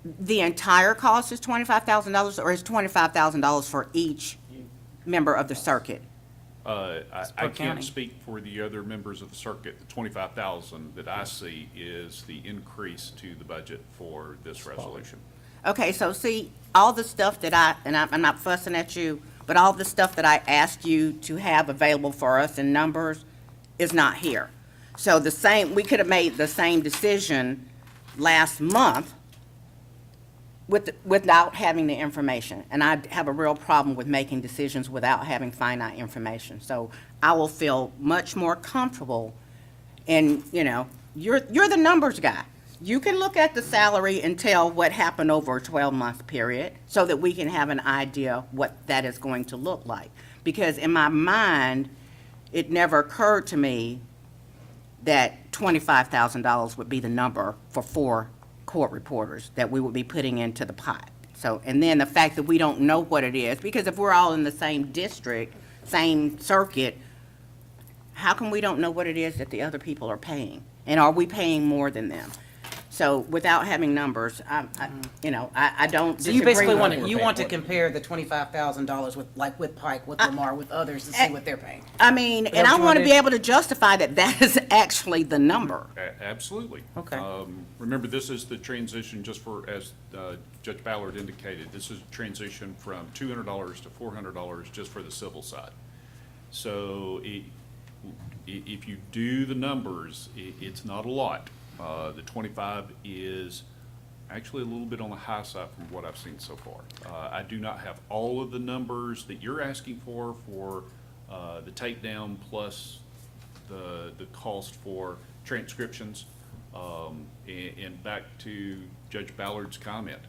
the entire cost is $25,000, or is $25,000 for each member of the circuit? I county. can't speak for the other members of the circuit. The 25,000 that I see is the increase to the budget for this resolution. Okay, so see, all the stuff that I'm not fussing at you, but all the stuff that I asked you to have available for us in numbers is not here. So we could have made the same decision last month without having the information. And I have a real problem with making decisions without having finite information. So I will feel much more comfortable in, you're the numbers guy. You can look at the salary and tell what happened over a 12-month period so that we can have an idea what that is going to look like. Because in my mind, it never occurred to me that $25,000 would be the number for 4 court reporters that we would be putting into the pot. So, and then the fact that we don't know what it is, because if we're all in the same district, same circuit, how come we don't know what it is that the other people are paying? And are we paying more than them? So without having numbers, I don't disagree. So you basically with want to compare the $25,000 with Pike, with Lamar, with others to see what they're paying. I mean, and I want to be able to justify that is actually the number. Absolutely. Okay. Remember, this is the transition just as Judge Ballard indicated, this is a transition from $200 to $400 just for the civil side. So if you do the numbers, it's not a lot. The 25 is actually a little bit on the high side from what I've seen so far. I do not have all of the numbers that you're asking for the takedown plus the cost for transcriptions. And back to Judge Ballard's comment,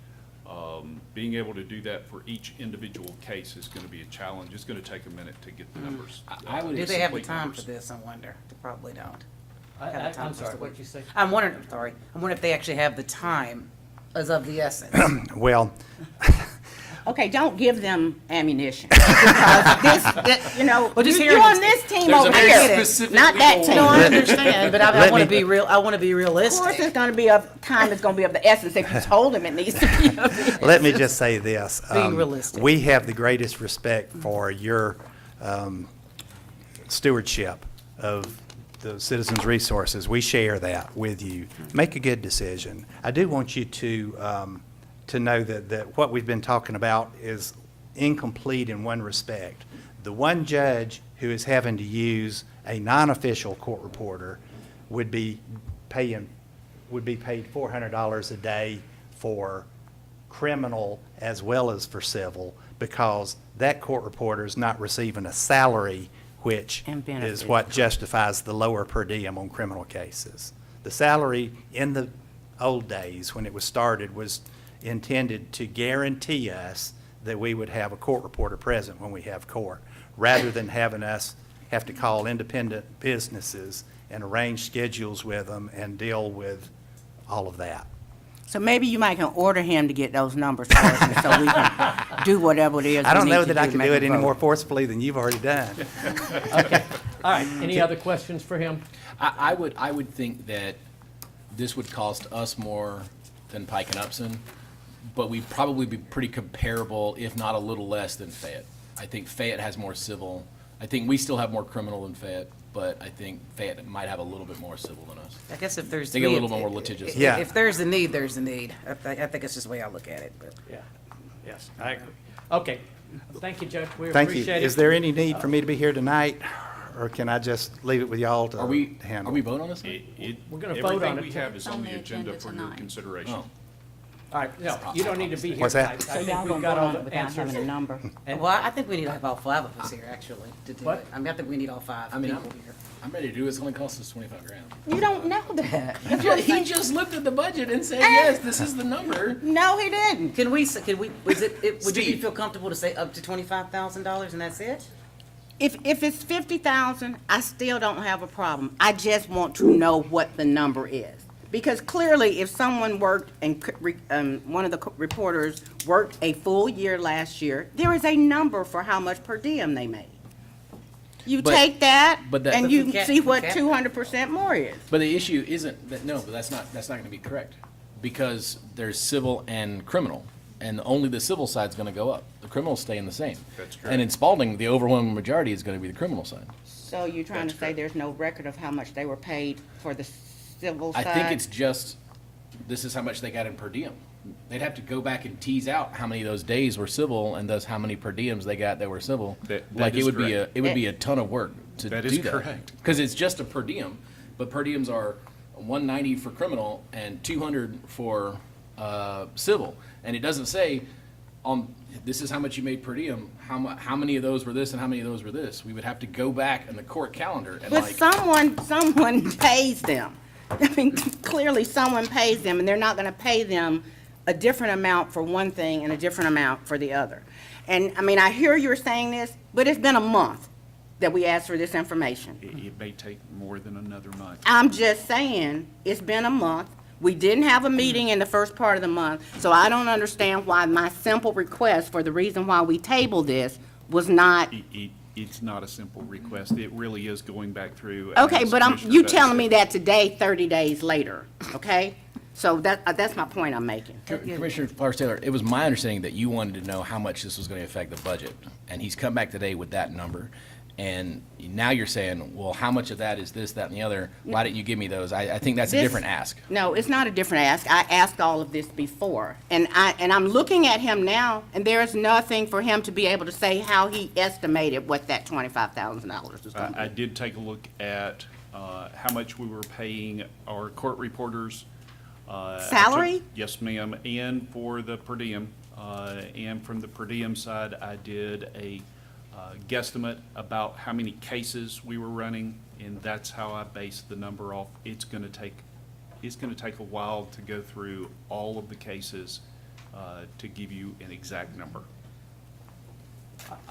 being able to do that for each individual case is going to be a challenge. It's going to take a minute to get the numbers. I would Do they have the complete time numbers. for this, I wonder? They probably don't. I'm sorry, what'd you say? I'm wondering if they actually have the time as of the essence. Well, Okay, don't give them ammunition. Because this, you know, Well, just you're hearing on this- this team There's a over very here, specific not that legal team. No, I Of understand, but I Let want to me- be real, I want to be course, realistic. it's gonna be of time, it's gonna be of the essence. If you told them it needs to be of the essence. let me just say this. Being realistic. We have the greatest respect for your stewardship of the citizens' resources. We share that with you. Make a good decision. I do want you to know that what we've been talking about is incomplete in one respect. The one judge who is having to use a non-official court reporter would be paid $400 a day for criminal as well as for civil, because that court reporter is not receiving a salary, which And benefits. is what justifies the lower per diem on criminal cases. The salary in the old days, when it was started, was intended to guarantee us that we would have a court reporter present when we have court, rather than having us have to call independent businesses and arrange schedules with them and deal with all of that. So maybe you might can order him to get those numbers for us, and so we can do whatever it is I we don't need know to that I to can make do a it any vote. more forcefully than you've already done. Okay, all right, any other questions for him? I would think that this would cost us more than Pike and Upson, but we'd probably be pretty comparable, if not a little less than Fayette. I think Fayette has more civil. I think we still have more criminal than Fayette, but I think Fayette might have a little bit more civil than us. I guess if there's. They get a little if- more litigious. Yeah. If there's a need, there's a need. I think it's just the way I look at it, but. Yeah, yes, I agree. Okay, thank you, Judge, we Thank you. appreciate it. Is there any need for me to be here tonight, or can I just leave it with y'all to Are we handle? voting on this? We're gonna vote on Everything it. we have is It's on the agenda for your tonight. consideration. Oh. All right, no, you don't need to be here. What's that? tonight. So I think y'all we've gonna got vote all on it the without having a answers. number? Well, I think we need to have all five of us here, actually, to do What? it. I mean, I think we need all five I mean, people here. I'm ready to do it. It's only cost us 25 grand. You don't know that. He just looked at the budget and said, yes, this is the number. No, he didn't. Can we, would you Steve. feel comfortable to say up to $25,000 and that's it? If it's 50,000, I still don't have a problem. I just want to know what the number is. Because clearly, if someone worked and one of the reporters worked a full year last year, there is a number for how much per diem they made. You But- take that, but that- and but you we can't- see we what can't- 200% more is. But the issue isn't that, no, but that's not going to be correct. Because there's civil and criminal, and only the civil side's going to go up. The criminal's staying the same. That's correct. And in Spalding, the overwhelming majority is going to be the criminal side. So you're trying to say there's no record of how much they were paid for the civil I side? think it's just, this is how much they got in per diem. They'd have to go back and tease out how many of those days were civil and thus how many per diems they got that were civil. That Like, it is would be correct. it would be a ton of work to do that. That is correct. Because it's just a per diem, but per diems are 190 for criminal and 200 for civil. And it doesn't say, this is how much you made per diem, how many of those were this and how many of those were this. We would have to go back in the court calendar and But like. someone pays them. I mean, clearly someone pays them, and they're not gonna pay them a different amount for one thing and a different amount for the other. And, I mean, I hear you're saying this, but it's been a month that we asked for this information. It may take more than another month. I'm just saying, it's been a month. We didn't have a meeting in the first part of the month, so I don't understand why my simple request for the reason why we tabled this was not. It's not a simple request. It really is going back through. Okay, as but Commissioner you Best telling me said. that today, 30 days later, okay? So that's my point I'm making. Commissioner Flowers-Taylor, it was my understanding that you wanted to know how much this was going to affect the budget, and he's come back today with that number. And now you're saying, well, how much of that is this, that, and the other? Why didn't you give me those? I think that's a different ask. No, it's not a different ask. I asked all of this before. And I'm looking at him now, and there is nothing for him to be able to say how he estimated what that $25,000 was going to be. I did take a look at how much we were paying our court reporters. Salary? Yes, ma'am, and for the per diem. And from the per diem side, I did a guesstimate about how many cases we were running, and that's how I based the number off. It's gonna take a while to go through all of the cases to give you an exact number.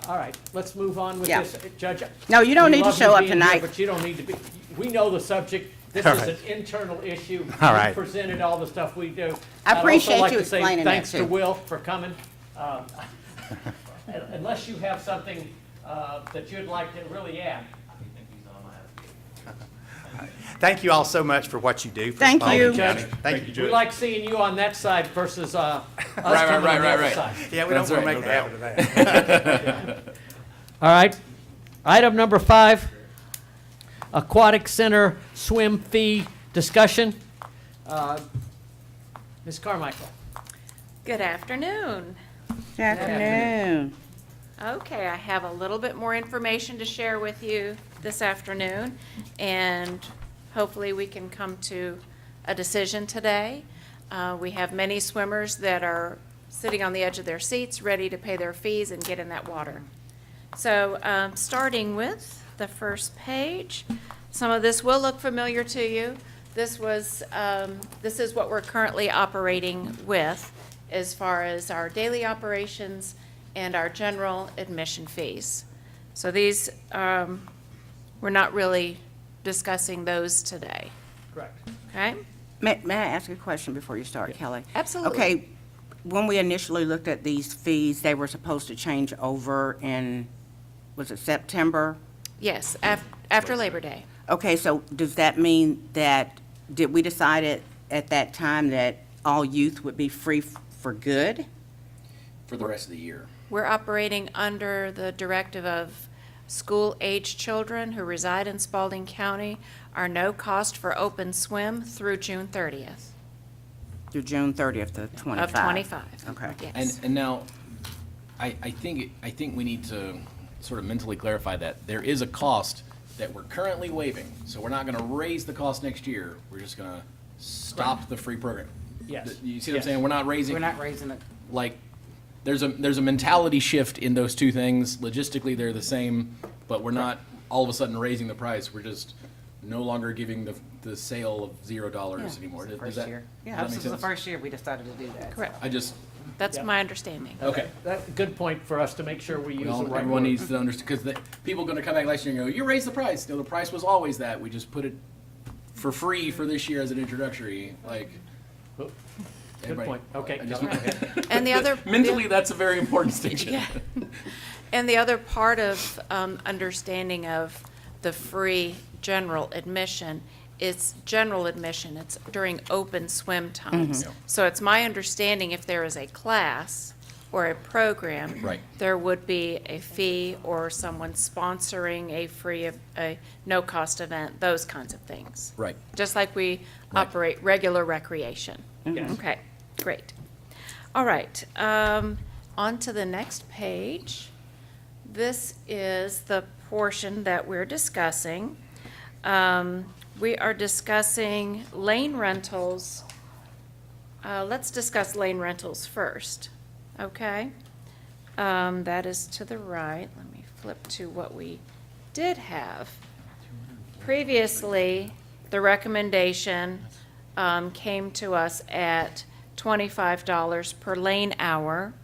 All right, let's move on with Yeah. this. Judge. No, you don't we need to love show you up being here, tonight. But you don't need to be, we know the subject. This All is right. an internal issue. All We right. presented all the stuff we do. I appreciate I'd also like you to say explaining that, thanks too. to Will for coming. Unless you have something that you'd like to really add. Thank you all so much for what you do for Thank Spalding you. County. Judge. Thank you. We like seeing you on that side versus us right, coming on the other right. side. Yeah, we don't That's want to right, make no a habit of that. All right. Item number 5, Aquatic Center swim fee discussion. Ms. Carmichael. Good afternoon. Good afternoon. Okay, I have a little bit more information to share with you this afternoon, and hopefully we can come to a decision today. We have many swimmers that are sitting on the edge of their seats, ready to pay their fees and get in that water. So, starting with the first page, some of this will look familiar to you. This is what we're currently operating with as far as our daily operations and our general admission fees. So these, we're not really discussing those today, Correct. okay? May I ask a question before you start, Kelly? Absolutely. Okay, when we initially looked at these fees, they were supposed to change over in, was it September? Yes, after Labor Day. Okay, so does that mean that, did we decide at that time that all youth would be free for good? For the rest of the year. We're operating under the directive of school-aged children who reside in Spalding County are no cost for open swim through June 30th Through June 30th of 25? of 25. Okay. Yes. And now, I think we need to sort of mentally clarify that there is a cost that we're currently waiving. So we're not gonna raise the cost next year. We're just gonna stop the free program. Yes. You see what I'm Yes. saying? We're not raising. We're not raising it. Like, there's a mentality shift in those two things. Logistically, they're the same, but we're not all of a sudden raising the price. We're just no longer giving the sale of $0 anymore. Does First that, year. does Yeah, that this make is the sense? first year we decided to do that. Correct. I just, That's Yeah. my understanding. okay. That's a good point for us to make sure we use the right Everyone word. needs to understand, because people are gonna come back next year and go, you raised the price. No, the price was always that. We just put it for free for this year as an introductory, like. Good everybody- point. Okay. I just- go ahead. And the other. Mentally, that's a very important distinction. Yeah. And the other part of understanding of the free general admission, it's general admission, it's during open swim times. Mhm. So it's my understanding if there is a class or a program, Right. there would be a fee or someone sponsoring a no-cost event, those kinds of things. Right. Just like we Right. operate regular recreation. Yes. Okay, great. All right, on to the next page. This is the portion that we're discussing. We are discussing lane rentals. Let's discuss lane rentals first, okay? That is to the right. Let me flip to what we did have. Previously, the recommendation came to us at $25 per lane hour,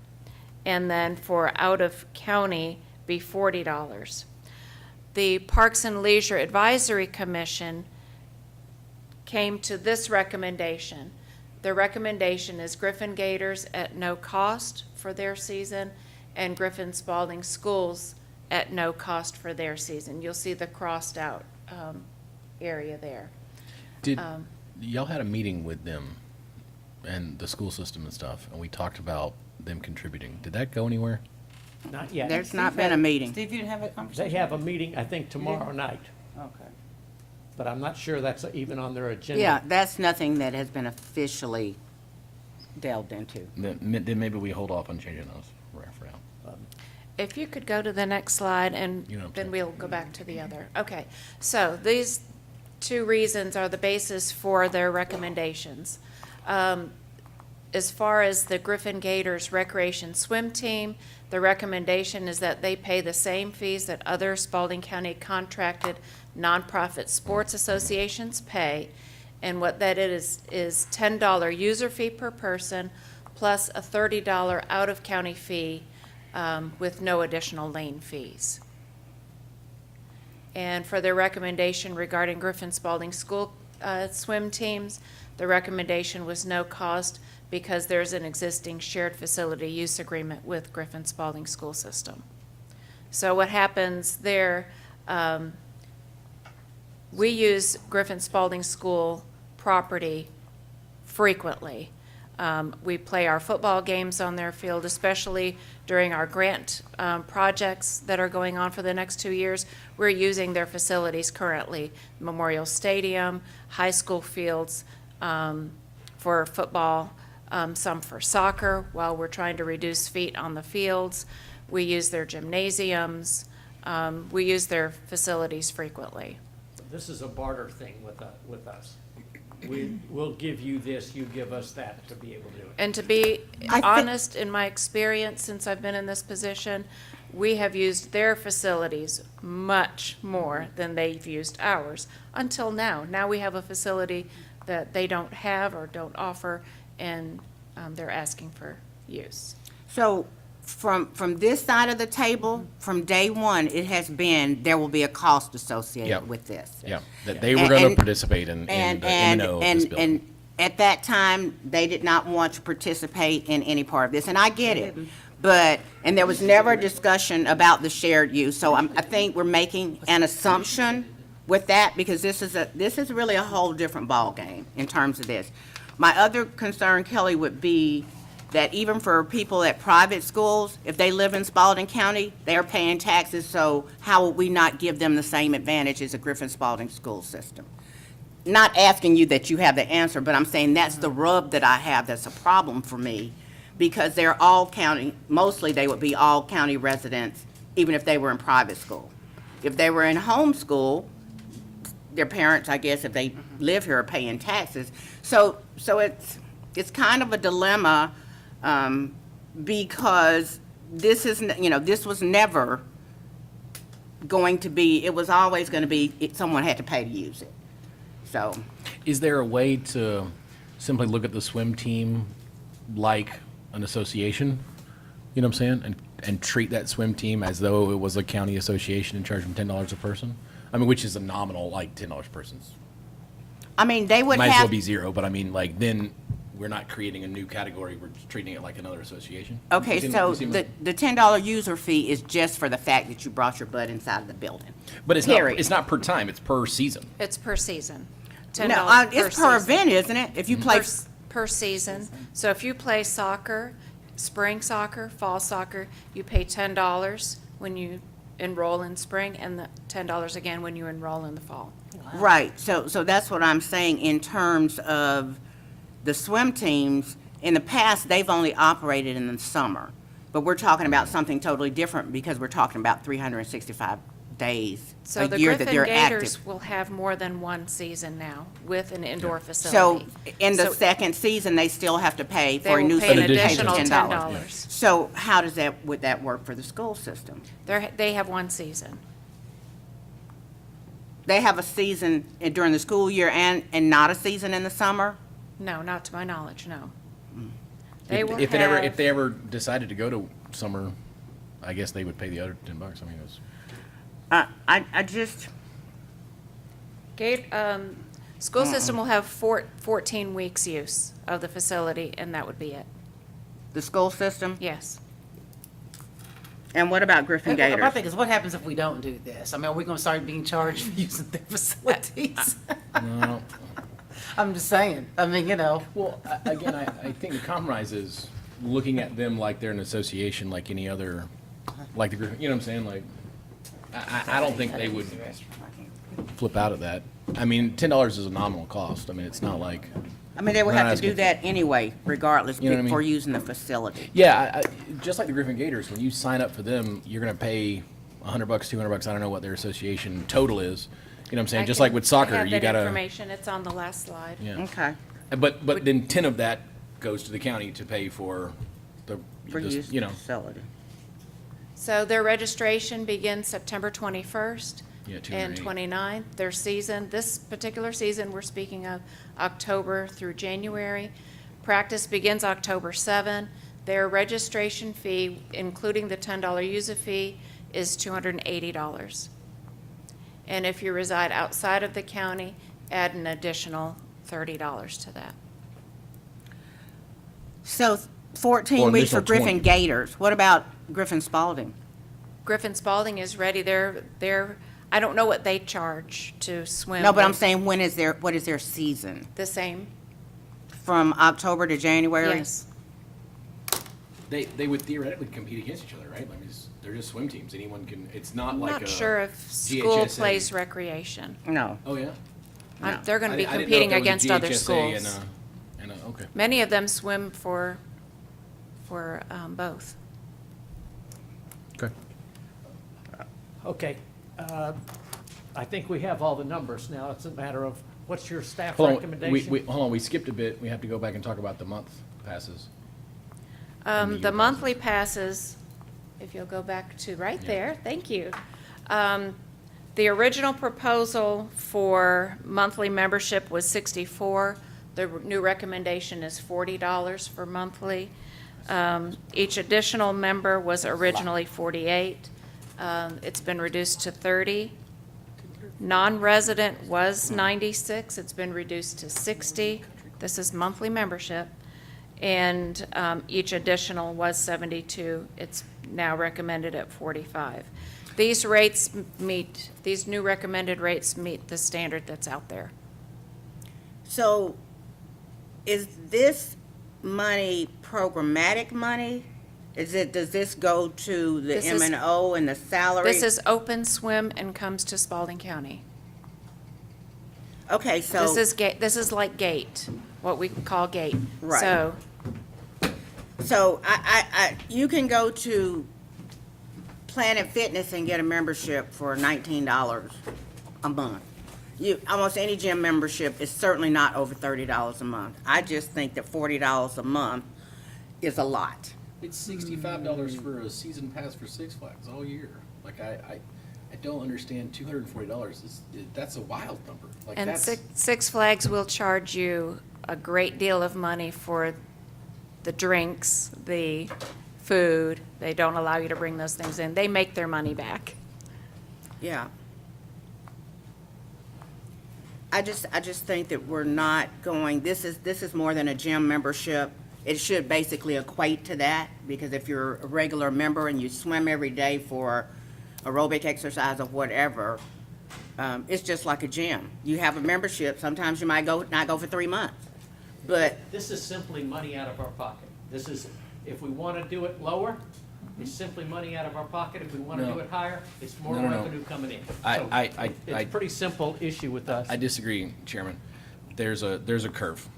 and then for out-of-county, be $40. The Parks and Leisure Advisory Commission came to this recommendation. The recommendation is Griffin Gators at no cost for their season, and Griffin Spalding Schools at no cost for their season. You'll see the crossed out area there. Did, y'all had a meeting with them and the school system and stuff, and we talked about them contributing. Did that go anywhere? Not yet. There's not been a meeting. Steve, you didn't have a conversation? They have a meeting, I think, tomorrow night, Okay. but I'm not sure that's even on their agenda. Yeah, that's nothing that has been officially delved into. Then maybe we hold off on changing those right for now. If you could go to the next slide, and You know what I'm then saying. we'll go back to the other. Okay, so these two reasons are the basis for their recommendations. As far as the Griffin Gators Recreation Swim Team, the recommendation is that they pay the same fees that other Spalding County contracted nonprofit sports associations pay. And what that is $10 user fee per person plus a $30 out-of-county fee with no additional lane fees. And for their recommendation regarding Griffin Spalding School swim teams, the recommendation was no cost because there's an existing shared facility use agreement with Griffin Spalding School System. So what happens there, we use Griffin Spalding School property frequently. We play our football games on their field, especially during our grant projects that are going on for the next 2 years. We're using their facilities currently, Memorial Stadium, high school fields for football, some for soccer while we're trying to reduce feet on the fields. We use their gymnasiums. We use their facilities frequently. This is a barter thing with us. We'll give you this, you give us that to be able to do it. And to be I thi- honest, in my experience since I've been in this position, we have used their facilities much more than they've used ours until now. Now we have a facility that they don't have or don't offer, and they're asking for use. So from this side of the table, from day one, it has been, there will be a cost associated Yep. with this. Yeah, that they were gonna participate in the M&O of this building. And at that time, they did not want to participate in any part of this, and I get it. But, and there was never a discussion about the shared use, so I think we're making an assumption with that, because this is really a whole different ballgame in terms of this. My other concern, Kelly, would be that even for people at private schools, if they live in Spalding County, they are paying taxes, so how would we not give them the same advantage as a Griffin Spalding school system? Not asking you that you have the answer, but I'm saying that's the rub that I have that's a problem for me, because they're all county, mostly they would be all county residents, even if they were in private school. If they were in homeschool, their parents, I guess, if they live here, are paying taxes. So it's kind of a dilemma, because this is, this was never going to be, it was always going to be, someone had to pay to use it. So, Is there a way to simply look at the swim team like an association? You know what I'm saying? And treat that swim team as though it was a county association and charge them $10 a person? I mean, which is a nominal, like $10 a person's. I mean, they would Might as well have, be zero, but I mean, like, then we're not creating a new category, we're just treating it like another association. okay, You see- so you see my- the $10 user fee is just for the fact that you brought your butt inside of the building. But Period. it's not per time, it's per season. It's per season. No, $10 it's per season. event, isn't it? If you play, Per season. So if you play soccer, spring soccer, fall soccer, you pay $10 when you enroll in spring, and the $10 again when you enroll in the fall. right, so that's what I'm saying in terms of the swim teams. In the past, they've only operated in the summer, but we're talking about something totally different because we're talking about 365 days So a the year that Griffin they're Gators active. will have more than one season now with an indoor So facility. in the So second season, they still have to pay They for a will new pay an season, pay the additional $10. $10. So how does would that work for the school system? They have one season. They have a season during the school year and not a season in the summer? No, not to my knowledge, no. Mm. They will If have, they ever decided to go to summer, I guess they would pay the other $10. I mean, it's. I just, school system will have 14 weeks use of the facility, and that would be it. the school system? Yes. And what about Griffin My Gators? thing is, what happens if we don't do this? I mean, are we gonna start being charged for using their facilities? No. I'm just saying, I mean, Well, again, I think the compromise is looking at them like they're an association, like any other like the Griffin, you know what I'm saying? Like, I don't think they would flip out at that. I mean, $10 is a nominal cost. I mean, it's not like. I mean, they would we're not have to do asking- that anyway, regardless, You know what I mean? for using the facility. Yeah, just like the Griffin Gators, when you sign up for them, you're gonna pay $100, $200. I don't know what their association total is. You know what I'm saying? Just like with I soccer, have you that gotta. information, it's on the last slide. Yeah. Okay. But then 10 of that goes to the county to pay for the, For use you the know. facility. So their registration begins September 21st Yeah, and 208. 29th. Their season, this particular season we're speaking of, October through January. Practice begins October 7. Their registration fee, including the $10 user fee, is $280. And if you reside outside of the county, add an additional $30 to that. So 14 Or weeks for additional Griffin 20. Gators. What about Griffin Spalding? Griffin Spalding is ready. They're, I don't know what they charge to swim. No, but I'm saying what is their season? The same, From October to January? yes. They would theoretically compete against each other, right? I mean, they're just swim teams. Anyone can, it's not I'm like not a sure if school GHSA. plays recreation. No. Oh, yeah? They're going to be I didn't know if competing there was a against other GHSA schools. okay. Many of them swim for both. Okay. Okay, I think we have all the numbers now. It's a matter of, what's your staff Hold on, recommendation? hold on, we skipped a bit. We have to go back and talk about the month passes. The monthly passes, if you'll go back to right there, thank you. The original proposal for monthly membership was $64. The new recommendation is $40 for monthly. Each additional member was originally $48. It's been reduced to $30. Non-resident was $96. It's been reduced to $60. This is monthly membership. And each additional was $72. It's now recommended at $45. These rates meet, these new recommended rates meet the standard that's out there. So is this money programmatic money? Does this go to the This is- M&O and the salary? This is open swim and comes to Spalding County. Okay, so. This is like GATE, what we call GATE. Right. So, You can go to Planet Fitness and get a membership for $19 a month. Almost any gym membership is certainly not over $30 a month. I just think that $40 a month is a lot. It's $65 for a season pass for Six Flags all year. Like, I don't understand $240. That's a wild number. Like, and that's. Six Flags will charge you a great deal of money for the drinks, the food. They don't allow you to bring those things in. They make their money back. Yeah. I just think that we're not going, this is more than a gym membership. It should basically equate to that, because if you're a regular member and you swim every day for aerobic exercise or whatever, it's just like a gym. You have a membership, sometimes you might not go for 3 months, but, This is simply money out of our pocket. This is, if we want to do it lower, it's simply money out of our pocket. If we want to No. do it higher, it's more No. revenue coming in. I It's a pretty simple issue with us. I disagree, Chairman. There's a curve.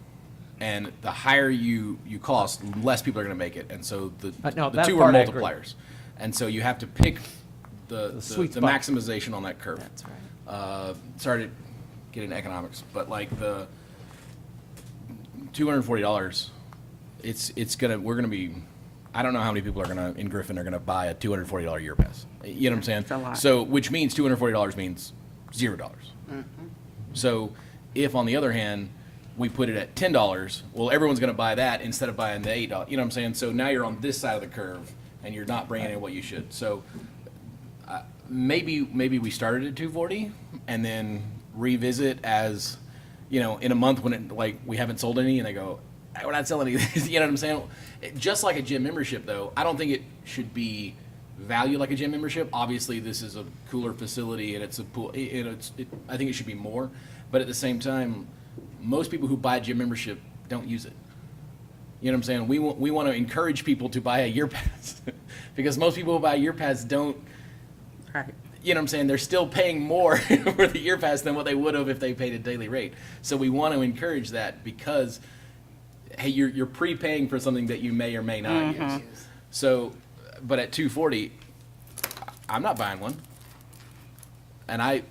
And the higher you cost, less people are going to make it. And so the No, the that two are part I agree. multipliers. And so you have to pick the sweet the spot. maximization on that curve. That's right. Sorry to get into economics, but like the $240, we're gonna be, I don't know how many people in Griffin are gonna buy a $240 year pass. You know what I'm saying? It's a lot. So, which means $240 means $0. So if, on the other hand, we put it at $10, well, everyone's going to buy that instead of buying the $8. You know what I'm saying? So now you're on this side of the curve, and you're not bringing in what you should. So maybe we started at $240 and then revisit as, in a month when we haven't sold any, and they go, hey, we're not selling any of these. You know what I'm saying? Just like a gym membership, though, I don't think it should be valued like a gym membership. Obviously, this is a cooler facility, and it's a pool. I think it should be more. But at the same time, most people who buy a gym membership don't use it. You know what I'm saying? We want to encourage people to buy a year pass because most people who buy a year pass don't. Right. You know what I'm saying? They're still paying more for the year pass than what they would have if they paid a daily rate. So we want to encourage that because, hey, you're prepaying for something that you may or may not use. So, but at $240, I'm not buying one. And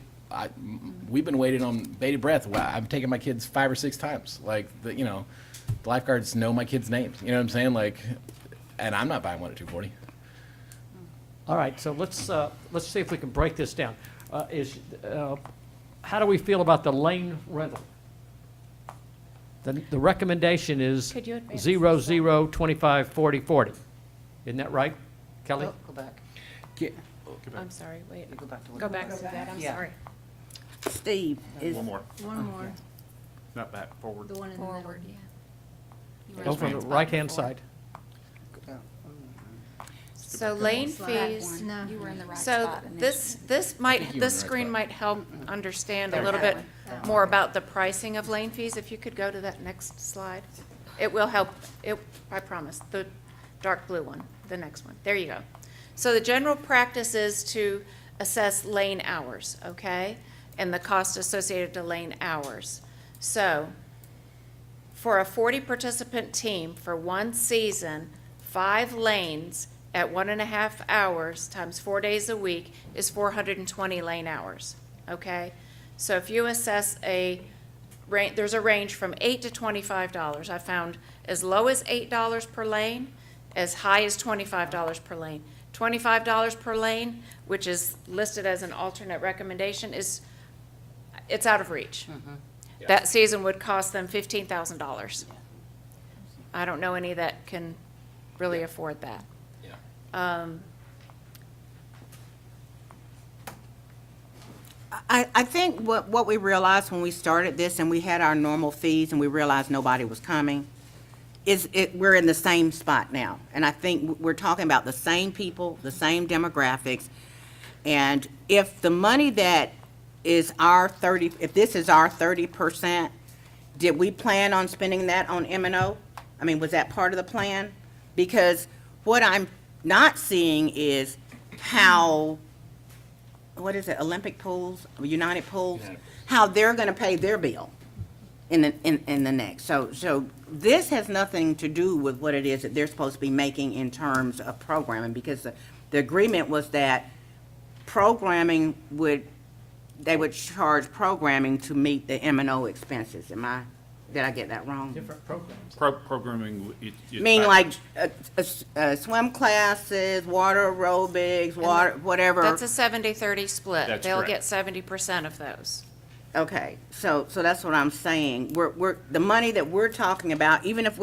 we've been waiting on bated breath. I've taken my kids 5 or 6 times. Like, the lifeguards know my kids' names. You know what I'm saying? Like, and I'm not buying one at $240. All right, so let's see if we can break this down. How do we feel about the lane rental? The recommendation is Could you advance 0, 0, 25, 40, 40. Isn't that right, Kelly? Oh, go back. I'm sorry, wait. Go back to what? Go back to that, I'm Yeah. sorry. Steve, is, One more, One more, not back, forward. the one in the middle. Forward, yeah. Go from the right-hand side. So lane Slide. fees, No. You were in the right so spot initially. this screen might help understand a little bit more about the pricing of lane fees. If you could go to that next slide. It will help, I promise, the dark blue one, the next one. There you go. So the general practice is to assess lane hours, okay? And the cost associated to lane hours. So for a 40-participant team for one season, 5 lanes at 1.5 hours times 4 days a week is 420 lane hours, okay? So if you assess there's a range from $8 to $25. I found as low as $8 per lane, as high as $25 per lane. $25 per lane, which is listed as an alternate recommendation, it's out of reach. That season would cost them $15,000. I don't know any that can really afford that. I think what we realized when we started this and we had our normal fees and we realized nobody was coming, we're in the same spot now. And I think we're talking about the same people, the same demographics. And if the money that is if this is our 30%, did we plan on spending that on M&O? I mean, was that part of the plan? Because what I'm not seeing is how, what is it, Olympic Pools, United Pools, how they're gonna pay their bill in the next. So this has nothing to do with what it is that they're supposed to be making in terms of programming, because the agreement was that programming they would charge programming to meet the M&O expenses. Did I get that wrong? Different programs. Programming. Mean like swim classes, water aerobics, whatever. That's a 70-30 split. That's They'll correct. get 70% of those. Okay, so that's what I'm saying. We're the money that we're talking about, even if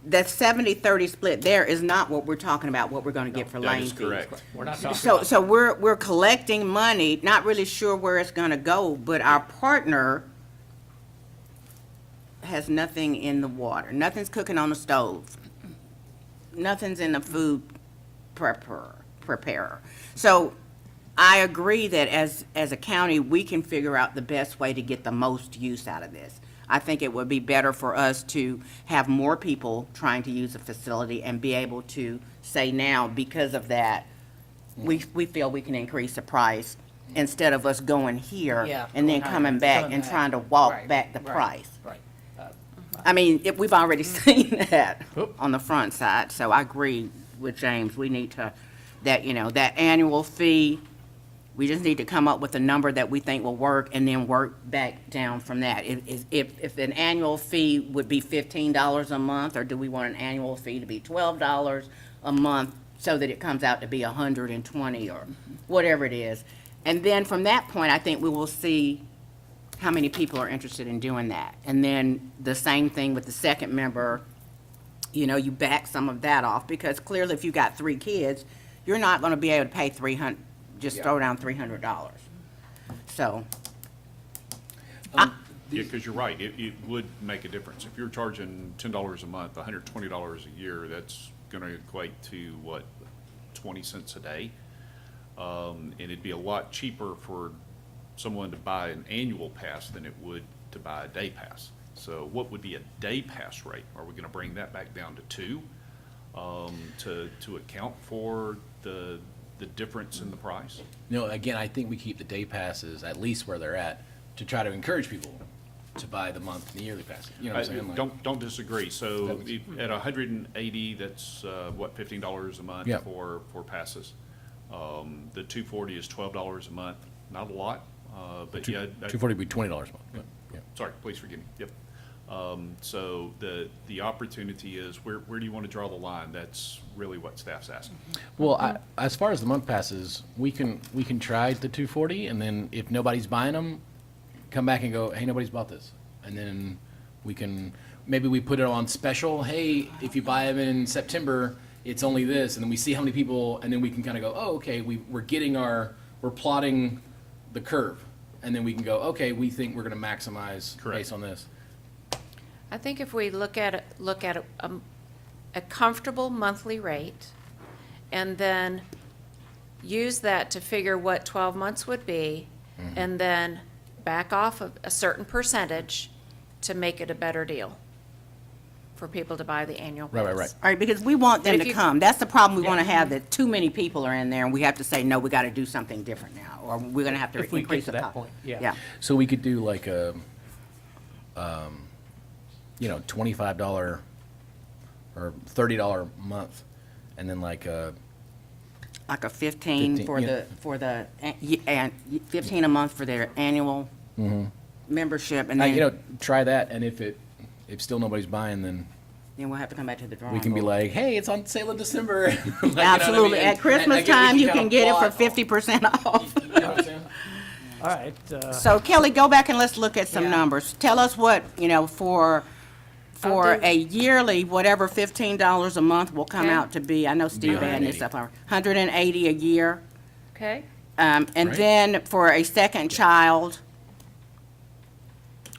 that 70-30 split there is not what we're talking about, what we're gonna get for That lane is fees. correct. We're not talking So, about. so we're collecting money, not really sure where it's gonna go, but our partner has nothing in the water. Nothing's cooking on the stove. Nothing's in the food preparer. So I agree that as a county, we can figure out the best way to get the most use out of this. I think it would be better for us to have more people trying to use the facility and be able to say now, because of that, we feel we can increase the price instead of us going here Yeah, and then going coming higher. back Coming and back. trying to walk Right, back the right, price. Right. I mean, we've already seen that Oop. on the front side, so I agree with James. We need to, that annual fee, we just need to come up with a number that we think will work and then work back down from that. If an annual fee would be $15 a month, or do we want an annual fee to be $12 a month so that it comes out to be $120 or whatever it is? And then from that point, I think we will see how many people are interested in doing that. And then the same thing with the second member, you back some of that off, because clearly if you got 3 kids, you're not gonna be able to pay throw down $300. So, Yeah, because you're right, it would make a difference. If you're charging $10 a month, $120 a year, that's gonna equate to, what, 20 cents a day? And it'd be a lot cheaper for someone to buy an annual pass than it would to buy a day pass. So what would be a day pass rate? Are we gonna bring that back down to 2, to account for the difference in the price? You know, again, I think we keep the day passes at least where they're at to try to encourage people to buy the month and the yearly pass. You know what I'm saying? Like- Don't disagree. So at 180, that's, what, $15 a month Yeah. for passes. The 240 is $12 a month. Not a lot, but yeah. 240 would be $20 a month. Yeah. Sorry, please forgive me. Yep. So the opportunity is, where do you want to draw the line? That's really what staff's asking. Well, as far as the month passes, we can try the 240, and then if nobody's buying them, come back and go, hey, nobody's bought this. And then we can, maybe we put it on special, hey, if you buy them in September, it's only this, and then we see how many people, and then we can kind of go, oh, okay, we're plotting the curve. And then we can go, okay, we think we're going to maximize based on this. I think if we look at a comfortable monthly rate, and then use that to figure what 12 months would be, and then back off of a certain percentage to make it a better deal for people to buy the annual pass. Right. All right, because we want them If to you- come. That's the problem we want to have, that too many people are in there, and we have to say, no, we got to do something different now, or we're going to have to If we get increase to the that cost. point, yeah. Yeah. So we could do like a, $25 or $30 a month, and then like a, Like a 15 for yeah. and 15 a month for their annual membership, and then, try that, and if still nobody's buying, then then we'll have to come back to the drawing we can be board. like, hey, it's on sale in December. Like, you know what I Absolutely. mean? At And Christmas again, we time, you kinda can get it for plot- 50% off. You know what I'm saying? All right, So Kelly, go back and let's look at some Yeah. numbers. Tell us what, for I'll do- a yearly, whatever $15 a month will come Okay. out to be. I know Steve had this 180. stuff, 180 a year. Okay? And Right. then for a second child,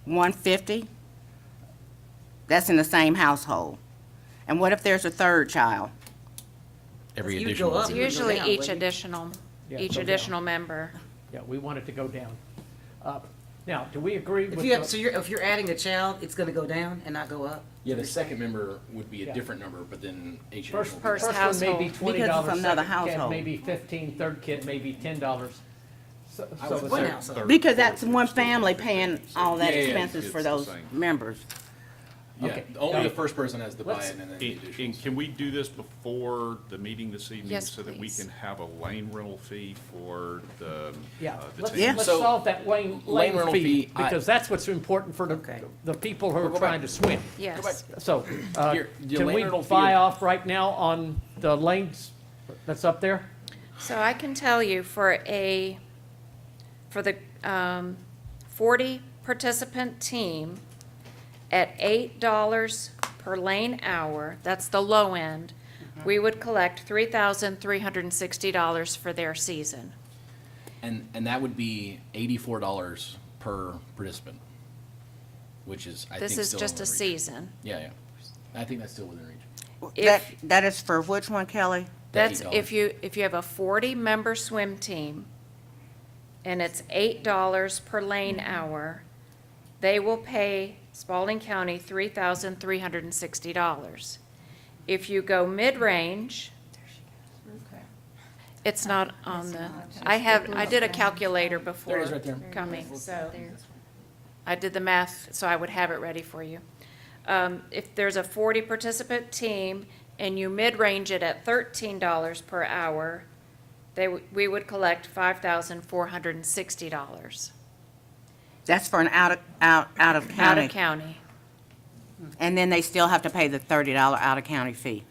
150. That's in the same household. And what if there's a third child? Every You'd go additional. up. It's You would go usually down, each wouldn't you? additional, Yeah, each go down. additional member. yeah, we want it to go down. Now, do we agree with If you have, the- so if you're adding a child, it's gonna go down and not go up? Yeah, the second member would be a Yeah. different number, but then each First, additional. First first one may be household. $20, Because it's another second kid household. maybe 15, third kid maybe $10. So I so would the One third- household. Because that's one family paying all that Yeah, yeah, expenses it's for the those same. members. Yeah, Okay. only the first person has to buy Let's- it, and then the And additional. can we do this before the meeting this evening? Yes, So that we please. can have a lane rental fee for the, Yeah, the let's, team? Yeah. let's So, solve that lane lane rental fee, fee, because that's what's important for Okay. the people who are go trying back. to swim. Yes. So, Your can lane we rental fee buy of- off right now on the lanes that's up there? So I can tell you for the 40 participant team at $8 per lane hour, that's the low end, we would collect $3,360 for their season. And that would be $84 per participant, which is, I think, This is still just a within reach. season. Yeah. I think that's still within reach. That is for which one, Kelly? That's $8. if you have a 40-member swim team, and it's $8 per lane hour, they will pay Spalding County $3,360. If you go mid-range, it's not on the, I did a calculator before There it is right there. coming, so I did the math, so I would have it ready for you. If there's a 40-participant team and you mid-range it at $13 per hour, we would collect $5,460 That's for an out of out county. of county. And then they still have to pay the $30 out of county fee.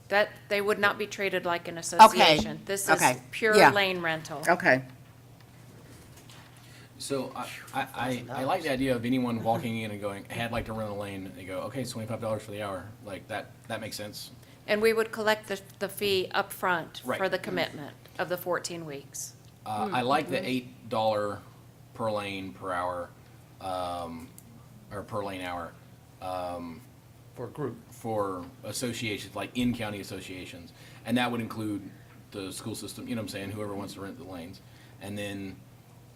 That, they would not be treated like an association. This is Okay. pure Yeah. lane rental. Okay. So I like the idea of anyone walking in and going, hey, I'd like to rent a lane. And they go, okay, it's $25 for the hour. Like, that makes sense. And we would collect the fee up front Right. for the commitment of the 14 weeks. I like the $8 per lane per hour, or per lane hour, For a group. for associations, like in-county associations. And that would include the school system, you know what I'm saying, whoever wants to rent the lanes. And then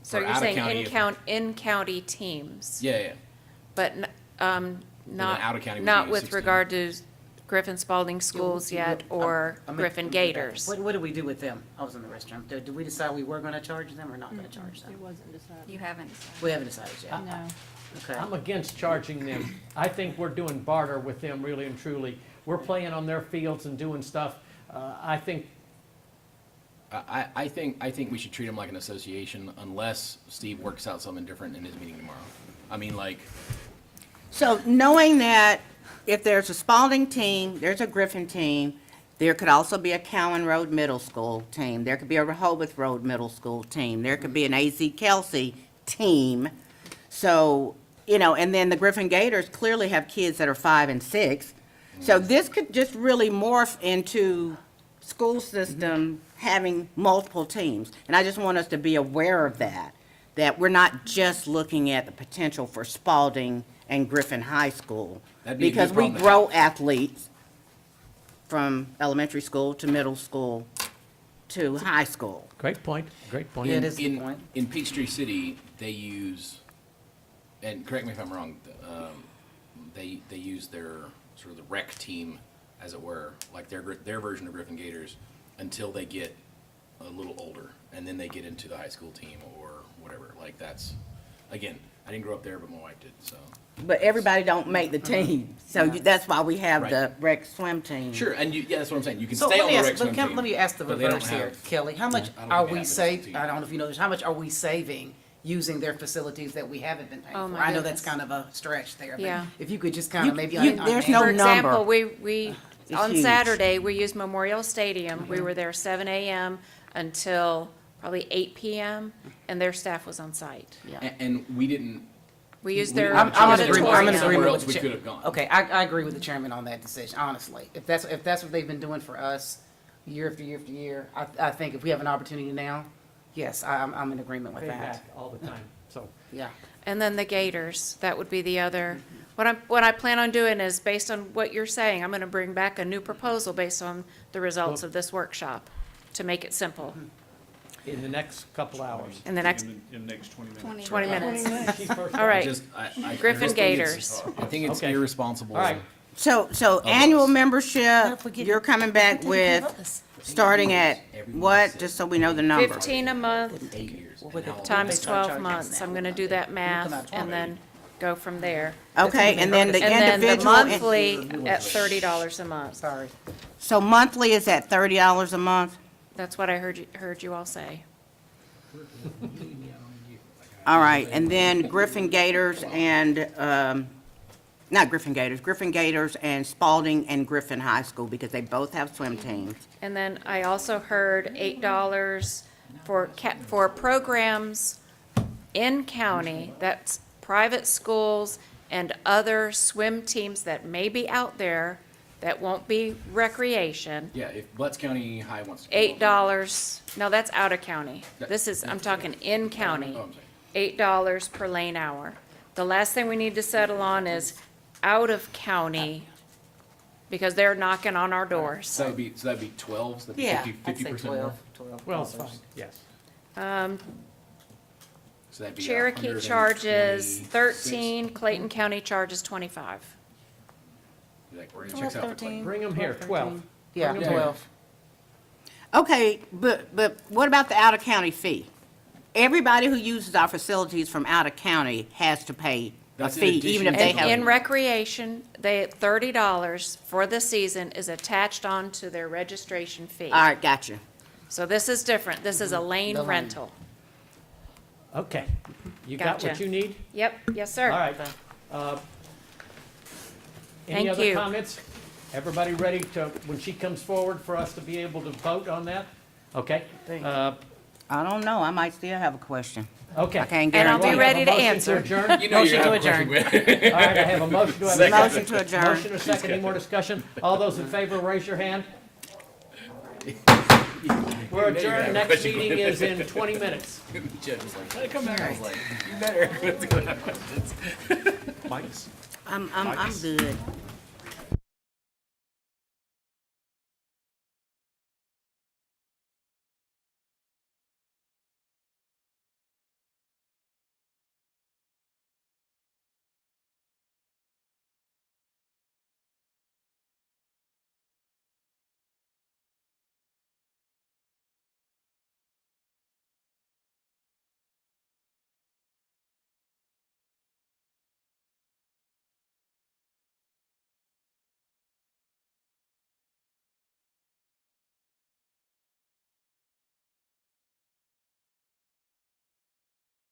So for you're saying out-of-county, in-county teams? Yeah. but not, out-of-county would not be with 16. regard to Griffin Spalding schools yet, or Griffin Gators. What did we do with them? I was in the restroom. Did we decide we were gonna charge them or not gonna charge them? You haven't decided. We haven't decided yet. No. Okay. I'm against charging them. I think we're doing barter with them, really and truly. We're playing on their fields and doing stuff. I think I think we should treat them like an association unless Steve works out something different in his meeting tomorrow. I mean, like, So knowing that if there's a Spalding team, there's a Griffin team, there could also be a Cowan Road Middle School team, there could be a Rehoboth Road Middle School team, there could be an A.Z. Kelsey team. So, and then the Griffin Gators clearly have kids that are 5 and 6. So this could just really morph into school system having multiple teams. And I just want us to be aware of that we're not just looking at the potential for Spalding and Griffin High School. That'd be a good Because we problem to grow athletes from elementary school to middle school to high school. great point, great point. Yeah, it is a good point. in Peachtree City, they use, and correct me if I'm wrong, they use their sort of the rec team, as it were, like their version of Griffin Gators, until they get a little older, and then they get into the high school team or whatever. Like that's, again, I didn't grow up there, but my wife did. So. But everybody don't make the team. So that's why we have Right. the rec swim team. Sure, and yeah, that's what I'm saying. You can So stay let on me the rec ask, swim team. let me ask the but they don't reverse here, have- Kelly. How much I don't are think they we have saving, team. I don't know if you know this, how much are we saving using their facilities that we haven't been paying Oh, for? my I know that's goodness. kind of a stretch there, but Yeah. if you could just kind of maybe. there's no For number. example, we It's on huge. Saturday, we used Memorial Stadium. We were there 7 a.m. until probably 8 p.m., and their staff was on site. And we didn't. We used we their didn't have a I'm choice. in agreement, Somewhere I'm in else agreement with we the could chair. have gone. Okay, I agree with the chairman on that decision, honestly. If that's what they've been doing for us year after year after year, I think if we have an opportunity now, yes, I'm in agreement with Payback that. all the time, so. Yeah. And then the Gators, that would be the other. What I plan on doing is, based on what you're saying, I'm gonna bring back a new proposal based on the results of this workshop, to make it simple, In the next couple hours. in the next In the next 20 minutes. 20 minutes. She's first. All right. I Griffin just think Gators. I think it's Okay. irresponsible. All right. So annual membership, you're coming back with, starting at what, just so we know the number? 15 a month times 12 months. I'm gonna do that math and then go from there. Okay, and then the And then the individual. monthly at $30 a month. Sorry. So monthly is at $30 a month? That's what I heard you all say. All right, and then Griffin Gators and, not Griffin Gators and Spalding and Griffin High School, because they both have swim teams. And then I also heard $8 for programs in county, that's private schools and other swim teams that may be out there that won't be recreation. Yeah, if Butts County High wants to. $8, no, that's out of county. This is, I'm talking in county. Oh, I'm sorry. $8 per lane hour. The last thing we need to settle on is out of county, because they're knocking on our doors. So that'd be 12, so that'd be Yeah, 50, I'd say 50% 12, more. 12. Well, it's fine, yes. So that'd be Cherokee 126. charges 13, Clayton County charges 25. Like, where it checks out for Clayton. Bring them here, 12. Yeah, Bring 'em here. 12. Okay, but what about the out-of-county fee? Everybody who uses our facilities from out of county has to pay a That's in fee, addition even if to- they And have. in recreation, $30 for the season is attached onto their registration fee. All right, gotcha. So this is different. This is a lane The lane. rental. Okay. You got what Gotcha. you need? Yep, yes, sir. All right. Any Thank other you. comments? Everybody ready to, when she comes forward, for us to be able to vote on that? Okay. I don't know, I might still have a question. Okay. I can't And I'll be guarantee. ready to Motion answer. adjourn? You know Motion you to have a question, adjourn. All right, I have a motion. Do I have a Second. Motion to adjourn. Motion or second, any more discussion? All those in favor, raise your hand. We're adjourned. Next meeting is in 20 minutes. Judge was like, "Hey, come back." I was like, you better. Mike's. I'm good.